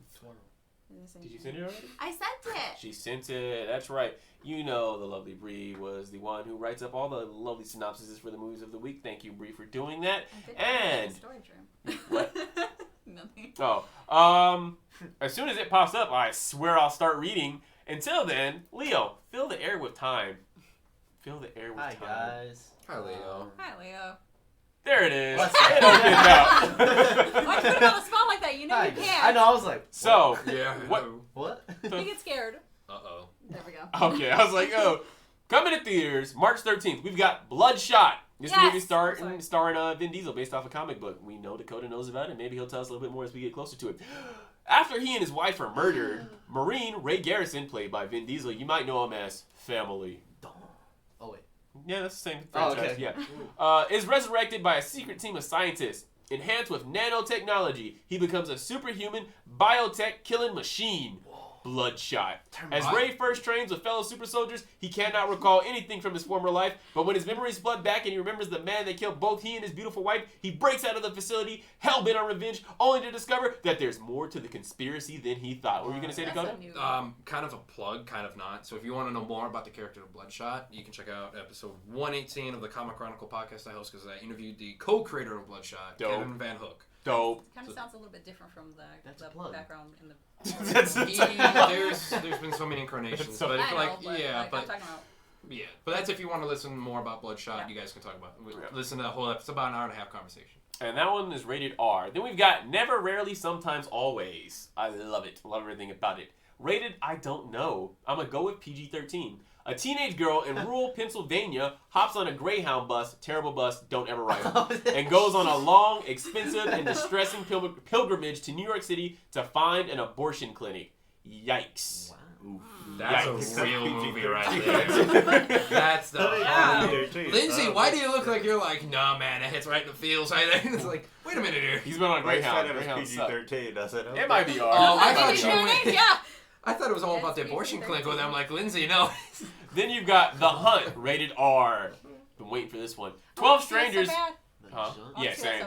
S1: Did you send it already?
S5: I sent it.
S1: She sent it. That's right. You know the lovely Bree was the one who writes up all the lovely synopsises for the movies of the week. Thank you, Bree, for doing that.
S5: I did
S1: And-
S5: in the storage room.
S1: What?
S5: Nothing.
S1: Oh, as soon as it pops up, I swear I'll start reading. Until then, Leo, fill the air with time. Fill the air with
S6: Hi
S1: time.
S6: guys.
S2: Hi, Leo.
S3: Hi, Leo.
S1: There it is.
S6: What's
S1: It
S6: that?
S1: opened up.
S3: Why'd you put it on the spot like that? You know
S6: Hi.
S3: you
S6: I
S3: can't.
S6: know. I was like,
S1: So,
S2: Yeah.
S1: What-
S6: what?
S3: You get scared.
S2: Uh-oh.
S5: There we go.
S1: okay, I was like, oh, coming to theaters March 13th, we've got Bloodshot. This
S3: Yes!
S1: movie
S3: Sorry.
S1: starring Vin Diesel, based off a comic book. We know Dakota knows about it. Maybe he'll tell us a little bit more as we get closer to it. After he and his wife are murdered, Marine Ray Garrison, played by Vin Diesel, you might know him as Family.
S6: Oh wait.
S1: Yeah, that's the same
S6: Oh,
S1: franchise.
S6: okay.
S1: Yeah, is resurrected by a secret team of scientists. Enhanced with nanotechnology, he becomes a superhuman biotech killing machine. Bloodshot. As Ray first trains with fellow super soldiers, he cannot recall anything from his former life, but when his memories flood back and he remembers the man that killed both he and his beautiful wife, he breaks out of the facility, hell-bent on revenge, only to discover that there's more to the conspiracy than he thought. What were you going to say,
S3: That's
S1: Dakota?
S3: a new
S2: Kind of a plug, kind of not. So if you want to know more about the character of Bloodshot, you can check out episode 118 of the Comic Chronicle podcast I host, because I interviewed the co-creator of Bloodshot,
S1: Dope.
S2: Kevin Van Hook.
S1: Dope.
S3: kind of sounds a little bit different from
S6: That's
S3: the
S6: a plug.
S3: background in the.
S2: There's been so many incarnations,
S1: So-
S2: but if
S3: I know,
S2: like
S3: but
S2: yeah,
S3: like,
S2: but
S3: I'm talking about.
S2: yeah, but that's if you want to listen more about Bloodshot.
S3: Yeah.
S2: You guys can talk about.
S1: Yeah.
S2: Listen to the whole. It's about an hour and a half conversation.
S1: And that one is rated R. Then we've got Never, Rarely, Sometimes, Always. I love it. Love everything about it. Rated, I don't know. I'm going to go with PG-13. A teenage girl in rural Pennsylvania hops on a Greyhound bus, terrible bus, don't ever ride it, and goes on a long, expensive, and distressing pilgrimage to New York City to find an abortion clinic. Yikes.
S6: Wow.
S2: That's
S4: Yikes.
S2: a real movie right there. That's the Lindsay, why do you look like you're like, nah, man, it hits right in the feels right there? It's like, wait a minute here.
S1: He's been on a Greyhound.
S4: It was
S1: Greyhound suck.
S4: PG-13, does it?
S1: It might be R.
S2: Oh, I
S1: It might
S2: thought
S1: be
S2: you
S1: R.
S2: went.
S5: Yeah.
S2: I thought it was all about the
S5: It's
S2: abortion
S5: PG-13.
S2: clinic with them. Like, Lindsay, no.
S1: Then you've got The Hunt, rated R. Been waiting for this one. 12 strangers. Huh? Yeah, same.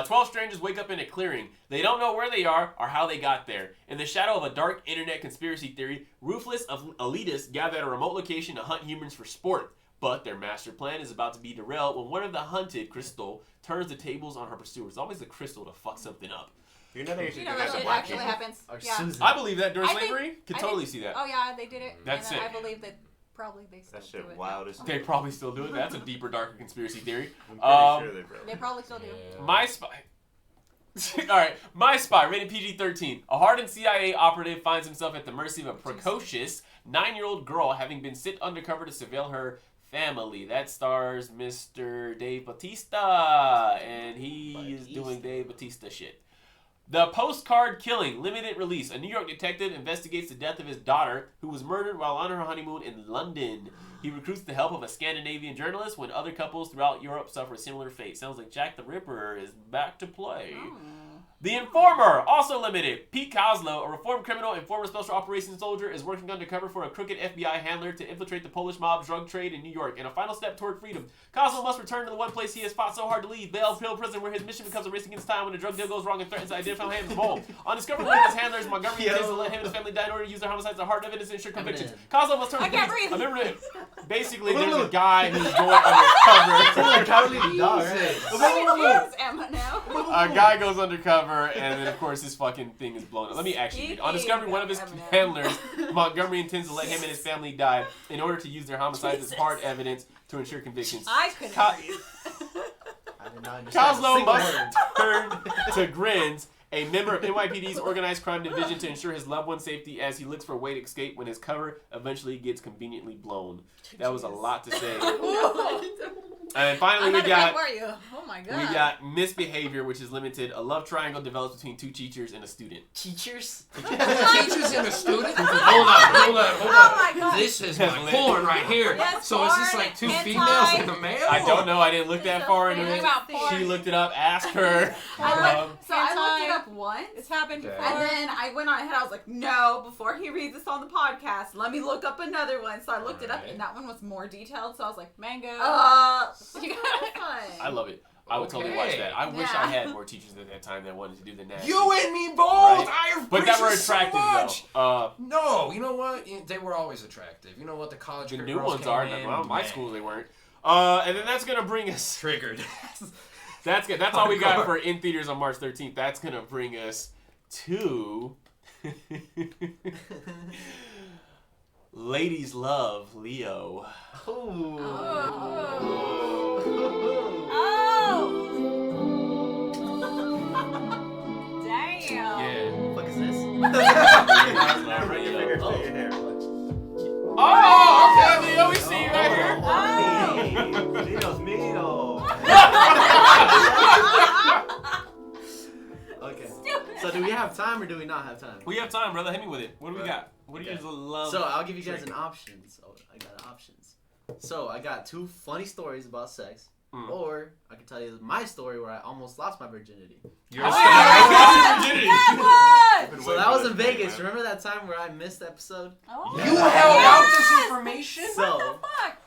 S1: 12 strangers wake up in a clearing. They don't know where they are or how they got there. In the shadow of a dark internet conspiracy theory, ruthless elitists gather at a remote location to hunt humans for sport. But their master plan is about to be derailed when one of the hunted, Crystal, turns the tables on her pursuers. It's always the Crystal to fuck something up.
S4: You know they should
S3: You
S4: do
S3: know
S4: that
S3: that
S4: to
S3: shit
S4: black
S3: actually
S4: people.
S3: happens.
S6: Or
S3: Yeah.
S6: Susan.
S1: I believe that during
S3: I think-
S1: slavery. Could
S3: I
S1: totally
S3: think-
S1: see that.
S3: Oh yeah, they did it.
S1: That's
S3: and
S1: sick.
S3: I believe that probably they still
S4: That shit
S3: do it.
S4: wild as
S1: They probably still do it. That's a deeper, darker conspiracy theory.
S4: I'm pretty sure they broke.
S3: They probably still do.
S1: My Spy. Alright, My Spy, rated PG-13. A hardened CIA operative finds himself at the mercy of a precocious 9-year-old girl having been sent undercover to surveil her family. That stars Mr. Dave Bautista, and he is doing Dave Bautista shit. The Postcard Killing, limited release. A New York detective investigates the death of his daughter, who was murdered while on her honeymoon in London. He recruits the help of a Scandinavian journalist when other couples throughout Europe suffer a similar fate. Sounds like Jack the Ripper is back to play. The Informer, also limited. Pete Kozlow, a reformed criminal and former special operations soldier, is working undercover for a crooked FBI handler to infiltrate the Polish mob drug trade in New York. In a final step toward freedom, Kozlow must return to the one place he has fought so hard to leave, Bale Hill Prison, where his mission becomes a race against time when a drug deal goes wrong and threatens to identify him as Bull. On discovering one of his handlers, Montgomery intends to let him and his family die in order to use their homicides as hard evidence to ensure convictions. Kozlow must turn.
S3: I can't breathe.
S1: Basically, there's a guy who's going undercover.
S6: Cowardly Dog.
S3: James Emma now.
S1: A guy goes undercover, and then of course his fucking thing is blown up. Let me actually read. On discovering one of his handlers, Montgomery intends to let him and his family die in order to use their homicides as hard evidence to ensure convictions.
S3: I couldn't
S1: Co-
S3: breathe.
S6: I did not understand a
S1: Kozlow
S6: single
S1: must
S6: word.
S1: turn to Grins, a member of NYPD's organized crime division, to ensure his loved one's safety as he looks for a way to escape when his cover eventually gets conveniently blown. That was a lot to say. And finally,
S3: I'm
S1: we
S3: not
S1: got
S3: where you? Oh my god.
S1: we got Misbehavior, which is limited. A love triangle develops between two teachers and a student.
S6: Teachers?
S2: Teachers and a student? Hold
S3: Oh my
S2: on.
S3: god.
S2: This is my porn right here.
S3: Yes,
S2: So is this
S3: porn,
S2: like two
S3: hentai.
S2: females and a male?
S1: I don't know. I didn't look that far into
S3: Think
S1: it.
S3: about porn.
S1: She looked it up. Ask her.
S5: So I looked
S3: Hentai.
S5: it up once.
S3: It's happened
S2: Okay.
S3: before.
S5: And then I went on ahead. I was like, no, before he reads this on the podcast, let me look up another one. So I looked it up, and that one was more detailed. So I was like,
S3: Mango.
S5: you got it.
S1: I love it. I would totally watch
S2: Okay.
S1: that. I wish
S5: Yeah.
S1: I had more teachers at that time that wanted to do the nasty.
S2: You and me both.
S1: Right.
S2: I appreciate
S1: But that were
S2: so
S1: attractive
S2: much.
S1: though.
S2: No, you know what? They were always attractive. You know what? The college
S1: The
S2: girls
S1: new ones
S2: came
S1: are.
S2: in,
S1: Well, my
S2: man.
S1: school they weren't. And then that's gonna bring us.
S2: Triggered.
S1: That's good. That's all we got for in theaters on March 13th. That's gonna bring us to. Ladies love Leo.
S6: Ooh.
S3: Damn.
S1: Yeah.
S6: What is this?
S4: Bring your fingers to your hair.
S1: Oh, okay, Leo, we see you right here.
S4: Dios mío.
S6: Okay. So do we have time or do we not have time?
S1: We have time, brother. Hit me with it. What do we got? What do you
S6: Okay.
S1: love?
S6: So I'll give you guys an option. So I got options. So I got 2 funny stories about sex. Or I can tell you my story where I almost lost my virginity.
S2: You're
S1: Oh,
S2: a
S6: So that was in Vegas. Remember that time where I missed the episode?
S3: Oh.
S2: You held out this information?
S6: So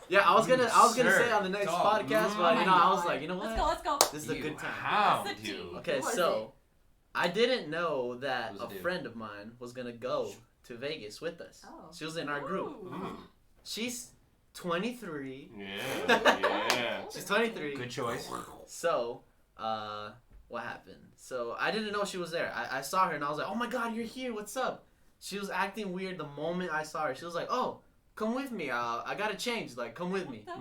S6: yeah, I was gonna say it on the next
S2: Dog.
S6: podcast,
S3: Oh
S6: but
S3: my
S6: I was
S3: God.
S6: like, you know what?
S3: Let's go.
S6: This is a good time.
S2: Hound
S3: What's the
S2: you.
S3: tea?
S6: Okay,
S3: What was
S6: so I didn't know that
S2: Who's
S6: a
S2: the dude?
S6: friend of mine was gonna go to Vegas with us.
S3: Oh.
S6: She was in our group.
S3: Ooh.
S6: She's 23.
S1: Yeah.
S6: She's 23.
S2: Good choice.
S6: So, what happened? So I didn't know she was there. I saw her and I was like, oh my god, you're here. What's up? She was acting weird the moment I saw her. She was like, oh, come with me. I gotta change. Like, come with me.
S3: okay.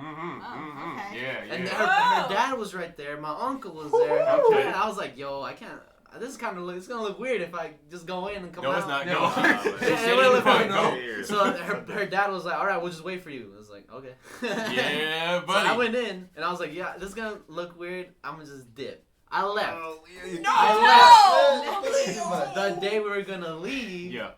S1: Yeah,
S6: And
S1: yeah.
S6: her dad was right there. My uncle was there.
S1: Okay.
S6: And I was like, yo, I can't this is kind of it's gonna look weird if I just go in and come
S1: No,
S6: out.
S1: it's not.
S2: No.
S1: Go.
S6: It will look weird.
S1: Go.
S6: So her dad was like, all right, we'll just wait for you. I was like, okay.
S1: Yeah,
S6: So
S1: buddy.
S6: I went in and I was like, yeah, this is gonna look weird. I'm gonna just dip. I left. But the day we were gonna leave,
S1: Yeah.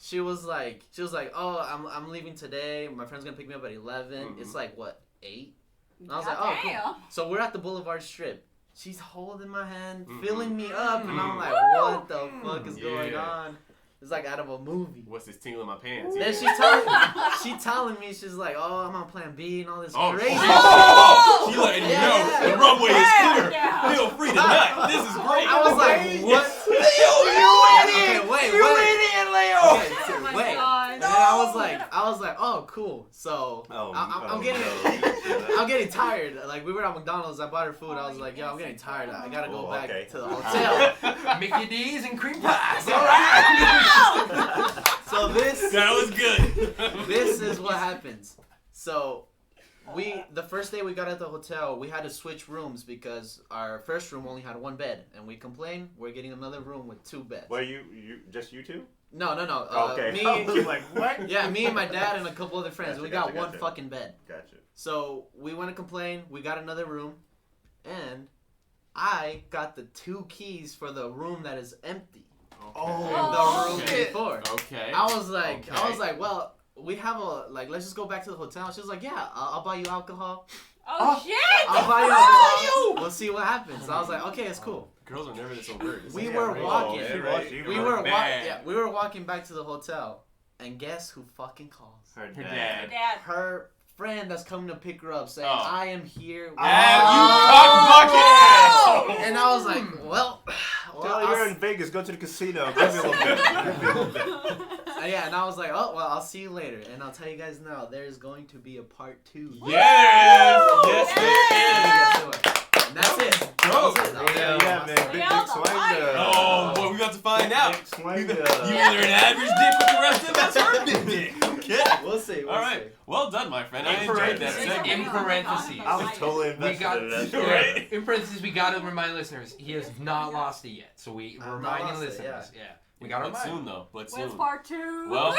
S6: she was like, oh, I'm leaving today. My friend's gonna pick me up at 11.
S1: Mhm.
S6: It's like what 8? And I was like, oh, cool. So we're at the Boulevard Strip. She's holding my hand, filling me up, and I'm like, what the fuck is going on? It's like out of a movie.
S1: What's this tingle in my pants?
S6: Then she telling me, she's like, oh, I'm on Plan B and all this crazy shit.
S1: She letting you know
S6: Yeah.
S1: the runway is clear.
S3: Yeah.
S1: Feel free tonight. This is great.
S6: I was like, what?
S1: Leo, you idiot!
S6: Okay, wait.
S1: idiot, Leo!
S6: Okay,
S3: Oh my
S6: wait.
S3: God.
S6: And then I was like, oh, cool. So I'm getting tired. Like we were at McDonald's, I bought her food. I was like, yo, I'm getting tired. I gotta go back to the hotel.
S2: Mickey D's and cream pies. All right.
S6: So
S1: That was good.
S6: this is what happens. So the first day we got at the hotel, we had to switch rooms because our first room only had one bed, and we complained we're getting another room with 2 beds.
S4: Were you just you two?
S6: No.
S4: Okay.
S6: Me,
S4: I was like, what?
S6: yeah, me and my dad and a couple other friends.
S4: Gotcha,
S6: we got
S4: gotcha,
S6: one
S4: gotcha.
S6: fucking bed.
S4: Gotcha.
S6: So we went to complain. We got another room, and I got the 2 keys for the room that is empty.
S1: Oh.
S6: The room
S1: Okay.
S6: before.
S1: Okay.
S6: I was like,
S1: Okay.
S6: well, we have let's just go back to the hotel. She was like, yeah, I'll buy you alcohol.
S3: Oh, shit!
S6: I'll buy you alcohol. We'll see what happens. So I was like, okay, it's cool.
S1: Girls are never this overt.
S6: We were walking. We were
S1: bad.
S6: we were walking back to the hotel, and guess who fucking calls?
S4: Her
S1: Her
S4: dad.
S3: Dad.
S6: Her friend that's coming to pick her up, saying,
S1: Oh.
S6: I am here. And I was like, well,
S4: Tell her you're in Vegas. Go to the casino. Give me a little bit.
S6: yeah, and I was like, oh, well, I'll see you later. And I'll tell you guys now, there's going to be a part 2.
S1: Yes, there is.
S6: And that's it.
S1: Dope.
S6: That was it.
S4: Yeah, man. Big swing.
S1: Oh, boy, we got to find out.
S4: Big swing.
S1: You either an average dick with the rest of us or a big dick. Okay.
S6: We'll see.
S1: All right. Well done, my friend. I
S2: In
S1: enjoyed that
S2: parentheses.
S1: segment.
S2: In parentheses.
S4: I was totally
S2: We
S4: invested
S2: got
S4: in that.
S1: Right.
S2: in parentheses. We got to remind listeners he has not lost it yet. So we're
S6: I've not
S2: reminding
S6: lost it,
S2: listeners. Yeah. We got to
S1: But
S2: remind.
S1: soon, though. But
S3: When's
S1: soon.
S3: part 2?
S1: Well,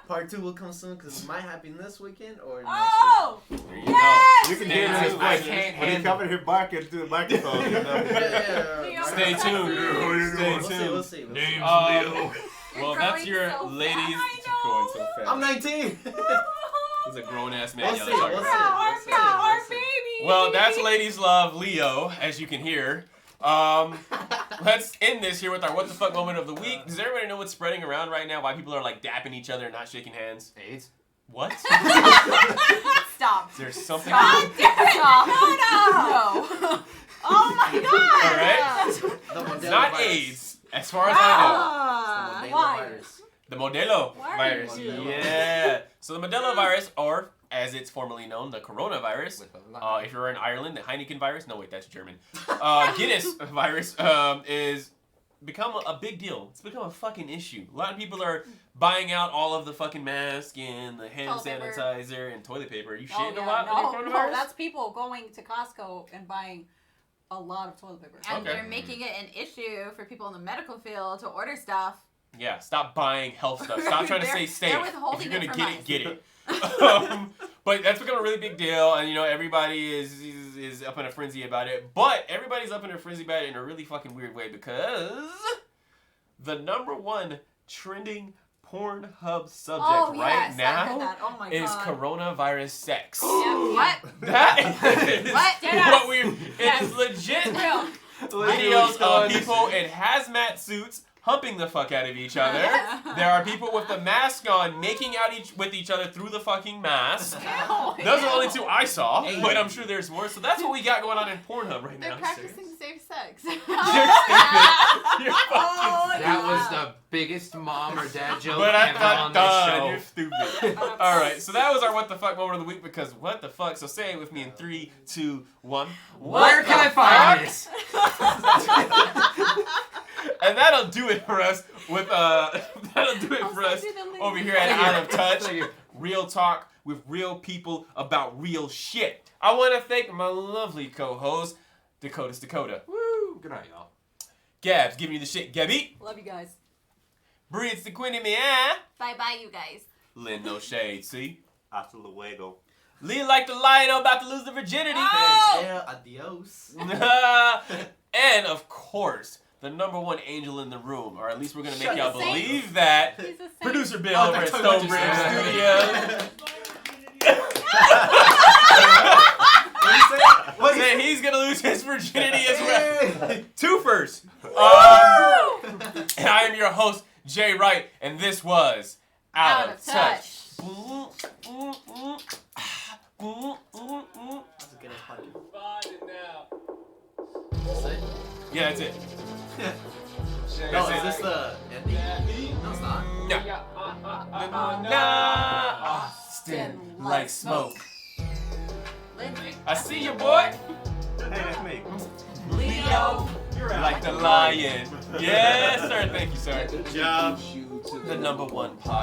S6: Part 2 will come soon because it might happen this weekend or next
S3: Oh!
S1: there you
S3: Yes!
S4: You can
S1: Stay
S4: hear it in his
S1: tuned.
S2: I
S4: voice.
S2: can't
S4: When he
S2: handle
S4: coming here barking through the microphone. You know?
S6: week. Yeah.
S1: Stay tuned. Stay tuned.
S6: We'll see.
S1: Well, that's your
S3: growing so
S1: ladies.
S3: fast. I
S1: Going so fast.
S6: I'm 19.
S1: He's a grown ass man.
S6: We'll
S1: y'all
S6: see,
S1: talking
S6: we'll
S1: about.
S6: see.
S3: Our baby!
S1: Well, that's Ladies Love Leo, as you can hear. Let's end this here with our what the fuck moment of the week. Does everybody know what's spreading around right now? Why people are like dapping each other and not shaking hands?
S2: AIDS.
S1: What?
S5: Stop.
S1: Is there something?
S5: Stop. Stop.
S3: No.
S5: Oh my god.
S1: All right. It's not AIDS, as far as I
S3: Why?
S1: know. The Modelo
S3: Why?
S1: virus. Yeah. So the Modelo virus, or as it's formerly known, the coronavirus. If you're in Ireland, the Heineken virus. No, wait, that's German. Guinness virus is become a big deal. It's become a fucking issue. A lot of people are buying out all of the fucking mask and the hand
S3: Toilet paper.
S1: sanitizer and toilet paper. Are you
S3: Oh,
S1: shitting
S3: yeah.
S1: a lot with the
S3: No,
S1: coronavirus?
S3: that's people going to Costco and buying a lot of toilet paper.
S5: And
S1: Okay.
S5: they're making it an issue for people in the medical field to order stuff.
S1: Yeah, stop buying health stuff. Stop trying to stay safe.
S5: They're withholding
S1: If you're gonna
S5: it from
S1: get
S5: us.
S1: it, get it. But that's become a really big deal, and you know everybody is up in a frenzy about it. But everybody's up in a frenzy about it in a really fucking weird way because the #1 trending Pornhub subject
S3: Oh,
S1: right
S3: yes, I heard
S1: now
S3: that. Oh my
S1: is
S3: God.
S1: coronavirus sex.
S5: What?
S1: That is
S5: What?
S1: what we. It is legit
S3: Real.
S1: videos of people in hazmat suits humping the fuck out of each other. There are people with the mask on making out with each other through the fucking mask. Those are the only 2 I saw, but I'm sure there's more. So that's what we got going on in Pornhub right
S5: They're
S1: now.
S5: practicing safe sex.
S1: You're stupid. You're fucking
S2: That was the biggest mom or dad joke
S1: But I
S2: ever
S1: thought,
S2: on this
S1: you're
S2: show.
S1: stupid. All right, so that was our what the fuck moment of the week because what the fuck. So say it with me in 3, 2, 1.
S2: Where can I find this?
S1: And that'll do it for us with that'll do it for us over here at Out of Touch. Real talk with real people about real shit. I want to thank my lovely co-host, Dakota's Dakota.
S2: Woo! Good night, y'all.
S1: Gabs giving you the shit. Gabby.
S3: Love you guys.
S1: Bree, it's the Queen in me, eh?
S5: Bye bye, you guys.
S1: Lynn, no shade, see?
S4: Hasta luego.
S1: Lee like the lion about to lose the virginity.
S6: Yeah, adios.
S1: And of course, the number one angel in the room, or at least we're gonna make
S6: Shut
S1: y'all
S3: the saint.
S1: believe that.
S3: He's a saint.
S1: Producer Bill
S6: Oh,
S1: over at
S6: that's what I was
S1: Stonebridge
S6: saying.
S1: Studios. Saying he's gonna lose his virginity as well. Twofers. And I am your host, Jay Wright, and this was Out of Touch.
S6: That's a good podcast.
S1: now.
S6: That's it?
S1: Yeah, that's it.
S6: No,
S1: That's
S6: is
S1: it.
S6: this the ending? No, it's not.
S1: Nah. Austin like smoke. I see you, boy.
S4: Hey, that's me.
S3: Leo.
S1: Like the lion. Yes, sir. Thank you, sir.
S4: Good job.
S1: The number one podcast.